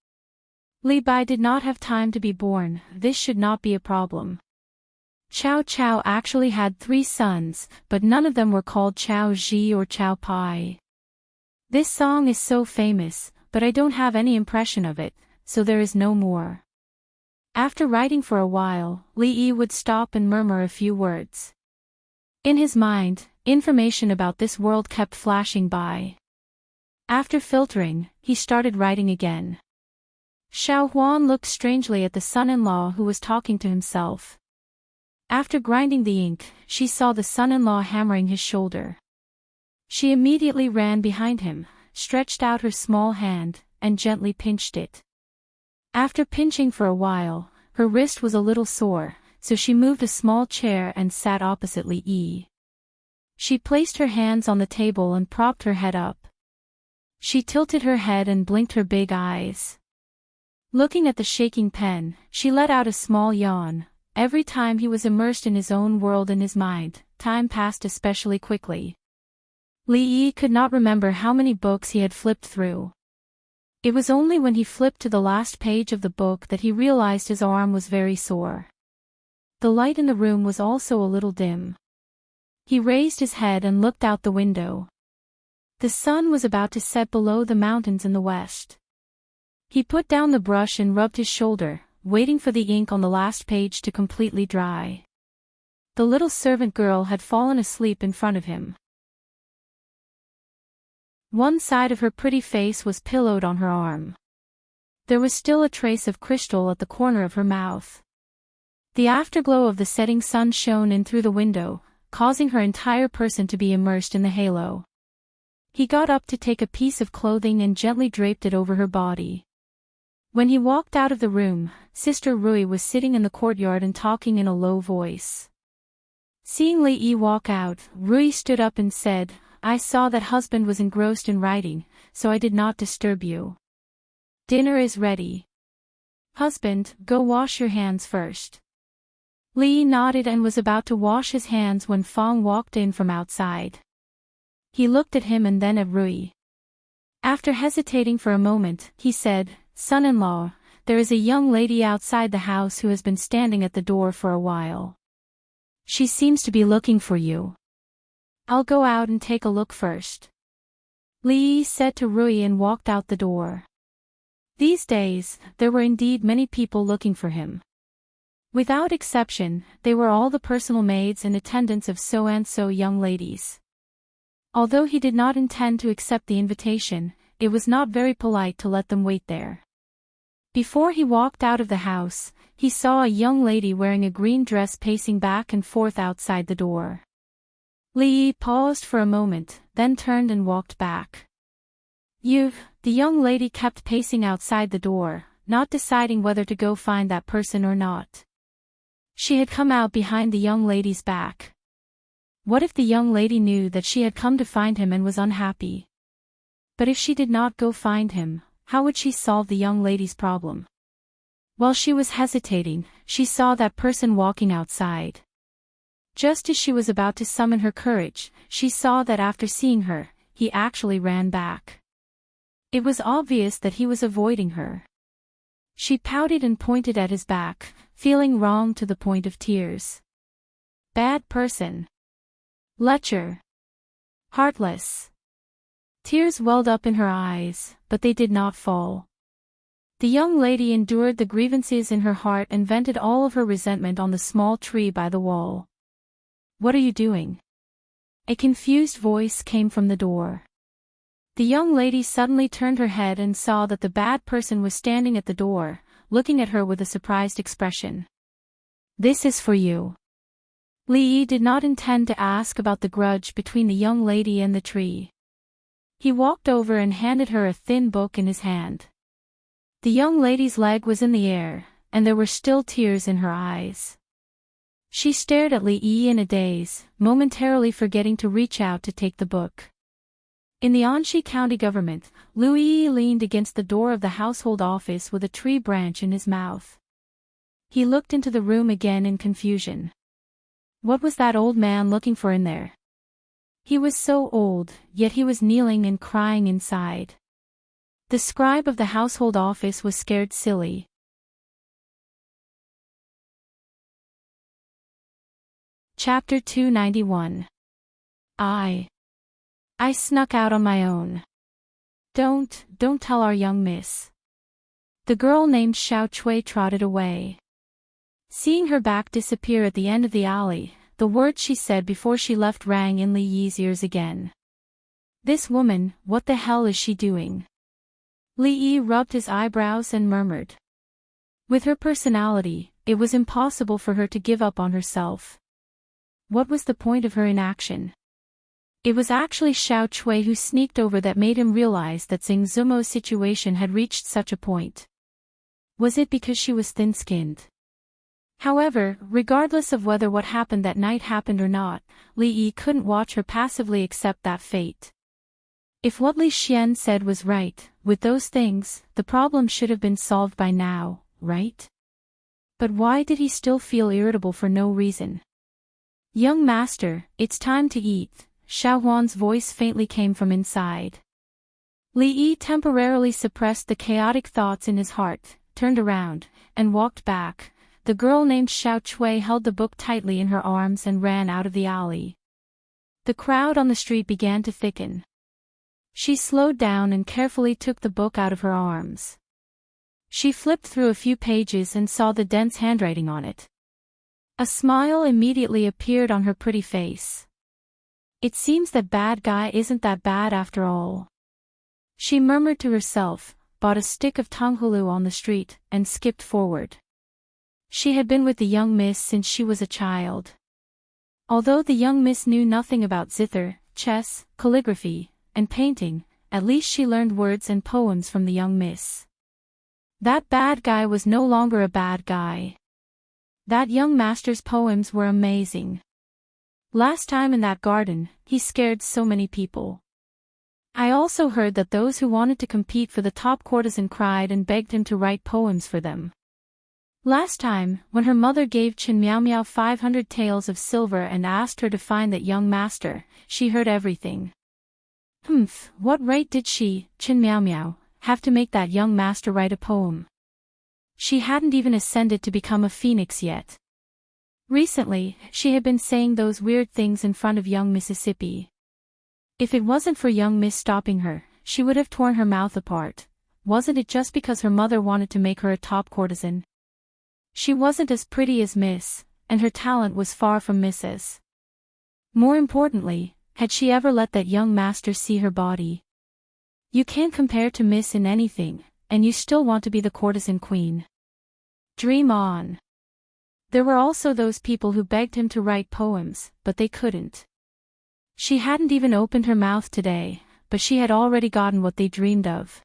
Li Bai did not have time to be born, this should not be a problem. Chao Chao actually had 3 sons, but none of them were called Chao Ji or Chao Pai. This song is so famous, but I don't have any impression of it, so there is no more. After writing for a while, Li Yi would stop and murmur a few words. In his mind, information about this world kept flashing by. After filtering, he started writing again. Xiao Huan looked strangely at the son-in-law who was talking to himself. After grinding the ink, she saw the son-in-law hammering his shoulder. She immediately ran behind him, stretched out her small hand, and gently pinched it. After pinching for a while, her wrist was a little sore, so she moved a small chair and sat opposite Li Yi. She placed her hands on the table and propped her head up. She tilted her head and blinked her big eyes. Looking at the shaking pen, she let out a small yawn. Every time he was immersed in his own world in his mind, time passed especially quickly. Li Yi could not remember how many books he had flipped through. It was only when he flipped to the last page of the book that he realized his arm was very sore. The light in the room was also a little dim. He raised his head and looked out the window. The sun was about to set below the mountains in the west. He put down the brush and rubbed his shoulder, waiting for the ink on the last page to completely dry. The little servant girl had fallen asleep in front of him. One side of her pretty face was pillowed on her arm. There was still a trace of crystal at the corner of her mouth. The afterglow of the setting sun shone in through the window, causing her entire person to be immersed in the halo. He got up to take a piece of clothing and gently draped it over her body. When he walked out of the room, Sister Rui was sitting in the courtyard and talking in a low voice. Seeing Li Yi walk out, Rui stood up and said, "I saw that husband was engrossed in writing, so I did not disturb you. Dinner is ready. Husband, go wash your hands first." Li Yi nodded and was about to wash his hands when Fang walked in from outside. He looked at him and then at Rui. After hesitating for a moment, he said, "Son-in-law, there is a young lady outside the house who has been standing at the door for a while. She seems to be looking for you. I'll go out and take a look first." Li Yi said to Rui and walked out the door. These days, there were indeed many people looking for him. Without exception, they were all the personal maids and attendants of so-and-so young ladies. Although he did not intend to accept the invitation, it was not very polite to let them wait there. Before he walked out of the house, he saw a young lady wearing a green dress pacing back and forth outside the door. Li Yi paused for a moment, then turned and walked back. The young lady kept pacing outside the door, not deciding whether to go find that person or not. She had come out behind the young lady's back. What if the young lady knew that she had come to find him and was unhappy? But if she did not go find him, how would she solve the young lady's problem? While she was hesitating, she saw that person walking outside. Just as she was about to summon her courage, she saw that after seeing her, he actually ran back. It was obvious that he was avoiding her. She pouted and pointed at his back, feeling wrong to the point of tears. Bad person. Lecher. Heartless. Tears welled up in her eyes, but they did not fall. The young lady endured the grievances in her heart and vented all of her resentment on the small tree by the wall. "What are you doing?" A confused voice came from the door. The young lady suddenly turned her head and saw that the bad person was standing at the door, looking at her with a surprised expression. "This is for you." Li Yi did not intend to ask about the grudge between the young lady and the tree. He walked over and handed her a thin book in his hand. The young lady's leg was in the air, and there were still tears in her eyes. She stared at Li Yi in a daze, momentarily forgetting to reach out to take the book. In the Anxi County government, Lu Yi leaned against the door of the household office with a tree branch in his mouth. He looked into the room again in confusion. What was that old man looking for in there? He was so old, yet he was kneeling and crying inside. The scribe of the household office was scared silly. Chapter 291. I snuck out on my own. Don't tell our young miss. The girl named Xiao Chui trotted away. Seeing her back disappear at the end of the alley, the words she said before she left rang in Li Yi's ears again. This woman, what the hell is she doing? Li Yi rubbed his eyebrows and murmured. With her personality, it was impossible for her to give up on herself. What was the point of her inaction? It was actually Xiao Chui who sneaked over that made him realize that Xing Zumo's situation had reached such a point. Was it because she was thin-skinned? However, regardless of whether what happened that night happened or not, Li Yi couldn't watch her passively accept that fate. If what Li Xian said was right, with those things, the problem should have been solved by now, right? But why did he still feel irritable for no reason? Young master, it's time to eat. Xiao Huan's voice faintly came from inside. Li Yi temporarily suppressed the chaotic thoughts in his heart, turned around, and walked back. The girl named Xiao Chui held the book tightly in her arms and ran out of the alley. The crowd on the street began to thicken. She slowed down and carefully took the book out of her arms. She flipped through a few pages and saw the dense handwriting on it. A smile immediately appeared on her pretty face. It seems that bad guy isn't that bad after all. She murmured to herself, bought a stick of tanghulu on the street, and skipped forward. She had been with the young miss since she was a child. Although the young miss knew nothing about zither, chess, calligraphy, and painting, at least she learned words and poems from the young miss. That bad guy was no longer a bad guy. That young master's poems were amazing. Last time in that garden, he scared so many people. I also heard that those who wanted to compete for the top courtesan cried and begged him to write poems for them. Last time, when her mother gave Chin Miao Miao 500 taels of silver and asked her to find that young master, she heard everything. What right did she, Chin Miao Miao, have to make that young master write a poem? She hadn't even ascended to become a phoenix yet. Recently, she had been saying those weird things in front of young Mississippi. If it wasn't for young Miss stopping her, she would have torn her mouth apart. Wasn't it just because her mother wanted to make her a top courtesan? She wasn't as pretty as Miss, and her talent was far from Mrs. More importantly, had she ever let that young master see her body? You can't compare to Miss in anything, and you still want to be the courtesan queen. Dream on. There were also those people who begged him to write poems, but they couldn't. She hadn't even opened her mouth today, but she had already gotten what they dreamed of.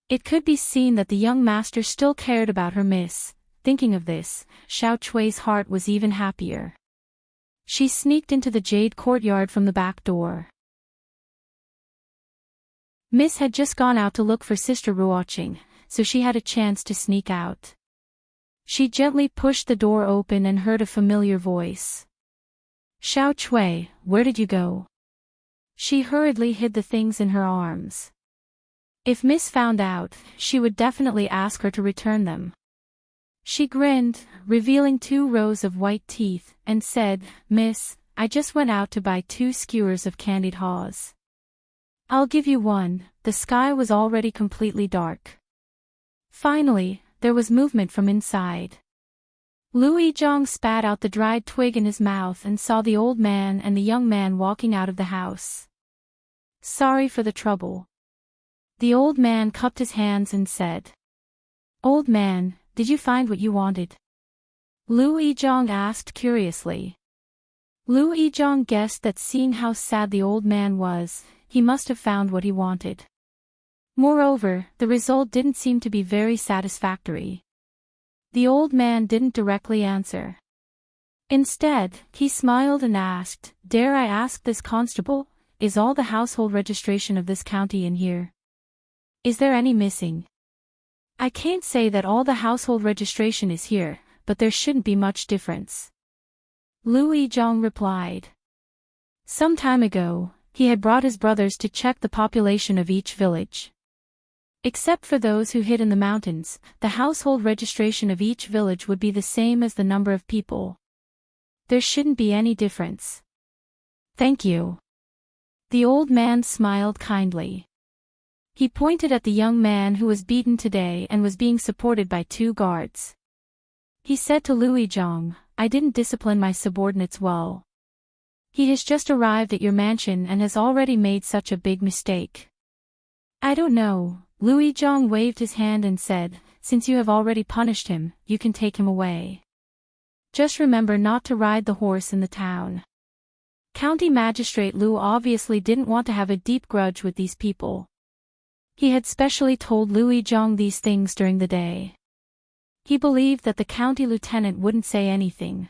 It could be seen that the young master still cared about her miss. Thinking of this, Xiao Chui's heart was even happier. She sneaked into the jade courtyard from the back door. Miss had just gone out to look for Sister Ruoqing, so she had a chance to sneak out. She gently pushed the door open and heard a familiar voice. Xiao Chui, where did you go? She hurriedly hid the things in her arms. If Miss found out, she would definitely ask her to return them. She grinned, revealing 2 rows of white teeth, and said, Miss, I just went out to buy 2 skewers of candied haws. I'll give you one. The sky was already completely dark. Finally, there was movement from inside. Lu Yizhong spat out the dried twig in his mouth and saw the old man and the young man walking out of the house. Sorry for the trouble. The old man cupped his hands and said. Old man, did you find what you wanted? Lu Yizhong asked curiously. Lu Yizhong guessed that seeing how sad the old man was, he must have found what he wanted. Moreover, the result didn't seem to be very satisfactory. The old man didn't directly answer. Instead, he smiled and asked, Dare I ask this constable, is all the household registration of this county in here? Is there any missing? I can't say that all the household registration is here, but there shouldn't be much difference. Lu Yizhong replied. Some time ago, he had brought his brothers to check the population of each village. Except for those who hid in the mountains, the household registration of each village would be the same as the number of people. There shouldn't be any difference. Thank you. The old man smiled kindly. He pointed at the young man who was beaten today and was being supported by 2 guards. He said to Lu Yizhong, I didn't discipline my subordinates well. He has just arrived at your mansion and has already made such a big mistake. I don't know. Lu Yizhong waved his hand and said, Since you have already punished him, you can take him away. Just remember not to ride the horse in the town. County Magistrate Lu obviously didn't want to have a deep grudge with these people. He had specially told Lu Yizhong these things during the day. He believed that the county lieutenant wouldn't say anything.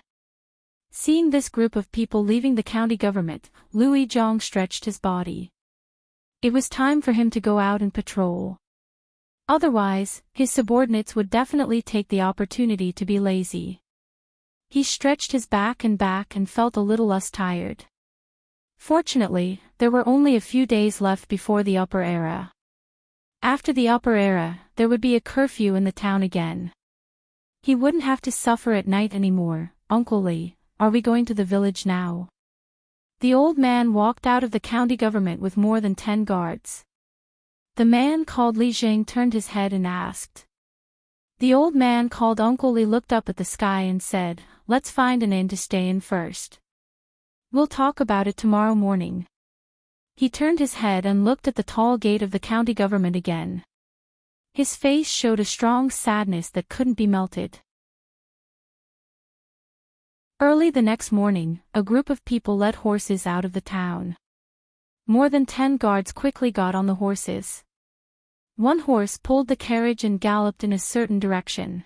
Seeing this group of people leaving the county government, Lu Yizhong stretched his body. It was time for him to go out and patrol. Otherwise, his subordinates would definitely take the opportunity to be lazy. He stretched his back and felt a little less tired. Fortunately, there were only a few days left before the upper era. After the upper era, there would be a curfew in the town again. He wouldn't have to suffer at night anymore. Uncle Lee, are we going to the village now? The old man walked out of the county government with more than 10 guards. The man called Li Jing turned his head and asked. The old man called Uncle Li looked up at the sky and said, "Let's find an inn to stay in first. We'll talk about it tomorrow morning." He turned his head and looked at the tall gate of the county government again. His face showed a strong sadness that couldn't be melted. Early the next morning, a group of people led horses out of the town. More than 10 guards quickly got on the horses. One horse pulled the carriage and galloped in a certain direction.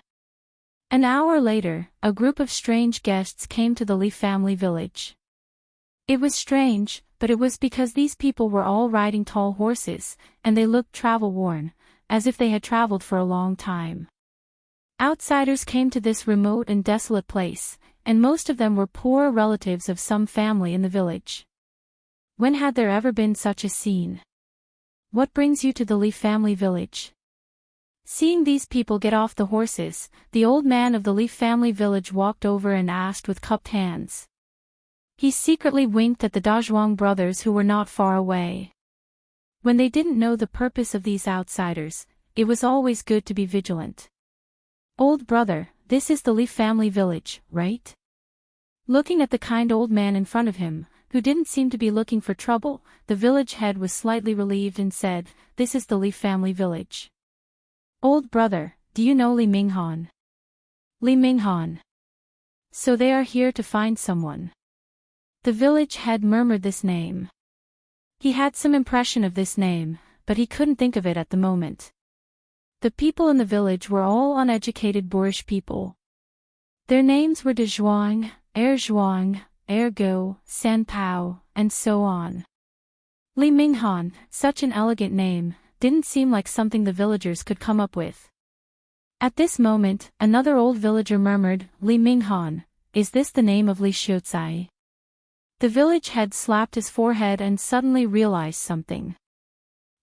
An hour later, a group of strange guests came to the Li family village. It was strange, but it was because these people were all riding tall horses, and they looked travel-worn, as if they had traveled for a long time. Outsiders came to this remote and desolate place, and most of them were poor relatives of some family in the village. When had there ever been such a scene? What brings you to the Li family village? Seeing these people get off the horses, the old man of the Li family village walked over and asked with cupped hands. He secretly winked at the Dazhuang brothers who were not far away. When they didn't know the purpose of these outsiders, it was always good to be vigilant. "Old brother, this is the Li family village, right?" Looking at the kind old man in front of him, who didn't seem to be looking for trouble, the village head was slightly relieved and said, "This is the Li family village." "Old brother, do you know Li Minghan?" "Li Minghan. So they are here to find someone." The village head murmured this name. He had some impression of this name, but he couldn't think of it at the moment. The people in the village were all uneducated boorish people. Their names were De Zhuang, Zhuang, Go, San Pao, and so on. Li Minghan, such an elegant name, didn't seem like something the villagers could come up with. At this moment, another old villager murmured, "Li Minghan, is this the name of Li Xiuzai?" The village head slapped his forehead and suddenly realized something.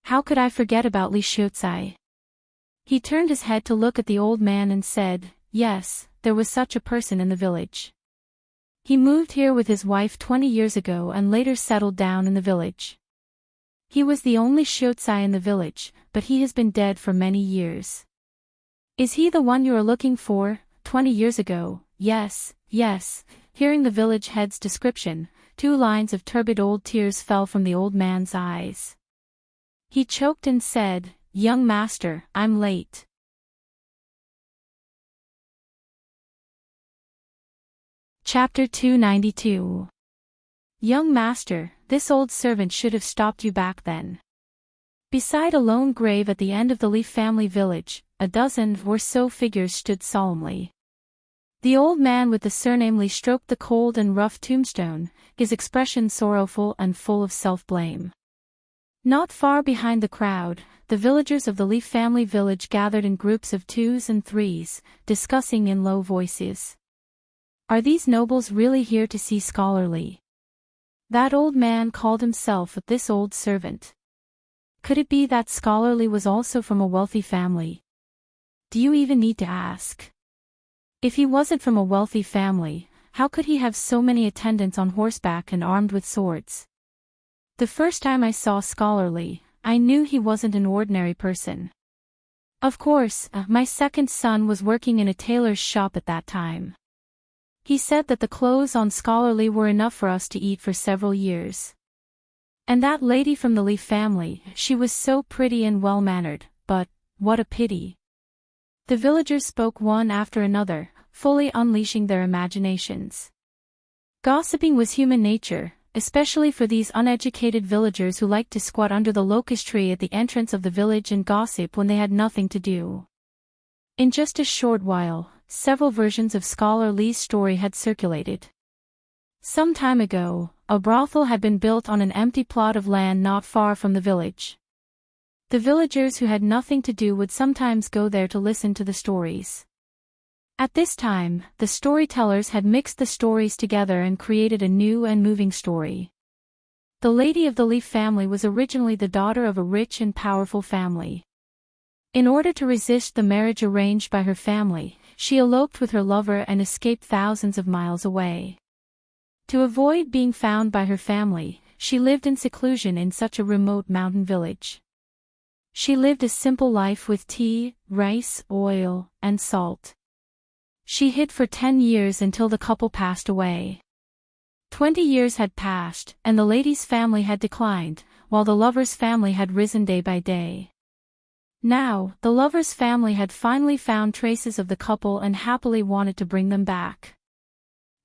How could I forget about Li Xiuzai? He turned his head to look at the old man and said, "Yes, there was such a person in the village. He moved here with his wife 20 years ago and later settled down in the village. He was the only Xiuzai in the village, but he has been dead for many years." "Is he the one you are looking for, 20 years ago?" Yes. Hearing the village head's description, 2 lines of turbid old tears fell from the old man's eyes. He choked and said, "Young master, I'm late." Chapter 292. Young master, this old servant should have stopped you back then. Beside a lone grave at the end of the Li family village, a dozen or so figures stood solemnly. The old man with the surname Li stroked the cold and rough tombstone, his expression sorrowful and full of self-blame. Not far behind the crowd, the villagers of the Li family village gathered in groups of 2s and 3s, discussing in low voices. Are these nobles really here to see Scholarly? That old man called himself this old servant. Could it be that Scholarly was also from a wealthy family? Do you even need to ask? If he wasn't from a wealthy family, how could he have so many attendants on horseback and armed with swords? The first time I saw Scholarly, I knew he wasn't an ordinary person. Of course, my second son was working in a tailor's shop at that time. He said that the clothes on Scholarly were enough for us to eat for several years. And that lady from the Li family, she was so pretty and well-mannered, but, what a pity. The villagers spoke one after another, fully unleashing their imaginations. Gossiping was human nature, especially for these uneducated villagers who liked to squat under the locust tree at the entrance of the village and gossip when they had nothing to do. In just a short while, several versions of Scholar Li's story had circulated. Some time ago, a brothel had been built on an empty plot of land not far from the village. The villagers who had nothing to do would sometimes go there to listen to the stories. At this time, the storytellers had mixed the stories together and created a new and moving story. The lady of the Li family was originally the daughter of a rich and powerful family. In order to resist the marriage arranged by her family, she eloped with her lover and escaped thousands of miles away. To avoid being found by her family, she lived in seclusion in such a remote mountain village. She lived a simple life with tea, rice, oil, and salt. She hid for 10 years until the couple passed away. 20 years had passed, and the lady's family had declined, while the lover's family had risen day by day. Now, the lover's family had finally found traces of the couple and happily wanted to bring them back.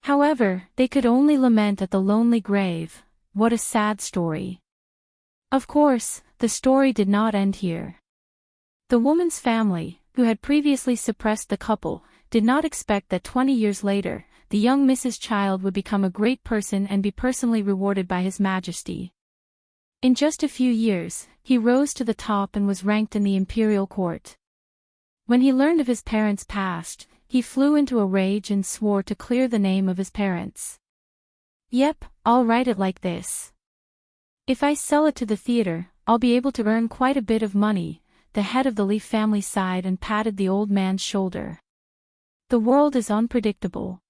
However, they could only lament at the lonely grave. What a sad story. Of course, the story did not end here. The woman's family, who had previously suppressed the couple, did not expect that 20 years later, the young Mrs. Child would become a great person and be personally rewarded by His Majesty. In just a few years, he rose to the top and was ranked in the imperial court. When he learned of his parents' past, he flew into a rage and swore to clear the name of his parents. Yep, I'll write it like this. If I sell it to the theater, I'll be able to earn quite a bit of money. The head of the Leaf family sighed and patted the old man's shoulder. The world is unpredictable.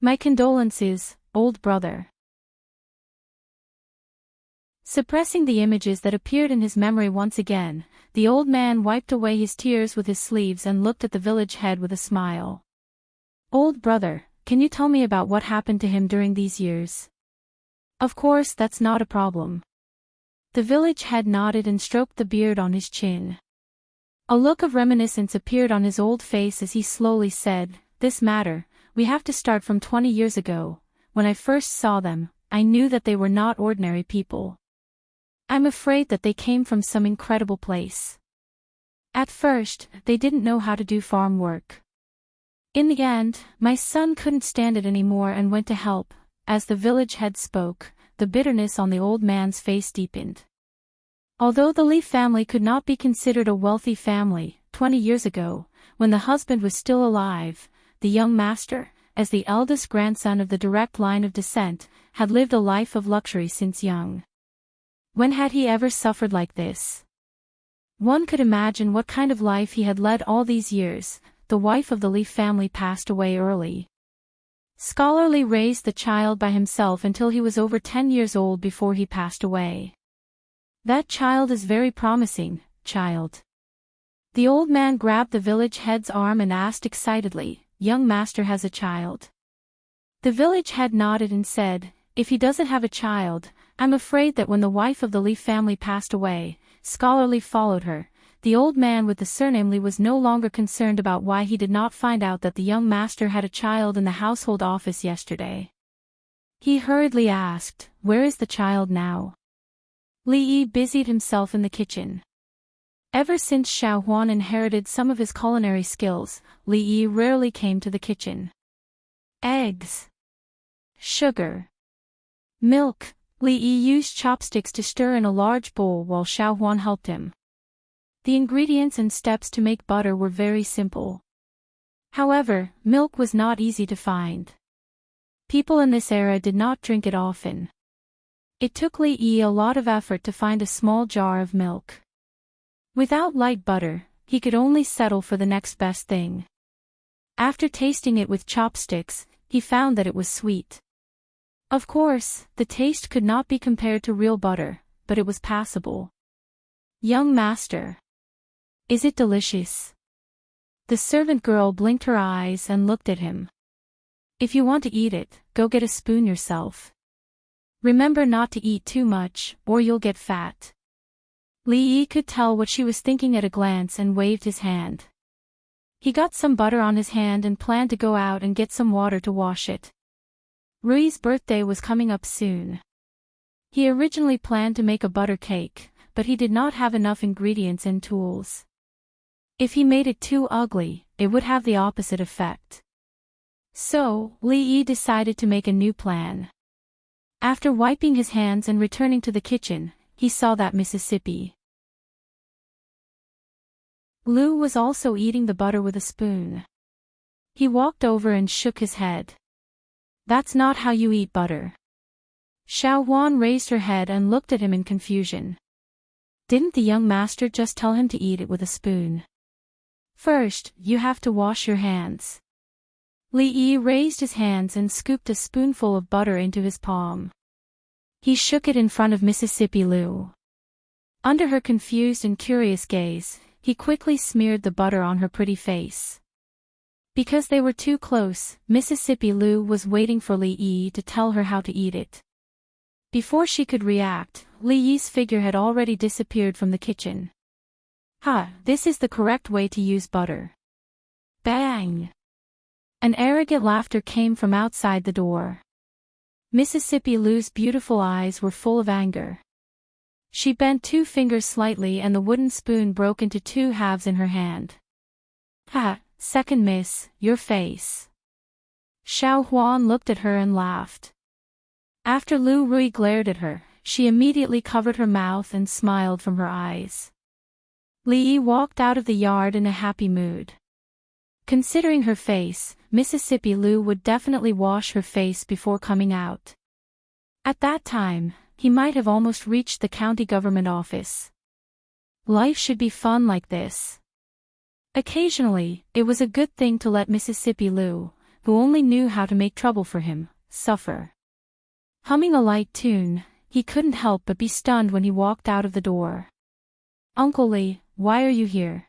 My condolences, old brother. Suppressing the images that appeared in his memory once again, the old man wiped away his tears with his sleeves and looked at the village head with a smile. Old brother, can you tell me about what happened to him during these years? Of course, that's not a problem. The village head nodded and stroked the beard on his chin. A look of reminiscence appeared on his old face as he slowly said, "This matter, we have to start from 20 years ago. When I first saw them, I knew that they were not ordinary people. I'm afraid that they came from some incredible place. At first, they didn't know how to do farm work. In the end, my son couldn't stand it anymore and went to help." As the village head spoke, the bitterness on the old man's face deepened. Although the Leaf family could not be considered a wealthy family, 20 years ago, when the husband was still alive, the young master, as the eldest grandson of the direct line of descent, had lived a life of luxury since young. When had he ever suffered like this? One could imagine what kind of life he had led all these years. The wife of the Leaf family passed away early. Scholarly raised the child by himself until he was over 10 years old before he passed away. That child is very promising, child. The old man grabbed the village head's arm and asked excitedly, "Young master has a child?" The village head nodded and said, "If he doesn't have a child, I'm afraid that when the wife of the Leaf family passed away, Scholarly followed her. The old man with the surname Lee was no longer concerned about why he did not find out that the young master had a child in the household office yesterday. He hurriedly asked, "Where is the child now?" Li Yi busied himself in the kitchen. Ever since Xiao Huan inherited some of his culinary skills, Li Yi rarely came to the kitchen. Eggs, sugar, milk. Li Yi used chopsticks to stir in a large bowl while Xiao Huan helped him. The ingredients and steps to make butter were very simple. However, milk was not easy to find. People in this era did not drink it often. It took Li Yi a lot of effort to find a small jar of milk. Without light butter, he could only settle for the next best thing. After tasting it with chopsticks, he found that it was sweet. Of course, the taste could not be compared to real butter, but it was passable. "Young master, is it delicious?" The servant girl blinked her eyes and looked at him. "If you want to eat it, go get a spoon yourself. Remember not to eat too much, or you'll get fat." Li Yi could tell what she was thinking at a glance and waved his hand. He got some butter on his hand and planned to go out and get some water to wash it. Rui's birthday was coming up soon. He originally planned to make a butter cake, but he did not have enough ingredients and tools. If he made it too ugly, it would have the opposite effect. So, Li Yi decided to make a new plan. After wiping his hands and returning to the kitchen, he saw that Mississippi Lu was also eating the butter with a spoon. He walked over and shook his head. "That's not how you eat butter." Xiao Huan raised her head and looked at him in confusion. Didn't the young master just tell him to eat it with a spoon? "First, you have to wash your hands." Li Yi raised his hands and scooped a spoonful of butter into his palm. He shook it in front of Mississippi Lu. Under her confused and curious gaze, he quickly smeared the butter on her pretty face. Because they were too close, Mississippi Lu was waiting for Li Yi to tell her how to eat it. Before she could react, Li Yi's figure had already disappeared from the kitchen. This is the correct way to use butter. Bang! An arrogant laughter came from outside the door. Mississippi Lu's beautiful eyes were full of anger. She bent 2 fingers slightly and the wooden spoon broke into 2 halves in her hand. Second miss, your face. Xiao Huan looked at her and laughed. After Lu Rui glared at her, she immediately covered her mouth and smiled from her eyes. Li Yi walked out of the yard in a happy mood. Considering her face, Mississippi Lu would definitely wash her face before coming out. At that time, he might have almost reached the county government office. Life should be fun like this. Occasionally, it was a good thing to let Mississippi Lu, who only knew how to make trouble for him, suffer. Humming a light tune, he couldn't help but be stunned when he walked out of the door. Uncle Li, why are you here?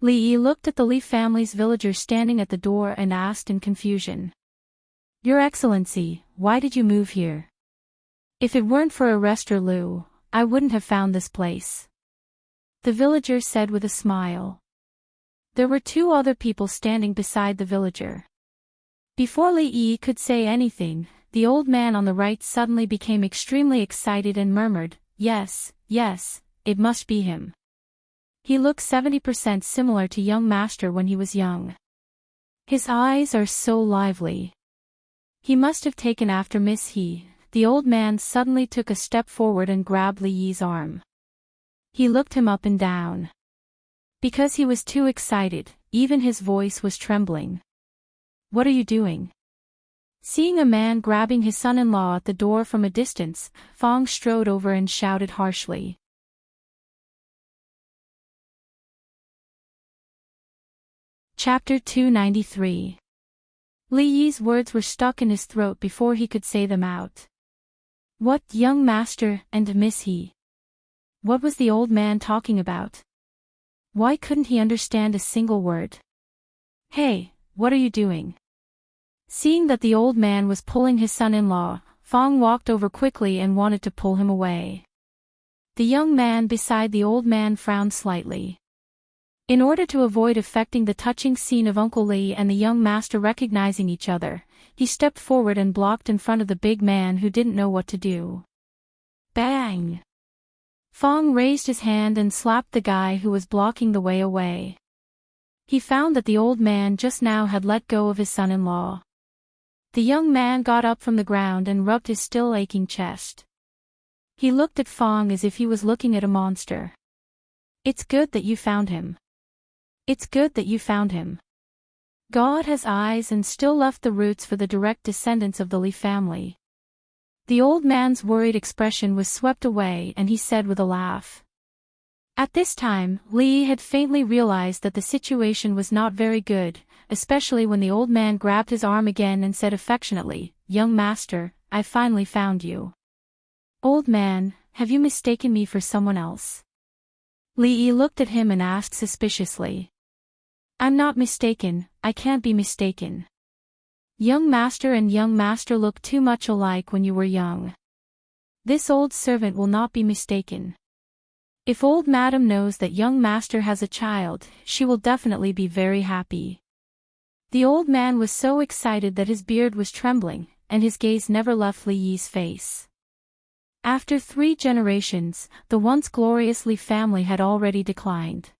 Li Yi looked at the Li family's villagers standing at the door and asked in confusion. Your Excellency, why did you move here? If it weren't for Arrestor Lu, I wouldn't have found this place. The villager said with a smile. There were 2 other people standing beside the villager. Before Li Yi could say anything, the old man on the right suddenly became extremely excited and murmured, Yes, it must be him. He looks 70% similar to young master when he was young. His eyes are so lively. He must have taken after Miss He. The old man suddenly took a step forward and grabbed Li Yi's arm. He looked him up and down. Because he was too excited, even his voice was trembling. What are you doing? Seeing a man grabbing his son-in-law at the door from a distance, Fong strode over and shouted harshly. Chapter 293. Li Yi's words were stuck in his throat before he could say them out. What, young master and Miss He? What was the old man talking about? Why couldn't he understand a single word? Hey, what are you doing? Seeing that the old man was pulling his son-in-law, Fong walked over quickly and wanted to pull him away. The young man beside the old man frowned slightly. In order to avoid affecting the touching scene of Uncle Li and the young master recognizing each other, he stepped forward and blocked in front of the big man who didn't know what to do. Bang! Fong raised his hand and slapped the guy who was blocking the way away. He found that the old man just now had let go of his son-in-law. The young man got up from the ground and rubbed his still aching chest. He looked at Fong as if he was looking at a monster. It's good that you found him. It's good that you found him. God has eyes and still left the roots for the direct descendants of the Li family. The old man's worried expression was swept away and he said with a laugh. At this time, Li had faintly realized that the situation was not very good, especially when the old man grabbed his arm again and said affectionately, Young master, I finally found you. Old man, have you mistaken me for someone else? Li Yi looked at him and asked suspiciously. I'm not mistaken, I can't be mistaken. Young master and young master look too much alike when you were young. This old servant will not be mistaken. If old madam knows that young master has a child, she will definitely be very happy. The old man was so excited that his beard was trembling, and his gaze never left Li Yi's face. After 3 generations, the once glorious Li family had already declined.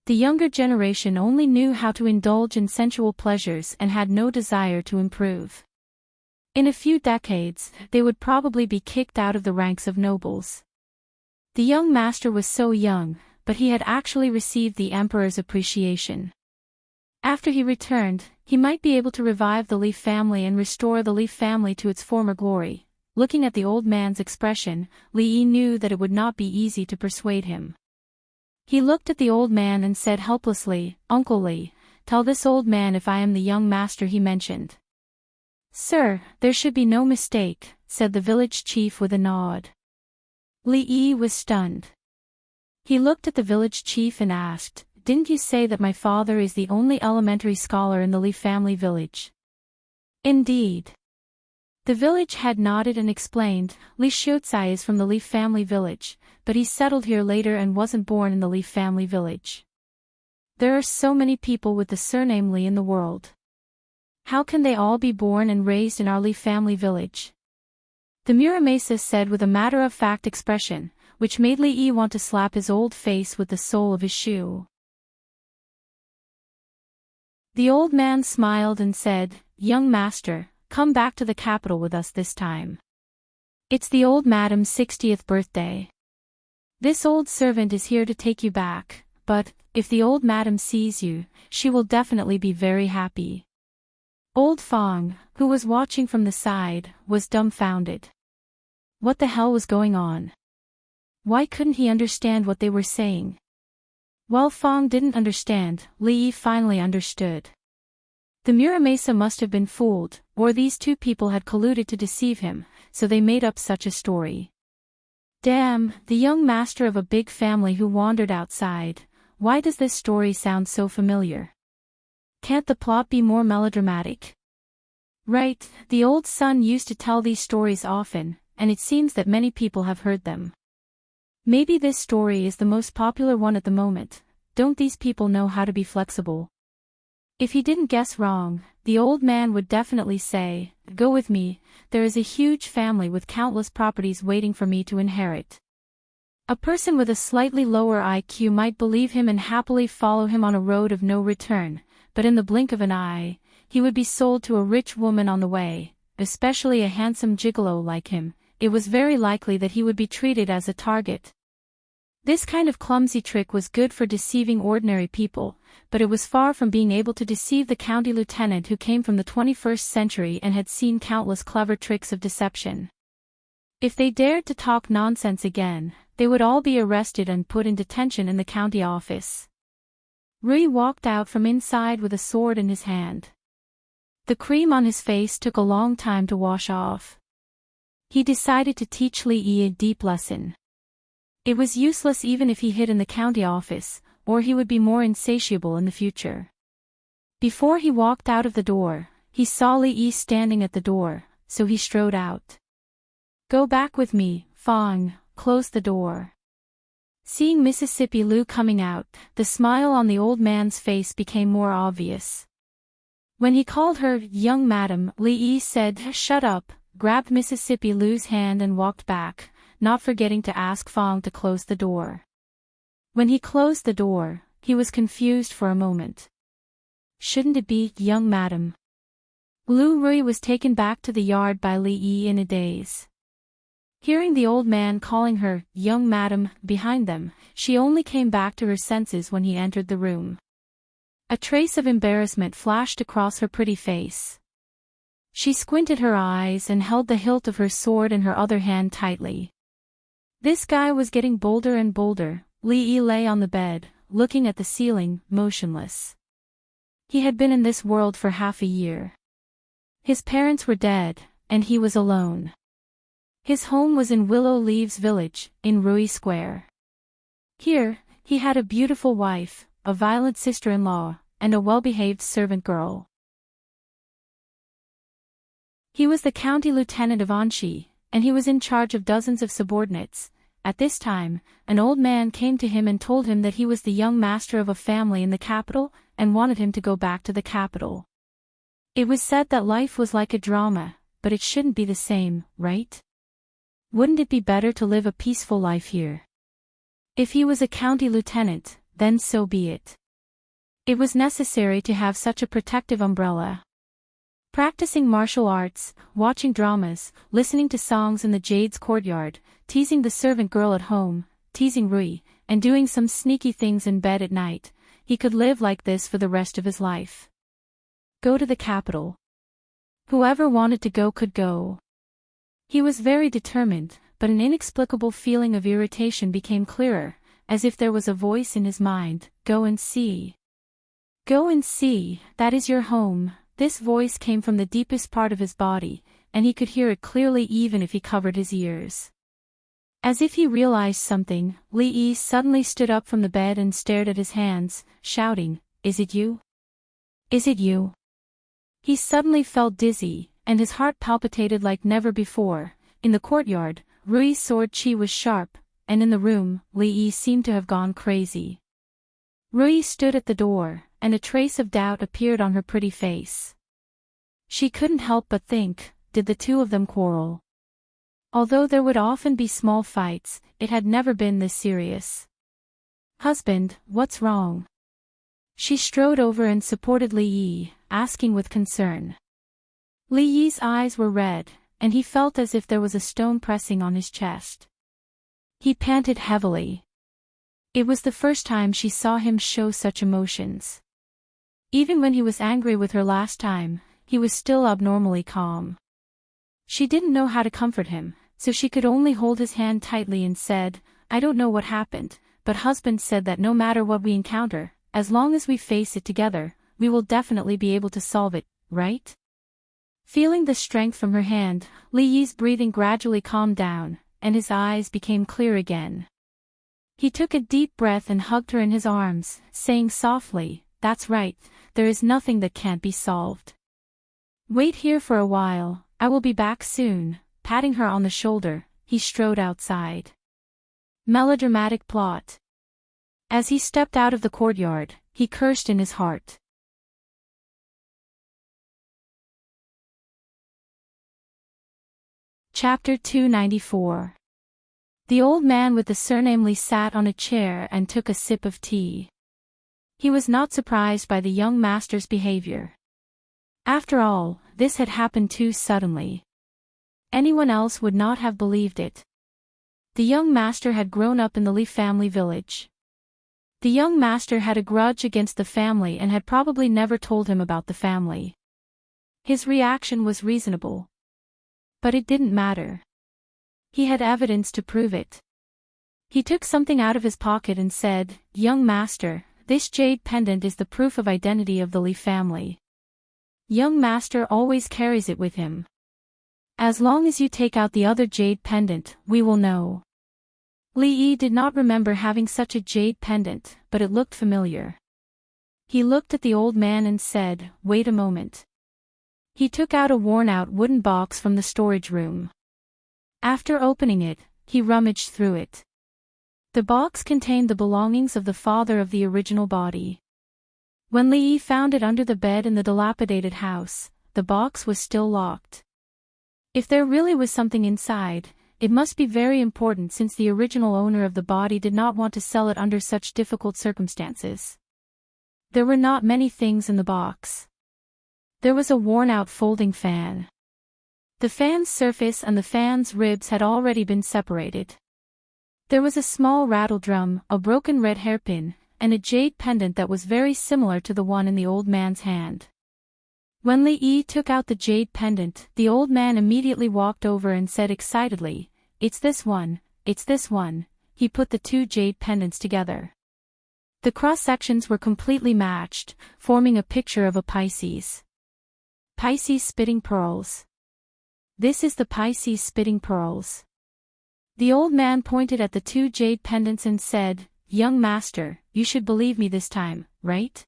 The younger generation only knew how to indulge in sensual pleasures and had no desire to improve. In a few decades, they would probably be kicked out of the ranks of nobles. The young master was so young, but he had actually received the emperor's appreciation. After he returned, he might be able to revive the Li family and restore the Li family to its former glory. Looking at the old man's expression, Li Yi knew that it would not be easy to persuade him. He looked at the old man and said helplessly, Uncle Li, tell this old man if I am the young master he mentioned." "Sir, there should be no mistake," said the village chief with a nod. Li Yi was stunned. He looked at the village chief and asked, "Didn't you say that my father is the only elementary scholar in the Li family village?" "Indeed." The village head nodded and explained, "Li Shuozai is from the Li family village, but he settled here later and wasn't born in the Li family village. There are so many people with the surname Li in the world. How can they all be born and raised in our Li family village?" The Muramesa said with a matter-of-fact expression, which made Li Yi want to slap his old face with the sole of his shoe. The old man smiled and said, "Young master, come back to the capital with us this time. It's the old madam's 60th birthday. This old servant is here to take you back, but, if the old madam sees you, she will definitely be very happy." Old Fong, who was watching from the side, was dumbfounded. What the hell was going on? Why couldn't he understand what they were saying? While Fong didn't understand, Li Yi finally understood. The Muramesa must have been fooled, or these two people had colluded to deceive him, so they made up such a story. Damn, the young master of a big family who wandered outside. Why does this story sound so familiar? Can't the plot be more melodramatic? Right, the old son used to tell these stories often, and it seems that many people have heard them. Maybe this story is the most popular one at the moment. Don't these people know how to be flexible? If he didn't guess wrong, the old man would definitely say, "Go with me, there is a huge family with countless properties waiting for me to inherit." A person with a slightly lower IQ might believe him and happily follow him on a road of no return, but in the blink of an eye, he would be sold to a rich woman on the way, especially a handsome gigolo like him. It was very likely that he would be treated as a target. This kind of clumsy trick was good for deceiving ordinary people, but it was far from being able to deceive the county lieutenant who came from the 21st century and had seen countless clever tricks of deception. If they dared to talk nonsense again, they would all be arrested and put in detention in the county office. Rui walked out from inside with a sword in his hand. The cream on his face took a long time to wash off. He decided to teach Li Yi a deep lesson. It was useless even if he hid in the county office, or he would be more insatiable in the future. Before he walked out of the door, he saw Li Yi standing at the door, so he strode out. "Go back with me, Fong, close the door." Seeing Mississippi Lu coming out, the smile on the old man's face became more obvious. When he called her, "Young madam," Li Yi said, "Shut up," grabbed Mississippi Lu's hand and walked back, not forgetting to ask Fong to close the door. When he closed the door, he was confused for a moment. Shouldn't it be, "Young madam"? Lu Rui was taken back to the yard by Li Yi in a daze. Hearing the old man calling her, "Young madam," behind them, she only came back to her senses when he entered the room. A trace of embarrassment flashed across her pretty face. She squinted her eyes and held the hilt of her sword in her other hand tightly. This guy was getting bolder and bolder. Li Yi lay on the bed, looking at the ceiling, motionless. He had been in this world for half a year. His parents were dead, and he was alone. His home was in Willow Leaves Village, in Rui Square. Here, he had a beautiful wife, a violent sister-in-law, and a well-behaved servant girl. He was the county lieutenant of Anshi, and he was in charge of dozens of subordinates. At this time, an old man came to him and told him that he was the young master of a family in the capital, and wanted him to go back to the capital. It was said that life was like a drama, but it shouldn't be the same, right? Wouldn't it be better to live a peaceful life here? If he was a county lieutenant, then so be it. It was necessary to have such a protective umbrella. Practicing martial arts, watching dramas, listening to songs in the Jade's courtyard, teasing the servant girl at home, teasing Rui, and doing some sneaky things in bed at night, he could live like this for the rest of his life. Go to the capital. Whoever wanted to go could go. He was very determined, but an inexplicable feeling of irritation became clearer, as if there was a voice in his mind, "Go and see." Go and see, that is your home. This voice came from the deepest part of his body, and he could hear it clearly even if he covered his ears. As if he realized something, Li Yi suddenly stood up from the bed and stared at his hands, shouting, "Is it you? Is it you?" He suddenly felt dizzy, and his heart palpitated like never before. In the courtyard, Rui's sword chi was sharp, and in the room, Li Yi seemed to have gone crazy. Rui stood at the door, and a trace of doubt appeared on her pretty face. She couldn't help but think, did the two of them quarrel? Although there would often be small fights, it had never been this serious. "Husband, what's wrong?" She strode over and supported Li Yi, asking with concern. Li Yi's eyes were red, and he felt as if there was a stone pressing on his chest. He panted heavily. It was the first time she saw him show such emotions. Even when he was angry with her last time, he was still abnormally calm. She didn't know how to comfort him, so she could only hold his hand tightly and said, "I don't know what happened, but husband said that no matter what we encounter, as long as we face it together, we will definitely be able to solve it, right?" Feeling the strength from her hand, Li Yi's breathing gradually calmed down, and his eyes became clear again. He took a deep breath and hugged her in his arms, saying softly, "That's right, there is nothing that can't be solved. Wait here for a while, I will be back soon." Patting her on the shoulder, he strode outside. Melodramatic plot. As he stepped out of the courtyard, he cursed in his heart. Chapter 294. The old man with the surname Li sat on a chair and took a sip of tea. He was not surprised by the young master's behavior. After all, this had happened too suddenly. Anyone else would not have believed it. The young master had grown up in the Li family village. The young master had a grudge against the family and had probably never told him about the family. His reaction was reasonable. But it didn't matter. He had evidence to prove it. He took something out of his pocket and said, "Young master, this jade pendant is the proof of identity of the Li family. Young master always carries it with him. As long as you take out the other jade pendant, we will know." Li Yi did not remember having such a jade pendant, but it looked familiar. He looked at the old man and said, "Wait a moment." He took out a worn-out wooden box from the storage room. After opening it, he rummaged through it. The box contained the belongings of the father of the original body. When Li Yi found it under the bed in the dilapidated house, the box was still locked. If there really was something inside, it must be very important since the original owner of the body did not want to sell it under such difficult circumstances. There were not many things in the box. There was a worn-out folding fan. The fan's surface and the fan's ribs had already been separated. There was a small rattle drum, a broken red hairpin, and a jade pendant that was very similar to the one in the old man's hand. When Li Yi took out the jade pendant, the old man immediately walked over and said excitedly, "It's this one, it's this one." He put the two jade pendants together. The cross-sections were completely matched, forming a picture of a Pisces. Pisces spitting pearls. This is the Pisces spitting pearls. The old man pointed at the two jade pendants and said, "Young master, you should believe me this time, right?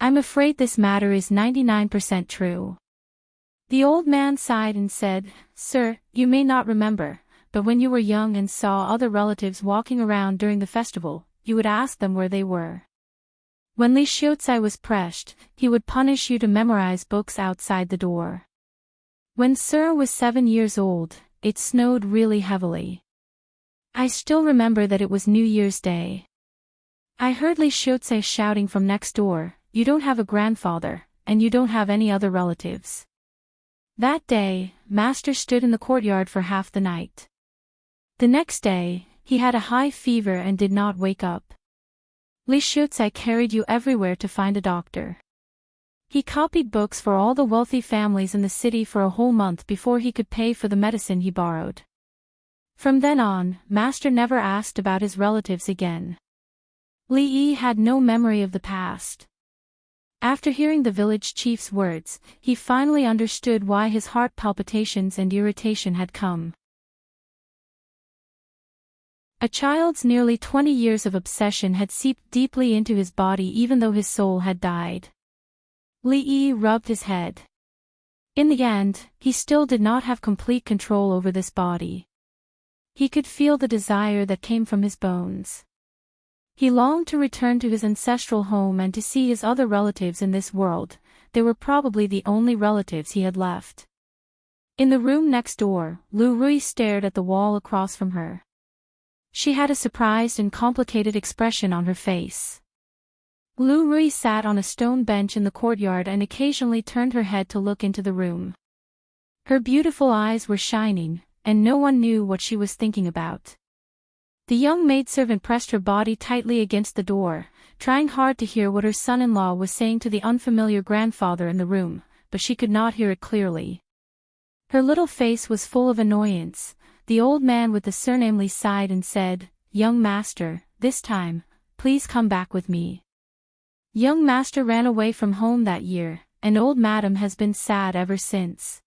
I'm afraid this matter is 99% true." The old man sighed and said, "Sir, you may not remember, but when you were young and saw other relatives walking around during the festival, you would ask them where they were. When Li Xiuzai was pressed, he would punish you to memorize books outside the door. When Sir was 7 years old, it snowed really heavily. I still remember that it was New Year's Day. I heard Li Xiuzai shouting from next door, 'You don't have a grandfather, and you don't have any other relatives.' That day, Master stood in the courtyard for half the night. The next day, he had a high fever and did not wake up. Li Xiuzai carried you everywhere to find a doctor. He copied books for all the wealthy families in the city for a whole month before he could pay for the medicine he borrowed. From then on, Master never asked about his relatives again. Li Yi had no memory of the past. After hearing the village chief's words, he finally understood why his heart palpitations and irritation had come. A child's nearly 20 years of obsession had seeped deeply into his body even though his soul had died. Li Yi rubbed his head. In the end, he still did not have complete control over this body. He could feel the desire that came from his bones. He longed to return to his ancestral home and to see his other relatives in this world. They were probably the only relatives he had left. In the room next door, Lu Rui stared at the wall across from her. She had a surprised and complicated expression on her face. Lu Rui sat on a stone bench in the courtyard and occasionally turned her head to look into the room. Her beautiful eyes were shining, and no one knew what she was thinking about. The young maidservant pressed her body tightly against the door, trying hard to hear what her son-in-law was saying to the unfamiliar grandfather in the room, but she could not hear it clearly. Her little face was full of annoyance. The old man with the surname Li sighed and said, "Young master, this time, please come back with me." Young master ran away from home that year, and old madam has been sad ever since.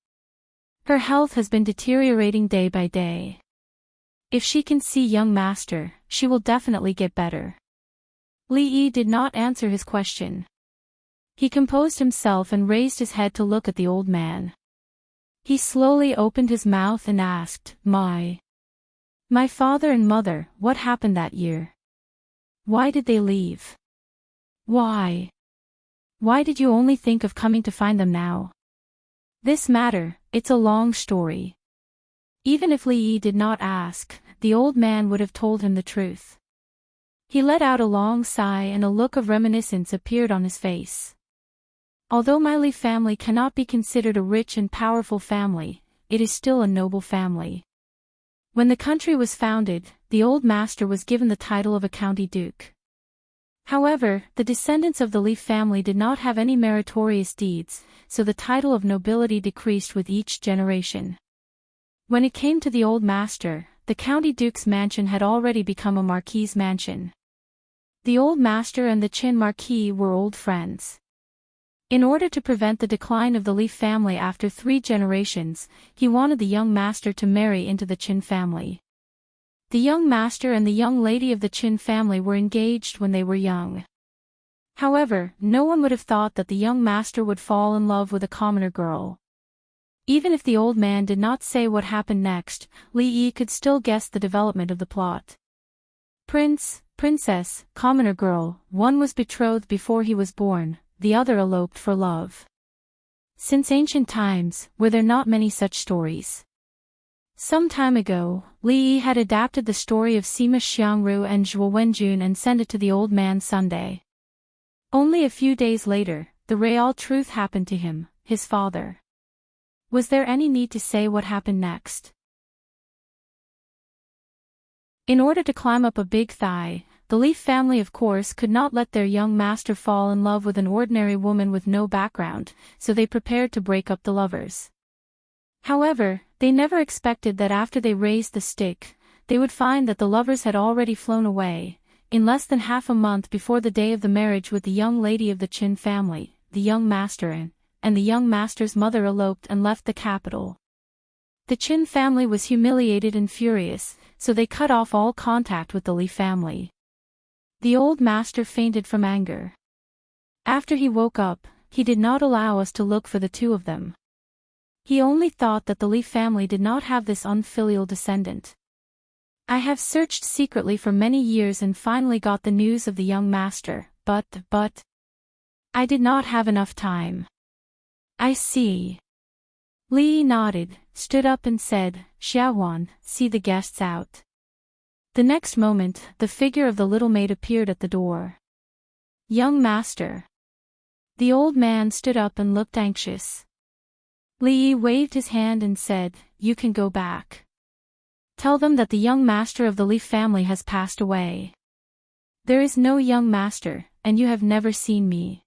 Her health has been deteriorating day by day. If she can see young master, she will definitely get better. Li Yi did not answer his question. He composed himself and raised his head to look at the old man. He slowly opened his mouth and asked, My father and mother, what happened that year? Why did they leave? Why did you only think of coming to find them now? This matter, it's a long story." Even if Li Yi did not ask, the old man would have told him the truth. He let out a long sigh and a look of reminiscence appeared on his face. Although my Li family cannot be considered a rich and powerful family, it is still a noble family. When the country was founded, the old master was given the title of a county duke. However, the descendants of the Li family did not have any meritorious deeds, so the title of nobility decreased with each generation. When it came to the old master, the county duke's mansion had already become a marquis's mansion. The old master and the Qin marquis were old friends. In order to prevent the decline of the Li family after 3 generations, he wanted the young master to marry into the Qin family. The young master and the young lady of the Qin family were engaged when they were young. However, no one would have thought that the young master would fall in love with a commoner girl. Even if the old man did not say what happened next, Li Yi could still guess the development of the plot. Prince, princess, commoner girl, one was betrothed before he was born, the other eloped for love. Since ancient times, were there not many such stories? Some time ago, Li Yi had adapted the story of Sima Xiangru and Zhuo Wenjun and sent it to the old man Sunday. Only a few days later, the real truth happened to him, his father. Was there any need to say what happened next? In order to climb up a big thigh, the Li family of course could not let their young master fall in love with an ordinary woman with no background, so they prepared to break up the lovers. However, they never expected that after they raised the stick, they would find that the lovers had already flown away. In less than half a month before the day of the marriage with the young lady of the Qin family, the young master and the young master's mother eloped and left the capital. The Qin family was humiliated and furious, so they cut off all contact with the Li family. The old master fainted from anger. After he woke up, he did not allow us to look for the two of them. He only thought that the Li family did not have this unfilial descendant. I have searched secretly for many years and finally got the news of the young master, but I did not have enough time. I see. Li nodded, stood up and said, Xiaowan, see the guests out. The next moment, the figure of the little maid appeared at the door. Young master. The old man stood up and looked anxious. Li waved his hand and said, You can go back. Tell them that the young master of the Li family has passed away. There is no young master, and you have never seen me.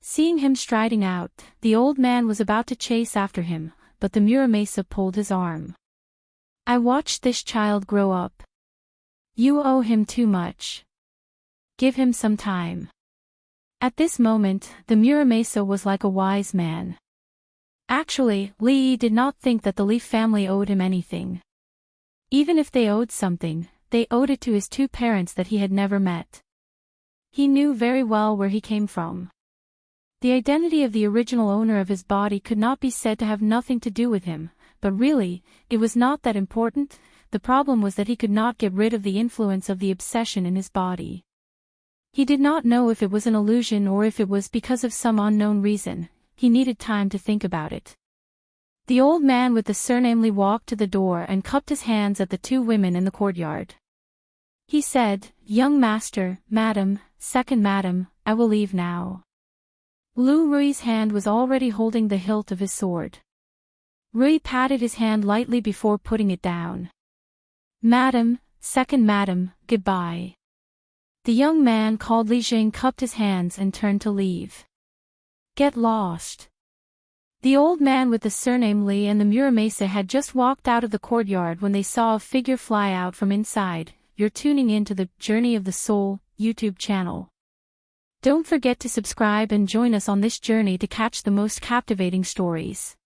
Seeing him striding out, the old man was about to chase after him, but the Muramesa pulled his arm. I watched this child grow up. You owe him too much. Give him some time. At this moment, the Muramasa was like a wise man. Actually, Li did not think that the Li family owed him anything. Even if they owed something, they owed it to his two parents that he had never met. He knew very well where he came from. The identity of the original owner of his body could not be said to have nothing to do with him, but really, it was not that important. The problem was that he could not get rid of the influence of the obsession in his body. He did not know if it was an illusion or if it was because of some unknown reason. He needed time to think about it. The old man with the surname Li walked to the door and cupped his hands at the two women in the courtyard. He said, "Young master, madam, second madam, I will leave now." Lu Rui's hand was already holding the hilt of his sword. Rui patted his hand lightly before putting it down. "Madam, second madam, goodbye." The young man called Li Jing cupped his hands and turned to leave. "Get lost." The old man with the surname Li and the Muramasa had just walked out of the courtyard when they saw a figure fly out from inside. You're tuning in to the Journey of the Soul YouTube channel. Don't forget to subscribe and join us on this journey to catch the most captivating stories.